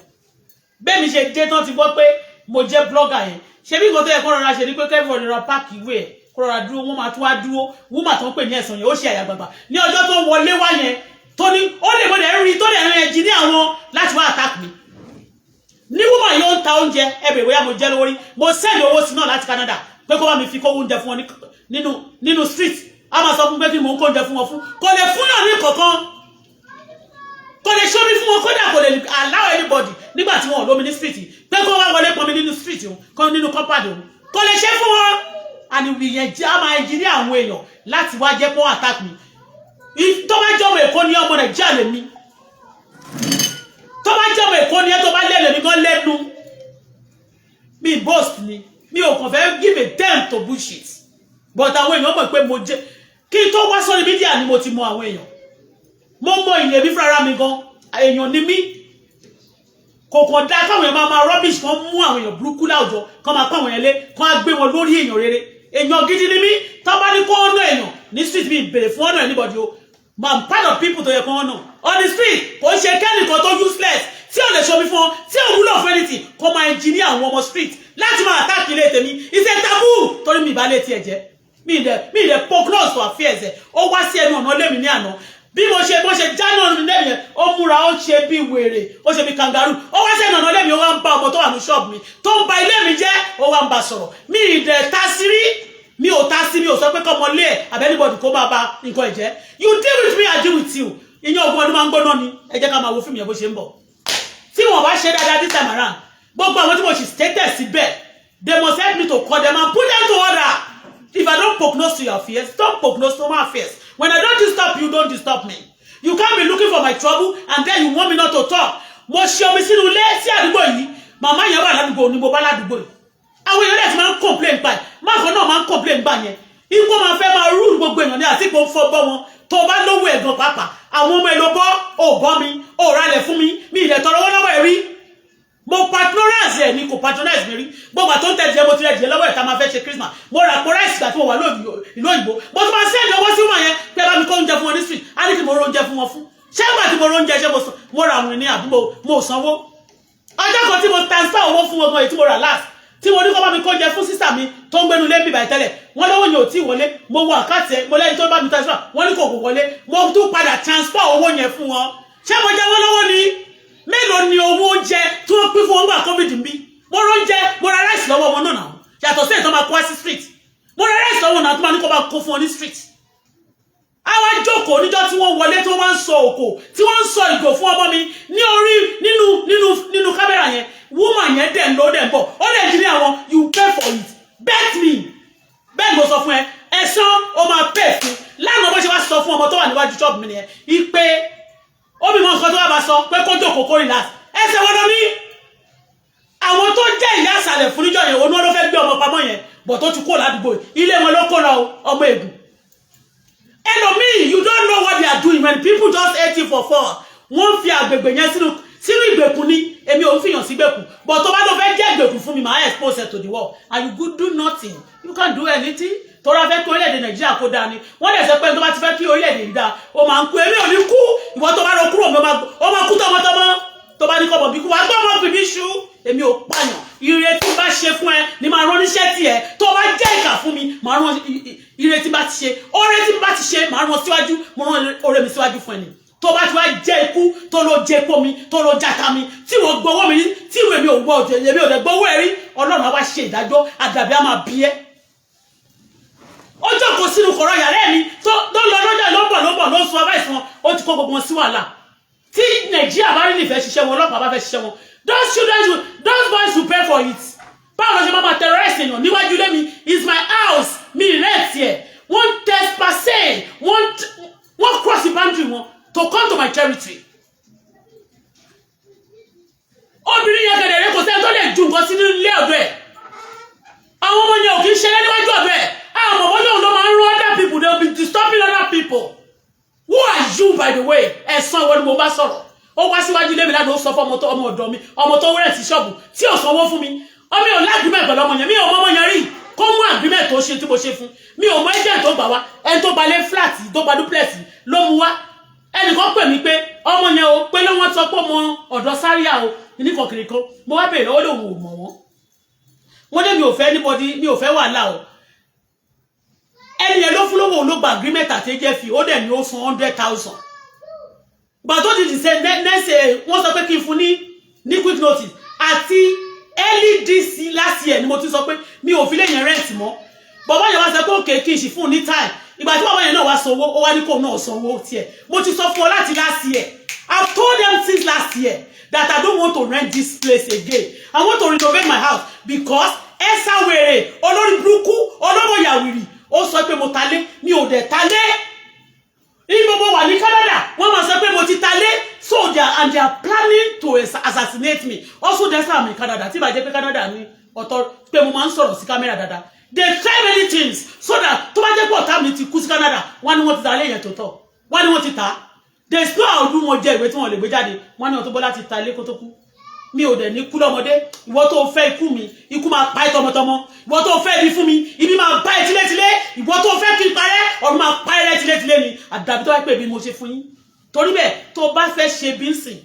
bẹ́ẹ̀ mi ṣe dé tán ti gbọ́ pé mo jẹ́ blogger yẹn ṣé bí nǹkan tó yẹ kó rọra ṣe ni pé kẹ́fọ́ ni ra páàkì ìwé ẹ̀ kó rọra dúró wọ́n máa tún wá dúró wúmà tó ń pè ní ẹ̀sán yẹn ó ṣe àyàgbàgbà ní ọjọ́ tó wọlé wá yẹn tó ní ó lè mọ̀ dẹ̀ rí tó dẹ̀ rìn ẹ̀jì ní àwọn láti wá attack mi ní wúmà yìí ó ń ta oúnjẹ ẹbẹ̀ ìwé mo jẹ́ lórí mo send owó sí náà láti Canada pé kó bá mi fi kó oúnjẹ fún wọn nínú street a máa sọ fún pé kí mò ń kó oúnjẹ fún wọn fún kò lè fún náà ní kankan kò lè show mi fún wọn kódà kò lè allow anybody nígbà tí wọn ò lómi ní street pé kó wá wọlé pọn mi nínú street kan nínú compound òun kò lè ṣe fún wọn and ìwì yẹn jẹ́ a máa jí ní àwọn èèyàn láti wá jẹ́ kó attack mi tó bá jọmọ Èkó ní ọmọ Nàìjíríà lè mi tó bá jọmọ Èkó ní ẹ tó bá lẹ́lẹ̀ mi gan lẹ́nu mi boast ni mi ò kàn fẹ́ give a damn to bullshit but àwọn èèyàn mọ̀ pé mo jẹ́ kí tó wá sórí mídíà ni mo ti mọ àwọn èèyàn mo mọ ilé mi fúnra mi gan èèyàn ni mí kò kàn dá káwọn èèyàn máa rubbish kan mú àwọn èèyàn burúkú láwùjọ kan máa pa àwọn èèyàn lé kan á gbé wọn lórí èèyàn rere èèyàn gidi ni mí tó bá ní kó ọ̀nà èèyàn ní street mi bèrè fún ọ̀nà anybody o I'm part of people tó yẹ kán ọ̀nà on the street kò ń ṣe kẹ́nìkan tó useless tí ò lè ṣomi fún ọ tí ò wúlò fún anything kó máa engineer àwọn ọmọ street láti máa attack ilé tèmi it's a taboo torí mi ìbá lè tiẹ̀ jẹ́ mi ìdẹ̀ poke close to affairs ẹ̀ ó wá sí ẹnu ọ̀nà lẹ́mi ní àná bí mo ṣe jáná ní lẹ́yìn ó múra ó ṣe bí wèrè ó ṣe bí kangaroo ó wá sí ẹnu ọ̀nà lẹ́mi ó wá ń bá ọmọ tó wà ní ṣọ́ọ̀bù mi tó ń ba ilé mi jẹ́ ó wá ń bá sọ̀rọ̀ mi ìdẹ̀ ta sí rí mi ò ta sí mi ò sọ pé kọ́mọ lé ẹ̀ àbẹ́nibọ̀dì kó máa ba nǹkan ẹ̀jẹ̀ you deal with me I deal with you ìyẹn ogun ọdún máa ń gbóná ni ẹ jẹ́ ká máa wo fíìmù yẹn bó ṣe ń bọ̀ tí wọ́n bá ṣe dáadáa this time around gbogbo àwọn tí mo ṣì stated síbẹ̀ they must help me to call them and put them to order. If I don't poke nose to your affairs, don't poke nose to my affairs. When I don't disturb you, don't disturb me. You can't be looking for my trouble and then you want me not to talk. Mo ṣe omi sínú ilé sí àdúgbò yìí. Màmá yẹn wà ládùúgbò ni mo bá ládùúgbò yìí. Àwọn èèyàn dẹ̀ ti máa ń complain pa ẹ̀. Máàkàn náà máa ń complain gbà yẹn. Ipò máa fẹ́ máa rúùlù gbogbo èèyàn ní àti ipò ń fọ́ bọ́ wọn. Tó o bá lówó ẹ̀gàn pàápàá. Àwọn ọmọ èlò bọ́, ò bọ́ mi, ò ralẹ̀ fún mi, mi ìdẹ̀ tọrọ owó lọ́wọ́ ẹ̀ rí. Mo patronize ẹ̀ ni kò patronize mi rí gbogbo àtọ́ ń tẹ̀jẹ̀ mo ti rẹ̀ jẹ́ lọ́wọ́ ẹ̀ tá máa fẹ́ ṣe Christmas mo rà pọ̀ rice gbà tí mo wà ìlú òyìnbó mo tún máa send owó sí wọn yẹn pé bá mi kó oúnjẹ fún wọn ní street á ní kí mo ro oúnjẹ fún wọn fún ṣé ìgbà tí mo ro oúnjẹ ṣé mo ra àwọn ènìyàn àbúrò mo sanwó ọjọ́ kan tí mo transfer owó fún wọn èyí tí mo rà last tí mo ní kó bá mi kó oúnjẹ fún sísà mi tó ń gbénu lé bíbà ìtẹ́lẹ̀ wọ́n lọ́wọ́ yẹn ò tí wọlé mo wọ àkáàtì ẹ̀ mo lẹ́yìn tó bá mi transfer wọ́n ní kò wọlé mo tún padà transfer owó yẹn fún wọn ṣé mo jẹ́ wọ́n lọ́wọ́ ni mélòó ni owó oúnjẹ tí wọ́n pín fún wọn gbà covid ń bí mo rọ oúnjẹ mo ra rice lọ́wọ́ wọn náà yàtọ̀ sí ètò máa kó wá sí street mo ra rice lọ́wọ́ náà tó máa ní kó bá kó fún wọn ní street àwa jókòó níjọ́ tí wọ́n wọlé tí wọ́n máa ń sọ òkò tí wọ́n ń sọ ìgò fún ọmọ mi ní orí nínú kámẹ́rà yẹn woman yẹn dẹ̀ ń lọ dẹ̀ ń bọ̀ ó lè jí ní àwọn you pay for it bet me bẹ́ẹ̀ ni mo sọ fún ẹ ẹ̀sán o máa pay fún lánàá bó ṣe wá sọ fún ọmọ tó wà níwájú ṣọ́ọ̀bù mi nìyẹn ìpè ó bí wọn nǹkan tó wà bá sọ pé kó jókòó kó relax ẹsẹ̀ wọn lọ ní àwọn tó jẹ́ ìyá àsàlẹ̀ fún níjọ́ yẹn onú ọdún fẹ́ gbé ọmọ pamọ́ yẹn bọ̀ tó ti kó ládùúgbò ilé wọn ló kó lọ ọmọ ègùn ẹlòmíì you don't know what they are doing when people just hate you for fun wọ́n fi àgbègbè yẹn sínú ìgbèkùn ni èmi ò ń fìyàn sí ìgbèkùn bọ̀ tó bá lọ fẹ́ jẹ́ ìgbèkùn fún mi máa expose it to the world and you could do nothing you can't do anything tó ra fẹ́ kí orílẹ̀-èdè Nàìjíríà kó dáa ni wọ́n lè sọ pé tó bá ti fẹ́ kí orílẹ̀-èdè yìí dáa ó máa ń kú èmi ò ní kú ìwọ tó bá lọ kúrò ó máa kú tọmọtọmọ tó bá ní kọ́ bọ̀ bí kú wá gbọ́ ọmọ bìbí ṣú èmi ò pààyàn ire tí bá ṣe fún ẹ ní máa rán níṣẹ́ tiẹ̀ tó bá jẹ́ ìkà fún mi máa rán ire tí bá ti ṣe oore tí bá ti ṣe máa rán síwájú mo rán oore mi síwájú fún ẹni tó bá ti wá jẹ́ ikú tó lọ jẹ epo mi tó lọ jata mi tí wọ́n gbowó mi tí ìwé mi ò gbọ́ ọ̀dẹ̀ èmi ò dẹ̀ gbowó ẹ̀rí Ọlọ́run á wá ṣe ìdájọ́ àdàbí á máa bí ẹ́ ó jókòó sínú kọ̀rọ̀ yàrá ẹ̀mí tó lọ lọ́jà ló ń bọ̀ ló ń sun abẹ́ ìfún ó ti kó gbogbo wọn sí wàhálà tí Nàìjíríà bá rí nífẹ̀ẹ́ ṣiṣẹ́ wọn ọlọ́pàá bá fẹ́ ṣiṣẹ́ wọn those boys should pay for it báwo ló ṣe máa terrorist èèyàn níwájú ilé mi is my house mi rent here wọ́n trespassing wọ́n cross the boundary wọn to come to my territory obìnrin yẹn kẹ̀dẹ̀rẹ́ kò sẹ́ni tó lè ju nǹkan sínú ilé ọ̀dọ̀ ẹ̀ àwọn ọmọ yẹn ò kì í ṣe níwájú ọ̀dọ̀ ẹ̀ àwọn ọmọ wọn ló máa ń rán other people they will be disturbing other people who are you by the way ẹ̀sán ìwọ ni mo bá sọ̀rọ̀ ó wá síwájú ilé mi láti ó sọ fún ọmọ ọ̀dọ̀ mi ọmọ tó wúrẹ̀ sí ṣọ́ọ̀bù tí ò sanwó fún mi ọmọ ò lágbìmẹ̀ pẹ̀lú ọmọ yẹn mi ò mọ ọmọ yẹn rí kó mú àgbìmẹ̀ tó ṣe tí mo ṣe fún mi ò mọ agent tó gbà wá ẹni tó gbalẹ̀ flat tó gba duplex ló mú wá ẹnìkan pè mí pé ọmọ yẹn o pé lọ́wọ́ sọ pé ọmọ ọ̀dọ̀ sáríà o ní kọ̀kiri kan mo wá bèèrè lọ́wọ́ lòun ò mọ̀ wọ́n wọ́n dé mi ò fẹ́ anybody mi ò fẹ́ wàhálà o ẹni yẹn ló fún lówó ló gba agreement àtẹ́jẹ́ fi ó dẹ̀ ní ó fún 100,000 gbà tó ti ṣe nẹ́sẹ̀ wọ́n sọ pé kí n fún ní quick notice àti early this last year ni mo ti sọ pé mi ò fi lè yẹn rent mọ́ bàbá yẹn wá sọ pé òkè kí n sì fún ní time ìgbà tí bàbá yẹn náà wá sanwó ó wá ní kó náà sanwó tiẹ̀ mo ti sọ fún ọ láti last year I've told them since last year that I don't want to rent this place again I want to renovate my house because ẹ̀sà wèrè olórí burúkú olóbò yàwìrì ó sọ pé mo talé mi ò dẹ̀ talé ní gbogbo wà ní Canada wọ́n máa sọ pé mo ti talé so they are planning to assassinate me also that's why I'm in Canada tí bá jẹ́ pé Canada ní ọ̀tọ̀ pé mo máa ń sọ̀rọ̀ sí kámẹ́rà dáadáa they try many things so that tó bá jẹ́ pé ọ̀tá mi ti kú sí Canada wọ́n ní wọ́n ti ta ilé yẹn tó tọ́ wọ́n ní wọ́n ti ta there is no ọdún wọn jẹ́ ìwé tí wọ́n lè gbé jáde wọ́n ní Auto-Bola ti ta ilé kó tó kú mi ò dẹ̀ ní kú lọ́mọdé ìwọ tó fẹ́ ikú mi ikú máa pa ẹ́ tọmọtọmọ ìwọ tó fẹ́ ibi fún mi ibi máa bá ẹ́ tilétilé ìwọ tó fẹ́ kí n parẹ́ ọ̀run máa pa ẹ́ tilétilé ni àdàbí tó wá pé bí mo ṣe fún yín torí bẹ́ẹ̀ tó bá fẹ́ ṣe bí ń sìn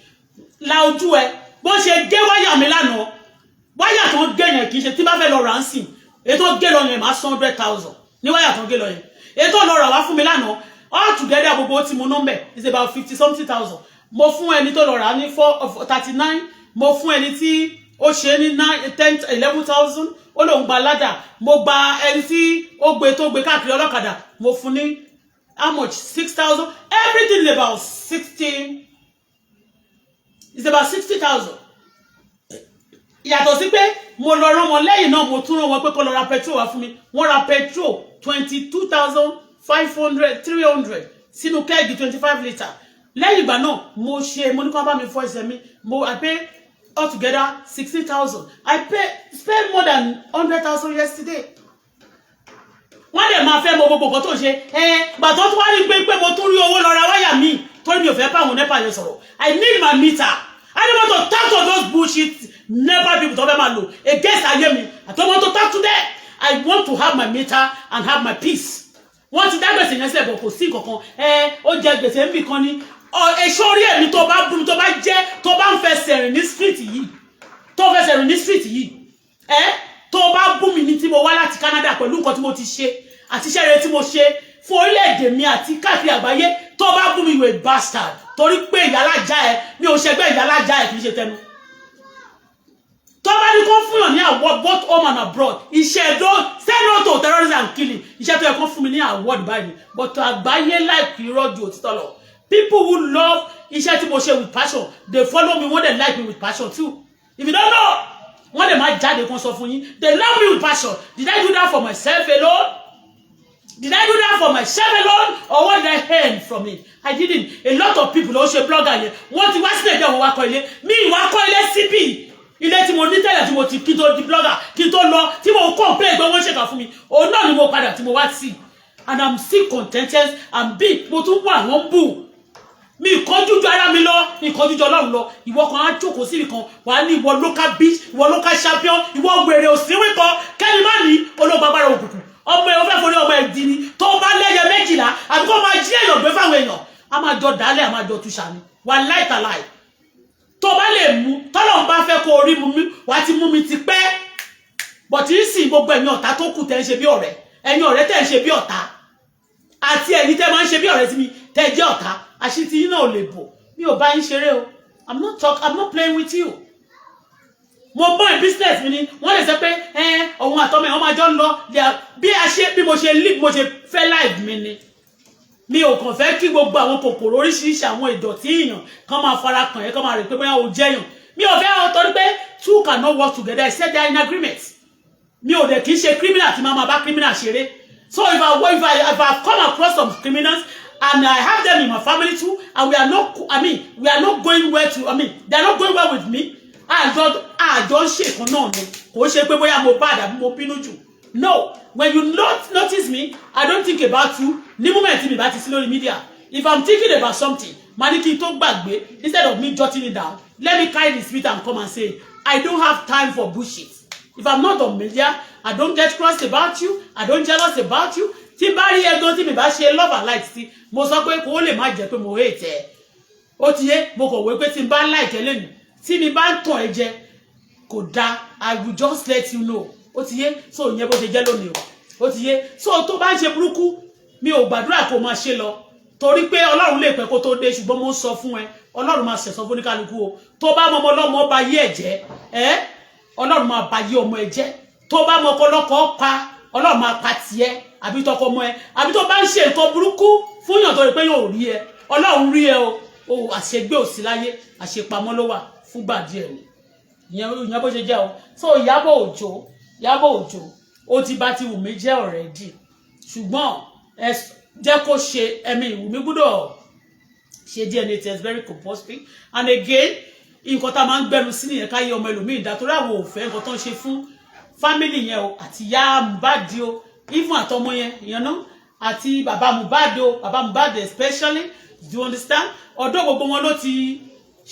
la ojú ẹ bó ṣe gé wáyà mi lánàá wáyà tó gé yẹn kì í ṣe tí bá fẹ́ lọ rà ń sìn ètò gé lọ yẹn máa san 100,000 ní wáyà tó gé lọ yẹn ètò lọ rà wá fún mi lánàá all together gbogbo tí mo nọ́mbẹ̀ is about 50-something,000 mo fún ẹni tó lọ rà ní 39 mo fún ẹni tí ó ṣe ní 11,000 ó lóun gba ládà mo gba ẹni tí ó gbé tó gbé káàkiri ọlọ́kadà mo fún ní how much 6,000 everything is about 60 it's about 60,000 yàtọ̀ sí pé mo lọ rán wọn lẹ́yìn náà mo tún rán wọn pé kó lọ ra petrol wá fún mi wọ́n ra petrol 22,500 300 sínú kẹ́ẹ̀gì 25 litre lẹ́yìn ìgbà náà mo ní kó bá mi fọ ẹsẹ̀ mi I pay altogether 16,000 I spent more than 100,000 yesterday wọ́n dẹ̀ máa fẹ́ mọ gbogbo nǹkan tó ṣe gbà tó tún wá rí pé mo tún rí owó lọ ra wáyà mi torí mi ò fẹ́ báwọn NEPA yẹn sọ̀rọ̀ I need my meter I don't want to talk to those bullshit NEPA people tó fẹ́ máa lò against ayé mi I don't want to talk to them I want to have my meter and have my peace wọ́n ti dá gbèsè yẹn sílẹ̀ bọ̀ kò sí kankan ó jẹ gbèsè ń bì kan ní èso orí ẹ̀mí tó bá bú mi tó bá jẹ́ tó bá ń fẹsẹ̀ rìn ní street yìí tó fẹsẹ̀ rìn ní street yìí tó bá bú mi ní tí mo wá láti Canada pẹ̀lú nǹkan tí mo ti ṣe àti iṣẹ́ rere tí mo ṣe fún orílẹ̀-èdè mi àti káàkiri àgbáyé tó bá bú mi ìwé bastard torí pé ìyálàjá ẹ mi ò ṣẹgbẹ́ ìyálàjá ẹ kì í ṣe tẹnu tó bá ní kó fún yàn ní award both home and abroad iṣẹ́ say no to terrorism and killing iṣẹ́ tó yẹ kó fún mi ní award báyìí but àgbáyé like irọ́ ju òtítọ́ lọ people who love iṣẹ́ tí mo ṣe with passion they follow me when they like me with passion too if you don't know when they might judge kan sọ fún yín they love me with passion did I do that for myself alone did I do that for myself alone or what did I earn from it I didn't a lot of people ló ṣe blogger yẹn wọ́n ti wá sílẹ̀ jẹ́ wọ́n wá kọ́ ilé mi ìwà kọ́ ilé síbì ilé tí mo ní tẹ́lẹ̀ tí mo ti kí tó di blogger kí tó lọ tí mo complain pé wọ́n ṣèkà fún mi òun náà ni mo padà tí mo wá sí and I'm still contented and big mo tún wà wọ́n bù mi ìkọjú ju ara mi lọ mi ìkọjú ju Ọlọ́run lọ ìwọ kan á jókòó síbi kan wà á ní ìwọ local beach ìwọ local champion ìwọ wèrè òsínwé kan kẹ́ni má ní olóògbé agbára òkùnkùn ọmọ ẹ̀ ó fẹ́ forí ọmọ ẹ̀ di ni tó bá lẹ́yẹ 12 àbí kó máa jí èèyàn gbé fáwọn èèyàn a máa jọ dálẹ̀ a máa jọ túṣà ni wà láìtàláì tó bá lè mú tọ́lọ́run bá fẹ́ kó orí mu mi wà ti mú mi ti pẹ́ bọ̀tí sì gbogbo ẹ̀yin ọ̀tá tó kù tẹ́ ń ṣe bí ọ̀rẹ́ ẹ̀yin ọ̀rẹ́ tẹ́ ń ṣe bí ọ̀tá àti ẹ̀yin tẹ́ máa ń ṣe bí ọ̀rẹ́ sí mi tẹ́ jẹ́ ọ̀tá àṣìtì yín náà ò lè bò mi ò bá yín ṣeré o I'm not playing with you mo mọ ẹ business mi ni wọ́n lè sọ pé ohun àtọmọ ẹ wọ́n máa jọ ń lọ bí mo ṣe live mo ṣe fẹ́ live mi ni mi ò kàn fẹ́ kí gbogbo àwọn kòkòrò oríṣiríṣi àwọn ìdọ̀tí èèyàn kan máa fara kàn ẹ́ kan máa rè pé bóyá o jẹ́yàn mi ò fẹ́ ọ torí pé two cannot work together I said they are in agreement mi ò dẹ̀ kì í ṣe criminal tí máa bá criminal ṣeré so if I come across some criminals and I have them in my family too and we are not going well to they are not going well with me àjọ ṣe kan náà ni kò ṣe pé bóyá mo bad àbí mo bínú jù no when you notice me I don't think about you ní moment mi bá ti sí lórí media if I'm thinking about something maniki tó gbàgbé instead of me jotting it down let me carry the spirit and come and say I don't have time for bullshit if I'm not on media I don't get crossed about you I don't jealous about you tí bá rí ẹgan tí mi bá ṣe love and like sí mo sọ pé kó lè má jẹ́ pé mo hate ẹ ó ti yé mo kàn wé pé tí n bá like ẹ lẹ́nu tí mi bá ń tàn ẹ jẹ kò dáa I will just let you know ó ti yé so ìyẹn bó ṣe jẹ́ lónìí o ó ti yé so tó bá ń ṣe burúkú mi ò gbàdúrà kó máa ṣe lọ torí pé Ọlọ́run lè pẹ́ kó tó dé ṣùgbọ́n mo sọ fún ẹ Ọlọ́run máa ṣẹ̀san fún oníkálukú o tó bá mọ ọmọ ọlọ́mọ bá yé ẹ̀jẹ̀ Ọlọ́run máa bá yé ọmọ ẹ̀jẹ̀ tó bá mọ ọkọlọ́kọ pa Ọlọ́run máa pa tiẹ̀ àbí tọkọ ọmọ ẹ àbí tó bá ń ṣe nǹkan burúkú fún yàn tó rí pé yóò rí ẹ Ọlọ́run rí ẹ o àṣegbé òsì láyé àṣepamọ́ ló wà fúngbà díẹ̀ ni ìyẹn bó ṣe jẹ́ o so Ìyábọ̀ Òjó ó ti bá ti Wùmí jẹ́ already ṣùgbọ́n jẹ́ kó ṣe Wùmí gbọ́dọ̀ ṣe DNA test very compulsory and again nǹkan tá a máa ń gbẹnu sí nìyẹn káyé ọmọ ẹlòmíì dá torí àwọn òfẹ́ nǹkan tó ń ṣe fún family yẹn o àti ìyá Mohbad o even àtọmọ yẹn ìyẹn náà àti bàbá Mohbad o bàbá Mohbad especially do you understand ọ̀dọ̀ gbogbo wọn ló ti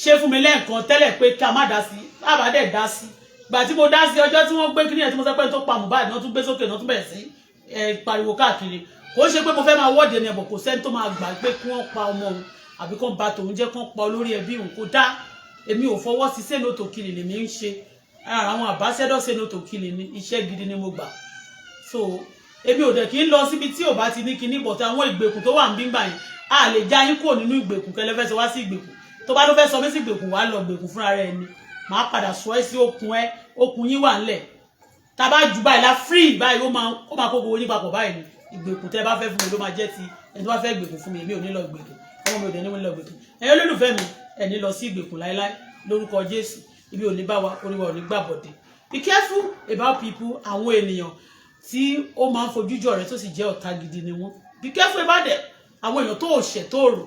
ṣe fún mi lẹ́ẹ̀kan tẹ́lẹ̀ pé ká má dá sí bàbá dẹ̀ dá sí gbà tí mo dá sí ọjọ́ tí wọ́n gbé kíní ẹ̀ tí mo sọ pé tó pa Mohbad náà tún gbé sókè náà tún bẹ̀rẹ̀ sí pariwo káàkiri kò ṣe pé mo fẹ́ máa wọ́ọ̀dì ẹni ẹ̀bọ̀ kò sẹ́ni tó máa gbà pé kí wọ́n pa ọmọ òun àbí kí wọ́n ba tòun jẹ́ kí wọ́n pa olórí ẹbí òun kò dá èmi ò fọwọ́ sí sẹ́ni òtò kìlì lèmi ń ṣe àwọn àbáṣẹ́dọ̀ sẹ́ni òtò kìlì ní iṣẹ́ gidi ni mo gbà so èmi ò dẹ̀ kí ń lọ síbi tí ò bá ti ní kíní bọ̀ tí àwọn ìgbèkùn tó wà ń bí gbà yẹn a lè já yín kúrò nínú ìgbèkùn kẹlẹ́fẹ́ sọ wá sí ìgbèkùn tó bá ló fẹ́ sọ mí sí ìgbèkùn wá lọ ìgbèkùn fúnra rẹ̀ ni màá padà sọ ẹ́ sí okùn yín wà ńlẹ̀ tá a bá jù báyìí la free báyìí ó máa kó gbogbo yín papọ̀ báyìí ni ìgbèkùn tẹ́ bá fẹ́ fún mi ló máa jẹ́ ti ẹni tó bá fẹ́ ìgbèkùn fún mi èmi ò ní lọ ìgbèkùn ọmọ mi ò dẹ̀ ní lọ ìgbèkùn ẹ̀yin olólùfẹ́ mi ẹ̀ ní lọ sí ìgbèkùn láéláé lórúkọ Jésù ibi ò ní bá wa orí wa ò ní gbàbọ̀dé be careful about people àwọn ènìyàn tí ó máa ń fojú jọ rẹ̀ tó sì jẹ́ ọ̀tá gidi ni wọ́n be careful about them àwọn èèyàn tó ṣẹ̀ tó rò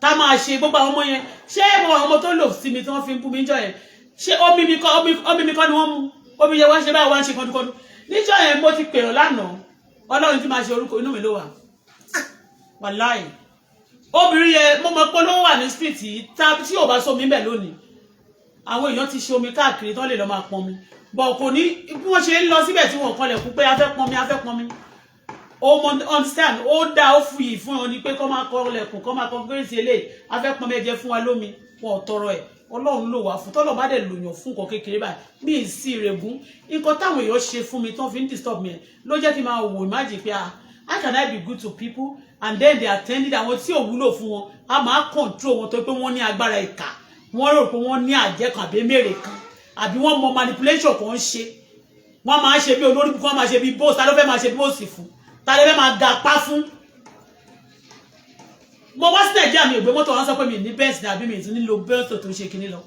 tá máa ṣe gbogbo àwọn ọmọ yẹn ṣé àwọn ọmọ tó lò sí mi tí wọ́n fi ń bú mi jọ yẹn ṣé omi mi kọ́ ni wọ́n mú omi yẹn wá ṣe báyìí wá ń ṣe kọ́dúkọ́dú níjọ́ yẹn mo ti pèrò lánàá Ọlọ́run tí máa ṣe orúkọ inú mi ló wà wàláì obìnrin yẹn mo mọ̀ pé ló wà ní street yìí tí ò bá sómi bẹ̀ lónìí àwọn èèyàn ti ṣe omi káàkiri tó lè lọ máa pọn mi bọ̀ kò ní bí wọ́n ṣe ń lọ síbẹ̀ tí wọ́n kọlẹ̀ kú pé afẹ́ pọn mi ó understand ó dá ó fuyì fún wọn ni pé kọ́ máa kọ́ lẹ̀kùn kọ́ máa kọ́ gírèsì eléyìí afẹ́ pọn mi ẹ̀jẹ̀ fún wa lómi wọn ò tọrọ ẹ̀ Ọlọ́run ló wà fún tọ́lọ̀ bá dẹ̀ lòyàn fún nǹkan kékeré báyìí mí ì sí ìrègùn nǹkan táwọn èèyàn ṣe fún mi tán fi ń disturb mi ẹ̀ ló jẹ́ kí n máa wò imagine pé how can I be good to people and then they attended àwọn tí ò wúlò fún wọn a máa control wọn tó pé wọ́n ní agbára ìkà wọ́n rò pé wọ́n ní àjẹ́ kan àbí mèrè kan àbí wọ́n mọ manipulation kan ń ṣe wọ́n máa ṣe bí olórí kan máa ṣe bí boss ta ló fẹ́ máa ṣe bí boss fún ta ló fẹ́ máa ga pa fún. mo wá sí Nàìjíríà mi ò gbé mọ́tò wọn sọ pé mi ní bẹ́ẹ̀sì ní àbí mi tún nílò bẹ́ẹ̀tò tó ń ṣe kinní lọ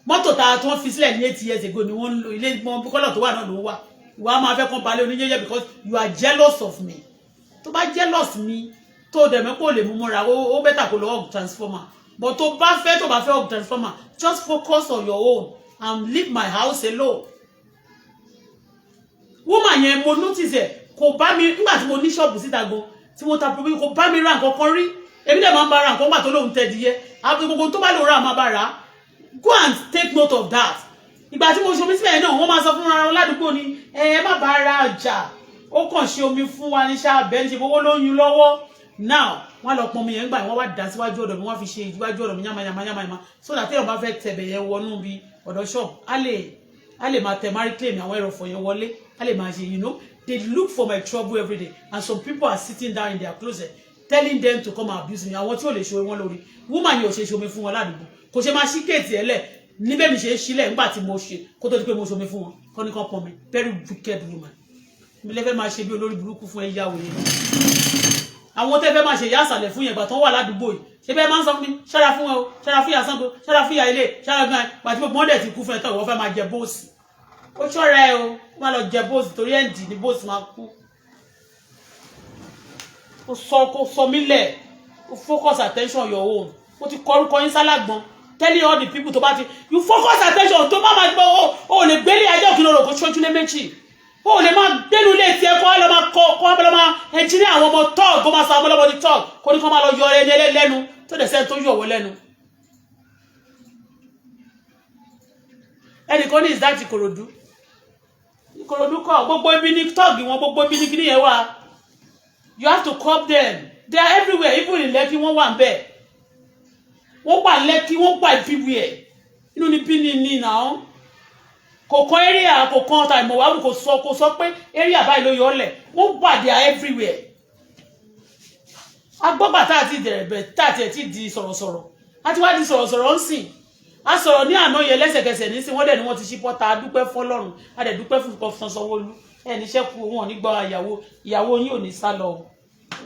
mọ́tò ta tí wọ́n fi sílẹ̀ ní 8 years ago ni wọ́n ń lo ilé kọ́lọ̀ tó wà náà ló wà ìwà máa fẹ́ kán balẹ̀ oníjẹ́jẹ́ because you are jealous of me tó bá jealous mi tó dẹ̀ mẹ́pọ̀ lè mú mọ́ra ó bẹ́tà kó lọ hug transformer but tó bá fẹ́ hug transformer just focus on your own and leave my house alone. Woman yẹn mo notice ẹ̀ kò bá mi nígbà tí mo ní ṣọ́ọ̀bù síta gan tí mo ta probi kò bá mi ra nǹkan kan rí èmi dẹ̀ máa ń bá ra nǹkan gbà tó lóun tẹ̀ díẹ̀ àbí gbogbo tó bá lóun ra máa bá ra go and take note of that. Ìgbà tí mo ṣomi síbẹ̀ náà wọ́n máa sọ fún ara wọn ládùúgbò ni ẹ má bá ra ọjà ó kàn ṣe omi fún wa ní ṣáàbẹ́ ní ṣe fowó lóyún lọ́wọ́ now wọ́n lọ pọn omi yẹn gbà wọ́n wá dá síwájú ọ̀dọ̀ mi wọ́n fi ṣe ìwájú ọ̀dọ̀ mi yàmàyàmà so that téèyàn bá fẹ́ tẹ̀bẹ̀ yẹn wọnú bí ọ̀dọ̀ shop á lè máa tẹ̀ máa reclaim àwọn ẹrọ̀fọ̀ yẹn wọlé á lè máa ṣe you know they look for my trouble every day and some people are sitting down in their closet telling them to come and abuse me àwọn tí ò lè ṣe wọn lórí woman yìí ò ṣe ṣomi fún wọn ládùúgbò kò ṣe máa ṣí kéètì ẹ̀ lẹ̀ níbẹ̀ mi ṣe é sílẹ̀ nígbà tí mo ṣe kó tó di pé mo ṣomi fún wọn kọ́ ní kan pọ̀ mi very wicked woman mi lẹ́fẹ̀ẹ́ máa ṣe bí olórí burúkú fún ẹ̀yà òye àwọn tẹ́ fẹ́ máa ṣe ìyá àṣàlẹ̀ fún yẹn gbà tó wà ládùúgbò yìí ṣé bẹ́ẹ̀ máa ń sọ fún mi ṣọ́ra fún ẹ o ṣọ́ra fún ìyá Ṣàngó ṣọ́ra fún ìyá ilé ṣọ́ra gan gbà tí gbogbo wọn dẹ̀ ti kú fún ẹ tó ìwọ fẹ́ máa jẹ bóòsì ó ṣọ́ra ẹ o ó máa lọ jẹ bóòsì torí ẹ̀ǹdì ni bóòsì máa kú ó sọ mí lẹ̀ ó focus attention your own ó ti kọ orúkọ yín sálàgbọ́n telling all the people tó bá ti you focus attention tó má máa gbọ́ ó lè gbélé ajá òkè lọ́rọ̀ kó ṣojú lé méjì ó lè máa gbénu ilé tiẹ̀ kó lọ́ máa kọ́ lọ́ máa ẹnjíní àwọn ọmọ tọ́ọ̀ kó máa sa ọmọ lọ́mọ ní tọ́ọ̀ kó ní kó máa lọ yọ ẹni lẹ́nu tó dẹ̀ sẹ́ni tó yọ̀ wọ́ lẹ́nu. ẹnì kan ní ìsáàtì Ìkòròdú kọ́ gbogbo ibi ní tọ́ọ̀gì wọn gbogbo ibi ní kíní yẹn wà you have to cop them they are everywhere even in Lekki wọ́n wà ń bẹ̀ wọ́n wà Lekki wọ́n wà everywhere inú ni bí ní náà kò kan area kò kan ọ̀tà ìmọ̀wáwù kò sọ pé area báyìí ló yọ ọ́ lẹ̀ wọ́n wà they are everywhere agbọ́gbà tá àti ìdẹ̀rẹ̀bẹ̀ tá àti ẹ̀ ti di sọ̀rọ̀sọ̀rọ̀ àti wá di sọ̀rọ̀sọ̀rọ̀ ń sìn a sọ̀rọ̀ ní àná yẹn lẹ́sẹ̀kẹsẹ̀ ní sí wọ́n dẹ̀ ni wọ́n ti ṣí pọ́ta adúpẹ́ fọlọ́run a dẹ̀ dúpẹ́ fún Gọ́fúnà Sanwó-Olú ẹ̀ níṣẹ́ kú wọn nígbà ìyàwó yín ò ní sá lọ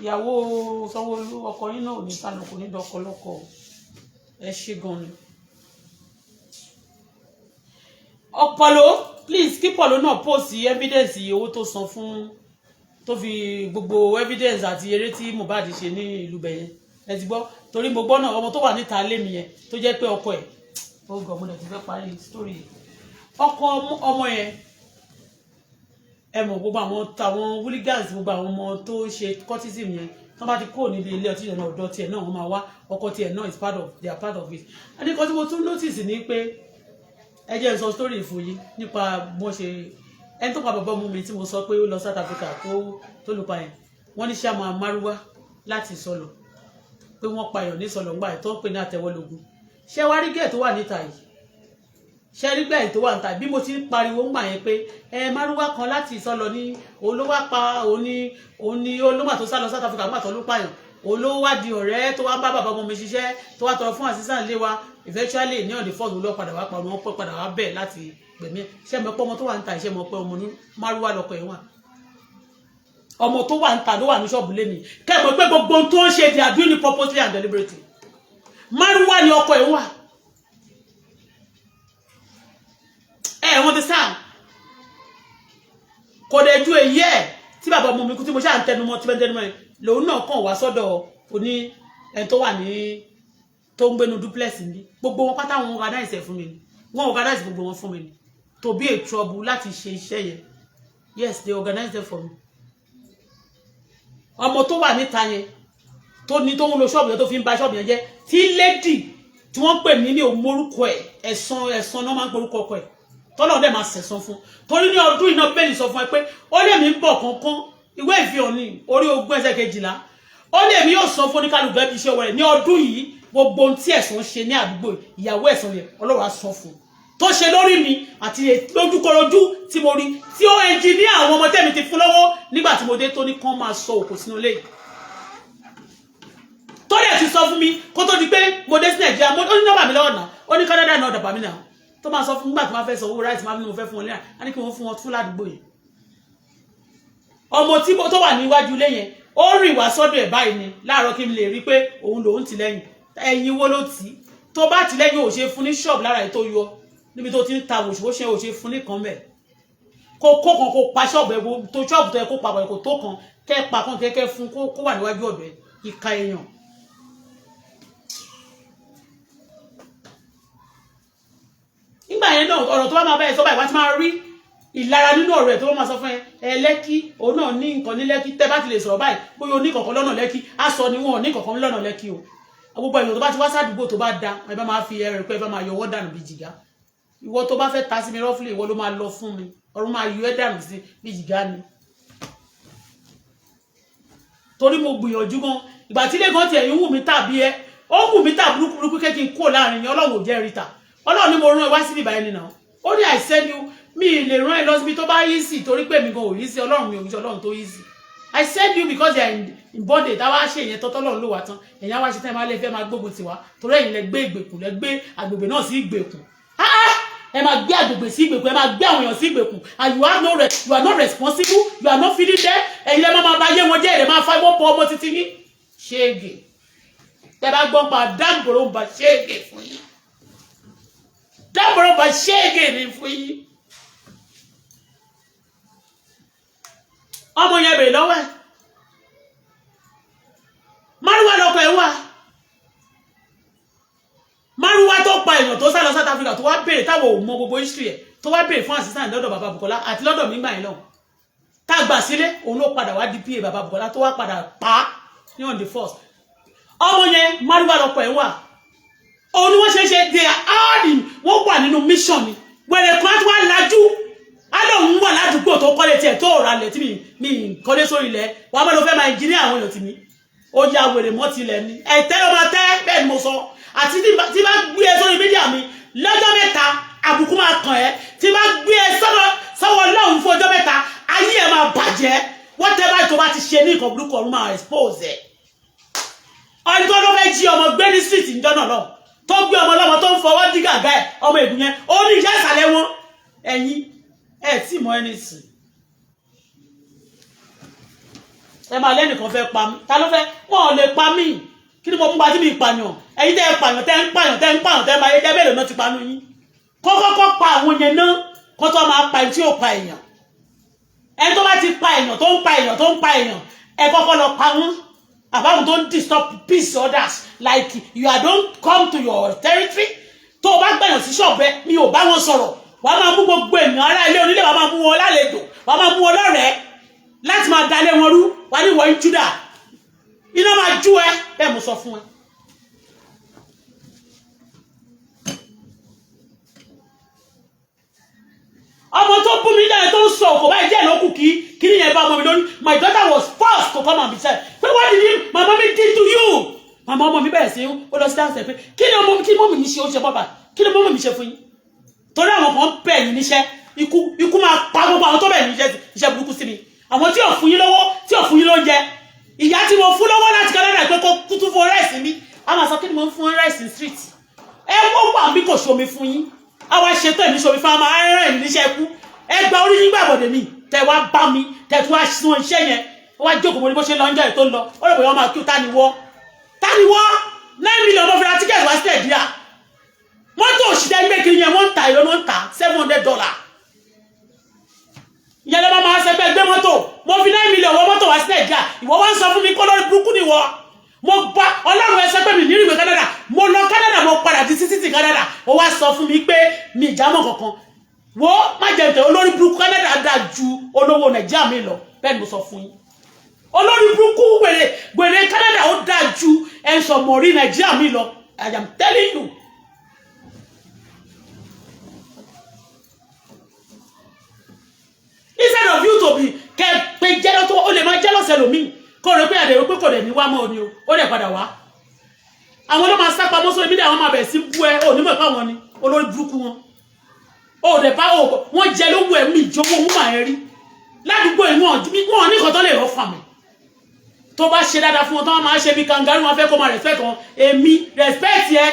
ìyàwó Sanwó-Olú ọkọ yín náà ò ní sá lọ kò ní dọkọ lọkọ ẹ ṣe gan ni. ọpọlọ please kí pọlọ náà post evidence owó tó san fún tó fi gbogbo evidence àti eré tí Mohbad ṣe ní ìlú bẹ̀yẹn ẹ ti gbọ́ torí mo gbọ́ náà ọmọ tó wà níta lémi yẹn tó jẹ́ pé ọkọ ẹ̀ ó gbọ́ mo lè ti fẹ́ parí story ọkọ ọmọ yẹn ẹ mọ̀ gbogbo àwọn hooligans gbogbo àwọn ọmọ tó ṣe cultism yẹn tó bá ti kó níbi ilé ọtí yẹn náà ọ̀dọ̀ tiẹ̀ náà wọ́n máa wá ọkọ tiẹ̀ náà is part of they are part of it and nǹkan tí mo tún notice ni pé ẹ jẹ́ n sọ story fún yín nípa bó ṣe ẹni tó pa bàbá ọmọ mi tí mo sọ pé ó lọ South Africa tó lù pa yẹn wọ́n ní ṣá máa márúwá láti sọlọ pé wọ́n pa èèyàn ní sọlọ ńgbà tó ń pè ní àtẹwọlógún ṣé wá rí gẹ́ẹ̀ tó wà níta yìí ṣé rí gẹ́ẹ̀ tó wà níta bí mo ti ń pariwo ńgbà yẹn pé márúwá kan láti ìsọlọ ní olówó pa òní olówó tó sá lọ South Africa ńgbà tó ló pààyàn olówó wá di ọ̀rẹ́ tó wá bá bàbá ọmọ mi ṣiṣẹ́ tó wá tọrọ fún assistant lé wa eventually ní ọ̀dẹ̀ fọ́ọ̀dù lọ padà wá pa wọn pẹ́ padà wá bẹ̀ láti gbẹ̀mí ṣé mọ̀ pé ọmọ tó wà níta ṣé mọ̀ pé ọmọ ní márúwá lọkọ̀ ẹ̀ wà ọmọ tó wà níta ló wà ní ṣọ́ọ̀bù lẹ́ni kẹ́mọ̀ pé gbogbo tó ń ṣe they are doing it purposely and deliberately márúwá ni ọkọ̀ ẹ̀ wà wọ́n ti sáà kò dẹ̀ ju èyí ẹ̀ tí bàbá ọmọ mi kú tí mo ṣáà ń tẹnumọ́ tí bẹ́ẹ̀ tẹnumọ́ ẹ̀ lòun náà kàn wá sọ́dọ̀ oní ẹni tó wà ní tó ń gbénu duplex ní gbogbo wọn pátá wọn organize fún mi ni wọn organize gbogbo wọn fún mi ni to be a trouble láti ṣe iṣẹ́ yẹn yes they organize them for me ọmọ tó wà níta yẹn tó ní tó ń lo ṣọ́ọ̀bù yẹn tó fi ń ba ṣọ́ọ̀bù yẹn jẹ́ tí lady tí wọ́n pè mí ní òmórúkọ ẹ̀ ẹ̀sán náà máa ń porúkọ ọkọ ẹ̀ tọ́lọ́ dẹ̀ máa sẹ̀sán fún torí ní ọdún iná bẹ́ẹ̀lì sọ fún ẹ pé ó lè mí bọ̀ kankan ìwé ìfihàn ní orí ogún ẹsẹ̀ kejìlá ó lè mí yóò sọ fún oníkálùkù ẹbí iṣẹ́ wẹ̀rẹ̀ ní ọdún yìí gbogbo ohun tí ẹ̀sán ṣe ní àdúgbò ìyàwó ẹ̀sán yẹn Ọlọ́run á sọ fún tó ṣe lórí mi àti lójúkọrojú tí mo rí tí ó ẹnjìníà àwọn ọmọ tẹ́mi ti fún lọ́wọ́ nígbà tí mo dé tó ní kán máa sọ òkò sínú ilé yìí tó dẹ̀ ti sọ fún mi kó tó di pé mo dé sí Nàìjíríà ó ní nọ́mbà mi lọ́wọ́ náà ó ní Canada náà dàbà mí náà tó máa sọ fún nígbà tó máa fẹ́ sọ owó ráìtì máa ní mo fẹ́ fún wọn lẹ́yìn á ní kí wọ́n fún wọn fún ládùúgbò yẹn ọmọ tí tó wà níwájú ilé yẹn ó rìn wá sọ́dọ̀ ẹ̀ báyìí ni láàárọ̀ kí n lè rí pé òun lòun ti lẹ́yìn ẹ̀yìn wo ló tì í tó bá ti lẹ́yìn ò ṣe fún ní ṣọ́ọ̀bù lára ẹ̀ tó yọ níbi tó ti ń ta òṣùwò ṣe ò ṣe fún ní kan bẹ́ẹ̀ kó kan kó pa ṣọ́ọ̀bù ẹ̀ tó ṣọ́ọ̀bù tó yẹ kó papọ̀ ẹ̀ kó tó kan kẹ́ pa kan kẹ́kẹ́ fún kó wà níwájú ọ̀dọ̀ ẹ̀ ìka èèyàn. nígbà yẹn náà ọ̀rọ̀ tó bá máa bá ẹ sọ báyìí wá ti máa rí ìlara nínú ọ̀rọ̀ ẹ̀ tó bá máa sọ fún ẹ Lẹ́kí òun náà ní nǹkan ní Lẹ́kí tẹ́ bá ti lè sọ̀rọ̀ báyìí bóyá o ní kọ̀ọ̀kan lọ́nà Lẹ́kí á sọ ni wọn ò ní kọ̀ọ̀kan lọ́nà Lẹ́kí o gbogbo èèyàn tó bá ti wá sádùúgbò tó bá da ẹ bá máa fi ẹrẹ̀ pé ẹ bá máa yọ ọwọ́ dànù bí jìgá ìwọ tó bá fẹ́ ta sí mi rọ́fúlì ìwọ ló máa lọ fún mi ọ̀run máa yọ ẹ́ dànù sí bí jìgá ni torí mo gbìyànjú gan ìgbà tí ilé gan tiẹ̀ ń wù mí tàbí ẹ ó wù mí tà burúkú kékin kúrò láàrin yẹn Ọlọ́run ò jẹ́ ríta Ọlọ́run ni mo rán ẹ wá síbi ìbáyẹn nìyẹn ó ní I send you mi lè rán ẹ lọ síbi tó bá easy torí pé mi gan ò easy Ọlọ́run mi ò ṣe Ọlọ́run tó easy I send you because they are in bondage táwa ṣe ìyẹn tọ́tọ́ lọ́run ló wà tán ẹ̀yin àwa ṣe tẹ́ ẹ máa lè fẹ́ máa gbógun tiwa torí ẹ̀yin lẹ gbé ìgbèkùn lẹ gbé àgbègbè náà sí ìgbèkùn ẹ máa gbé àgbègbè sí ìgbèkùn ẹ máa gbé àwọn èèyàn sí ìgbèkùn and you are not responsible you are not feeling there ẹ̀yin lẹ máa bá yé wọn jẹ́ ẹ̀ máa fa ìwọ́ pọ̀ ọmọ títí yín ṣéègè tẹ bá gbọ́n pa dáàbòrò ń ba ṣéègè fún yín dáàbòrò ń ba ṣéègè ní fún yín ọmọ yẹn bèrè lọ́wọ́ ẹ̀ márùwá lọkọ̀ ẹ̀ wà márùwá tó pa èèyàn tó sá lọ South Africa tó wá bèrè táwọn ò mọ gbogbo history ẹ̀ tó wá bèrè fún assistant lọ́dọ̀ bàbá Bukola àti lọ́dọ̀ mi gbà yín lọ́hùn tá a gbà sílé òun ló padà wá di PA bàbá Bukola tó wá padà pa á ní on the first ọmọ yẹn márùwá lọkọ̀ ẹ̀ wà òun ni wọ́n ṣe they are all wọ́n wà nínú mission ni wẹ̀rẹ̀ kan tí wọ́n lajú alóhùn wà ládùúgbò tó kọ́lé tiẹ̀ tó rà lẹ̀ tí mi kọ́lé sórí ilẹ̀ wà á bá lọ fẹ́ máa engineer àwọn èèyàn tì mí ó ya wèrè mọ́ tilẹ̀ ni ẹ̀tẹ́ ló máa tẹ́ bẹ́ẹ̀ ni mo sọ àti tí bá gbé ẹ sórí mídíà mi lọ́jọ́ mẹ́ta àbùkù máa kàn ẹ́ tí bá gbé ẹ sọ́wọ́ lọ́hùn fún ọjọ́ mẹ́ta ayé ẹ máa bàjẹ́ whatever tó bá ti ṣe ní nǹkan burúkú ọ̀run máa expose ẹ̀ ọjọ́ ló fẹ́ jí ọmọ gbé ní street ìjọ náà lọ tó gbé ọmọ lọ́mọ tó ń fọwọ́ dí gàgá ẹ̀ ọmọ ègún yẹn ó ní ìyá ìsàlẹ̀ wọn ẹ̀yin ẹ̀ tí mọ ẹni sìn ẹ máa lẹ́nìkan fẹ́ pa mí ta ló fẹ́ wọn ò lè pa mí kí ni mo mú gbajú mi ìpààyàn ẹ̀yin tẹ́ ẹ pààyàn tẹ́ ń pààyàn tẹ́ ń pààyàn tẹ́ máa yẹ jẹ́ bẹ́ẹ̀ lọ́nà ti panu yín kọ́kọ́kọ́ pa àwọn yẹn náà kó tó máa pa ẹni tí ò pa èèyàn ẹni tó bá ti pa èèyàn tó ń pa èèyàn tó ń pa èèyàn ẹ kọ́kọ́ lọ pa wọ́n àbáwọn tó ń disturb peace others like you are don't come to your territory tó o bá gbẹ̀yàn sí ṣọ̀bẹ mi ò bá wọn sọ̀rọ̀ wàá máa mú gbogbo èèyàn ará ilé onílé wàá máa mú wọn lálejò wàá máa mú wọn lọ́rẹ̀ẹ́ láti máa dalé wọn rú wàá ní wọ́n ń júdà iná máa jú ẹ bẹ́ẹ̀ mo sọ fún ẹ. ọmọ tó bú mi dáre tó ń sọ òkò báyìí díẹ̀ lókù kí ni yẹn bá ọmọ mi lórí my daughter was forced to come and be said pé what did my mommy did to you màmá ọmọ mi bẹ̀rẹ̀ sí ó lọ sí dáhùn sẹ́ pé kí ni mọ́mì mi ṣe ó ṣe bọ́bà kí ni mọ́mì mi ṣe fún yín torí àwọn kan bẹ̀ yín níṣẹ́ ikú máa pa gbogbo àwọn tó bẹ̀ yín iṣẹ́ burúkú sí mi àwọn tí ò fún yín lọ́wọ́ tí ò fún yín lóúnjẹ ìyá tí mo fún lọ́wọ́ láti Canada pé kó kútú fún rẹ́ẹ̀sì mi a máa sọ kí ni mo ń fún rẹ́ẹ̀sì street ẹ wọ́n wà bí kò ṣomi fún yín àwa ṣètò èmi ṣomi fún àmà rẹ̀ níṣẹ́ kú ẹ gba orí yín gbàgbọ́dẹ̀ mi tẹ wá bá mi tẹ tún wá sún iṣẹ́ yẹn wá jókòó mo ní bó ṣe lọ ń jẹ́ ètò ń lọ ó rò pé wọ́n máa kí tániwọ́ 9 million ló fi ra tíkẹ́ẹ̀tì wá sí ẹ̀díà mọ́tò òṣìṣẹ́ gbé kiri yẹn wọ́n ń ta ìlú wọ́n ń ta $700 ìyẹn ló máa ṣẹgbẹ́ gbé mọ́tò mo fi 9 million wọ mọ́tò wá sí ẹ̀díà ìwọ wá ń sọ fún mi kó lórí burúkú ni wọ mo gba ọlọ́run ẹsẹ̀ pé mi ní ìwé Canada mo lọ Canada mo padà di títí Canada ó wá sọ fún mi pé mi ìjámọ̀ kankan wo má jẹ́ tẹ̀ olórí burúkú Canada dáa ju olówó Nàìjíríà mi lọ bẹ́ẹ̀ ni mo sọ fún yín olórí burúkú wèrè Canada ó dáa ju ẹ̀sọ̀ mọ̀rí Nàìjíríà mi lọ I am telling you. Instead of you to be pé jealous tó o lè máa jealous ẹlòmíì kó rẹ pé àdéhùn pé kò dẹ̀ ní wá mọ́ ni o ó dẹ̀ padà wá àwọn ló máa sápa mọ́ sórí mídíà àwọn máa bẹ̀rẹ̀ sí bú ẹ ò ní mọ̀ pé àwọn ni olórí burúkú wọn ó dẹ̀ bá wọn jẹ lówó ẹ̀mí ìjọwọ́ wọn máa rí ládùúgbò ìwọ̀n ní nǹkan tó lè rọ́ fàmì tó bá ṣe dáadáa fún wọn tó wọn máa ṣe bí kangaroo wọn fẹ́ kó máa respect wọn èmi respect yẹ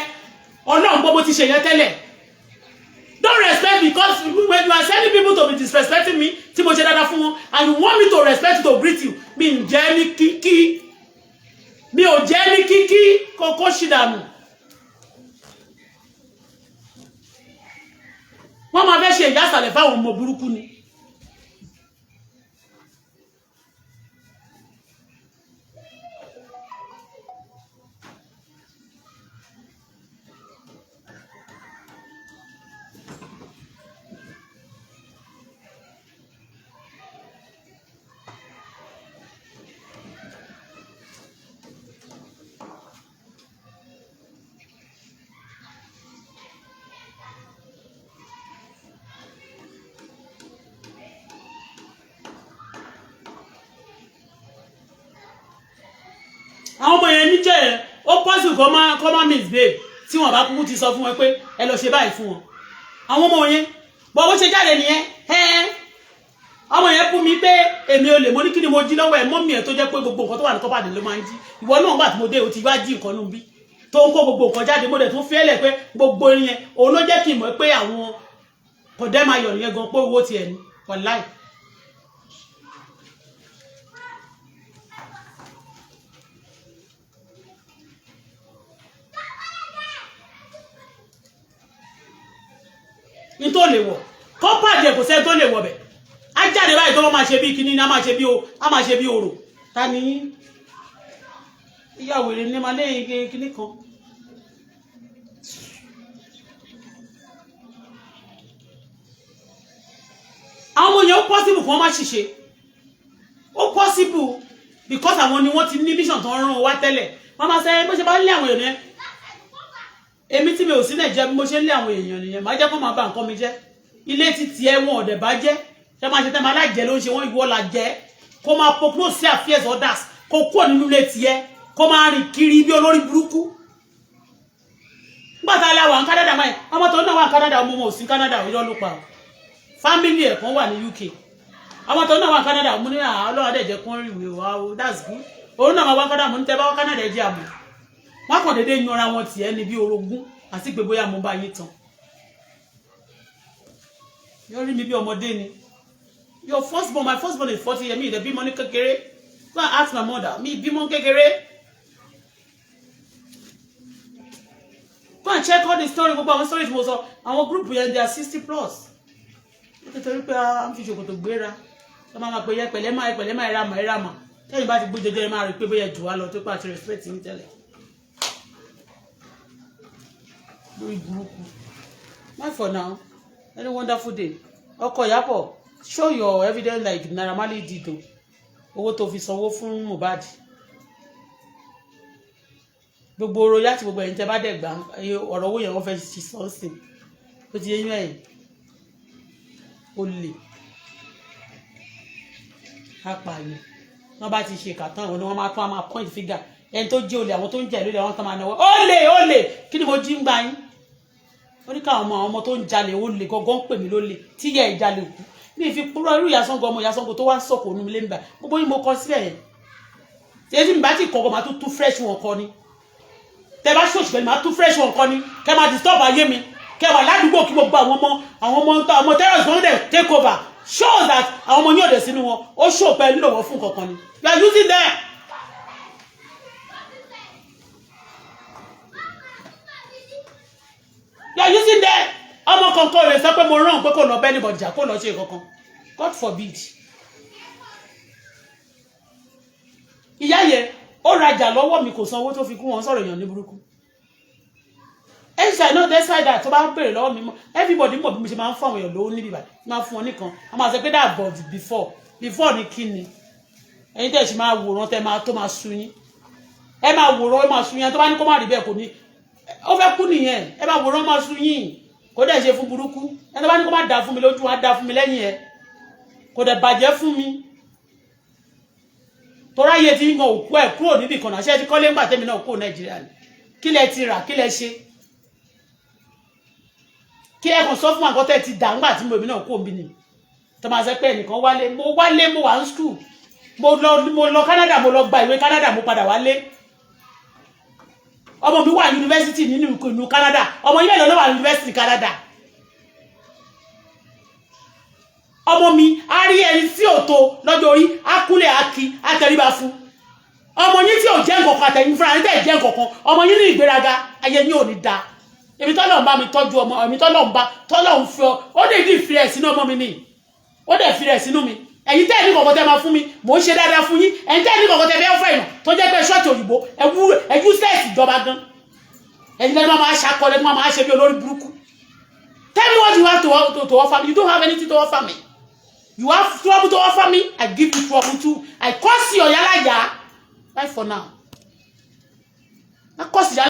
ọlọ́run gbogbo ti ṣe yẹn tẹ́lẹ̀ don't respect because when you are sending people to be disrespecting me tí mo ṣe dáadáa fún wọn and you want me to respect you to greet you mi ò jẹ́ ní kíkí kókó ṣìdànù wọ́n máa fẹ́ ṣe ìyásàlẹ̀ fáwọn ọmọ burúkú ni. àwọn ọmọ yẹn níjẹ́ yẹn ó possible kó má misbehave tí wọ́n bá kúkú ti sọ fún wọn pé ẹ lọ ṣe báyìí fún wọn àwọn ọmọ yẹn bọ́ bó ṣe jáde nìyẹn ọmọ yẹn kú mi pé èmi ò lè mo ní kí ni mo jí lọ́wọ́ ẹ̀ mọ́mì ẹ̀ tó jẹ́ pé gbogbo nǹkan tó wà ní kọ́pàdé ló máa ń jí ìwọ náà gbà tí mo dé o ti wá jí nǹkan nù bí tó ń kó gbogbo nǹkan jáde mo dẹ̀ tún fẹ́lẹ̀ pé gbogbo yẹn òun ló jẹ́ kí n mọ̀ pé àwọn kọ̀dẹ́mayọ̀ yẹn gan pé owó tiẹ̀ ní wàláì. ní tó lè wọ̀ kọ́pàdé kò sẹ́ tó lè wọ̀ bẹ̀ á jáde báyìí tó wọ́n máa ṣe bí kíní ní á máa ṣe bí orò ta ni ìyá wèrè ní máa lẹ́yìn kíní kan. àwọn ọmọ yẹn ó possible kí wọ́n má ṣìṣe ó possible because àwọn ni wọ́n ti ní vision tó ń rán wá tẹ́lẹ̀ wọ́n máa ṣe bó ṣe bá ń lé àwọn èèyàn èmi tí mi ò sí nàìjíríà bí mo ṣe ń lé àwọn èèyàn nìyẹn máa jẹ́ kó máa bà nǹkan mi jẹ́ ilé ti tiẹ̀ wọn ọ̀dẹ̀ bá jẹ́ ṣe máa ṣe tẹ́ máa láìjẹ́ ló ń ṣe wọ́n ìwọ la jẹ́ kó máa popó sí affairs others kó kúrò nínú ilé tiẹ̀ kó máa rìn kiri bí olórí burúkú. nígbà tá a lè wà ní Canada máa ọmọ tó náà wà ní Canada ọmọ wọn ò sí Canada irọ́ ló pa ọ́ family ẹ̀ kan wà ní UK ọmọ tó náà wà ní Canada mo ní ọlọ́run adẹ́jẹ́ kún rí ìwé wa o that's good òun náà máa wá Canada mo ní tẹ́ bá wá Canada ẹ̀ jẹ́ àmọ́ wọn kàn déédéé yanra wọn tiẹ̀ ní bí orogún àti pé bóyá mo bá yín tán yóò rí mi bí ọmọdé ni your firstborn my firstborn is 40 years mi ìdẹ bímọ ní kékeré go and ask my mother mi bímọ kékeré go and check all the story gbogbo àwọn stories mo sọ àwọn group yẹn they are 60 plus nítorí pé a ń fi ṣòkòtò gbéra ẹ máa pè yẹ pẹ̀lẹ́ máa ẹ̀rà mà tẹ́yìn bá ti gbé jẹjẹrẹ máa rí pé bóyá jù wá lọ tó pàṣẹ respect ní tẹ́lẹ̀ lórí burúkú. Bye for now. Any wonderful day. Ọkọ Ìyábọ̀, show your evidence like Naira Marley did o. Owó tó fi sanwó fún Mohbad. Gbogbo oro yàtì gbogbo ẹ̀yin tẹ́ bá dẹ̀ gbà ọ̀rọ̀ owó yẹn wọ́n fẹ́ ṣi sọ́ọ̀sìn. Ó ti yé yín ẹ̀yìn. Olè. Apààyàn. Wọ́n bá ti ṣe kàtán àwọn ni wọ́n máa tún máa point finger. Ẹni tó jẹ́ olè àwọn tó ń jẹ́ lólè àwọn tó máa náwó. Olè kí ni mo jí ń gbà yín? Ó ní káwọn ọmọ tó ń jalè olè gọ́gọ́ ń pè mí lólè tí yẹ ìjalè kú ní ìfi púrọ̀ irú ìyàsọ́ngọ ọmọ ìyàsọ́ngọ tó wá sọ̀kò nínú ilé ń bà gbogbo yín mo kọ síbẹ̀ yẹn tí mi bá ti kọ̀ọ̀kan máa tún fresh wọn kọ ni tẹ bá ṣòṣì pẹ̀lú máa tún fresh wọn kọ ni kẹ máa disturb ayé mi kẹ wà ládùúgbò kí gbogbo àwọn ọmọ terrorist wọn dẹ̀ take over shows that àwọn ọmọ yóò dẹ̀ sínú wọn ó show pẹ̀lú lọ́wọ́ fún kankan ni you are using them. You are using them. Ọmọ kankan rẹ̀ sọ pé mo rán pé kò lọ bẹ́ẹ̀ níbọ̀ jà kó lọ ṣe kankan. God forbid. Ìyá yẹn ó rajà lọ́wọ́ mi kò san owó tó fi kú wọn sọ̀rọ̀ èèyàn ní burúkú. Ẹ̀sìn àìná despite that tó bá ń bèrè lọ́wọ́ mi mọ́ everybody mọ̀ bí mo ṣe máa ń fún àwọn èèyàn lówó níbi ìbàdí máa fún wọn nìkan a máa sọ pé that but before ni kí ni ẹ̀yin tẹ̀ ṣe máa wòran tẹ́ máa tó máa sun yín ẹ máa wòran ẹ máa sun yín tó bá ní kó má rí bẹ́ẹ̀ kò ní ó fẹ́ kú nìyẹn ẹ máa wòran máa sun yín kò dẹ̀ ṣe fún burúkú ẹ tó bá ní kó má dà fún mi lójú wá dà fún mi lẹ́yìn ẹ kò dẹ̀ bàjẹ́ fún mi torá yẹ ti ń gan òkú ẹ̀ kúrò níbi kan náà ṣe ti kọ́lé ńgbà tẹ́mi náà kúrò Nàìjíríà ni kí lẹ ti rà kí lẹ ṣe kí ẹ kàn sọ fún àkọ́ tẹ́ ti dà ńgbà tí mo èmi náà kúrò níbi ni tó máa sọ pé ẹnìkan wálé mo wà ní school mo lọ Canada mo lọ gba ìwé Canada mo padà wálé ọmọ mi wà yunifásitì nínú ìlú Canada ọmọ yìí lọ wà yunifásitì Canada ọmọ mi a rí ẹni tí ò tó lọ́jọ́ orí akúlẹ̀ akí àtẹríba fún ọmọ yìí tí ò jẹ́ nǹkan àtẹ̀yìn fúnra ní tẹ̀ jẹ́ nǹkan ọmọ yìí ní ìgbéraga ayé yín ò ní da èmi tọ́lọ̀ ń bá mi tọ́jú ọmọ èmi tọ́lọ̀ ń fi ó dé ìdí ìfirẹ̀ sínú ọmọ mi nìyí ó dẹ̀ fi rẹ̀ sínú mi ẹ̀yin tẹ́ ẹ̀ ní kọ̀ọ̀kan tẹ́ máa fún mi mò ń ṣe dáadáa fún yín ẹ̀yin tẹ́ ẹ̀ ní kọ̀ọ̀kan tẹ́ fẹ́ fẹ́ ìnà tó jẹ́ pé ṣọ́ọ̀tì òyìnbó ẹ̀jú sẹ́ẹ̀sì ìjọba gan ẹ̀yin tẹ́ máa ṣàkọlẹ̀ máa ṣe bí olórí burúkú. Tell me what you have to offer me. You don't have anything to offer me. You have trouble to offer me. I give you trouble too. I curse your yálà yá. Bye for now. I curse your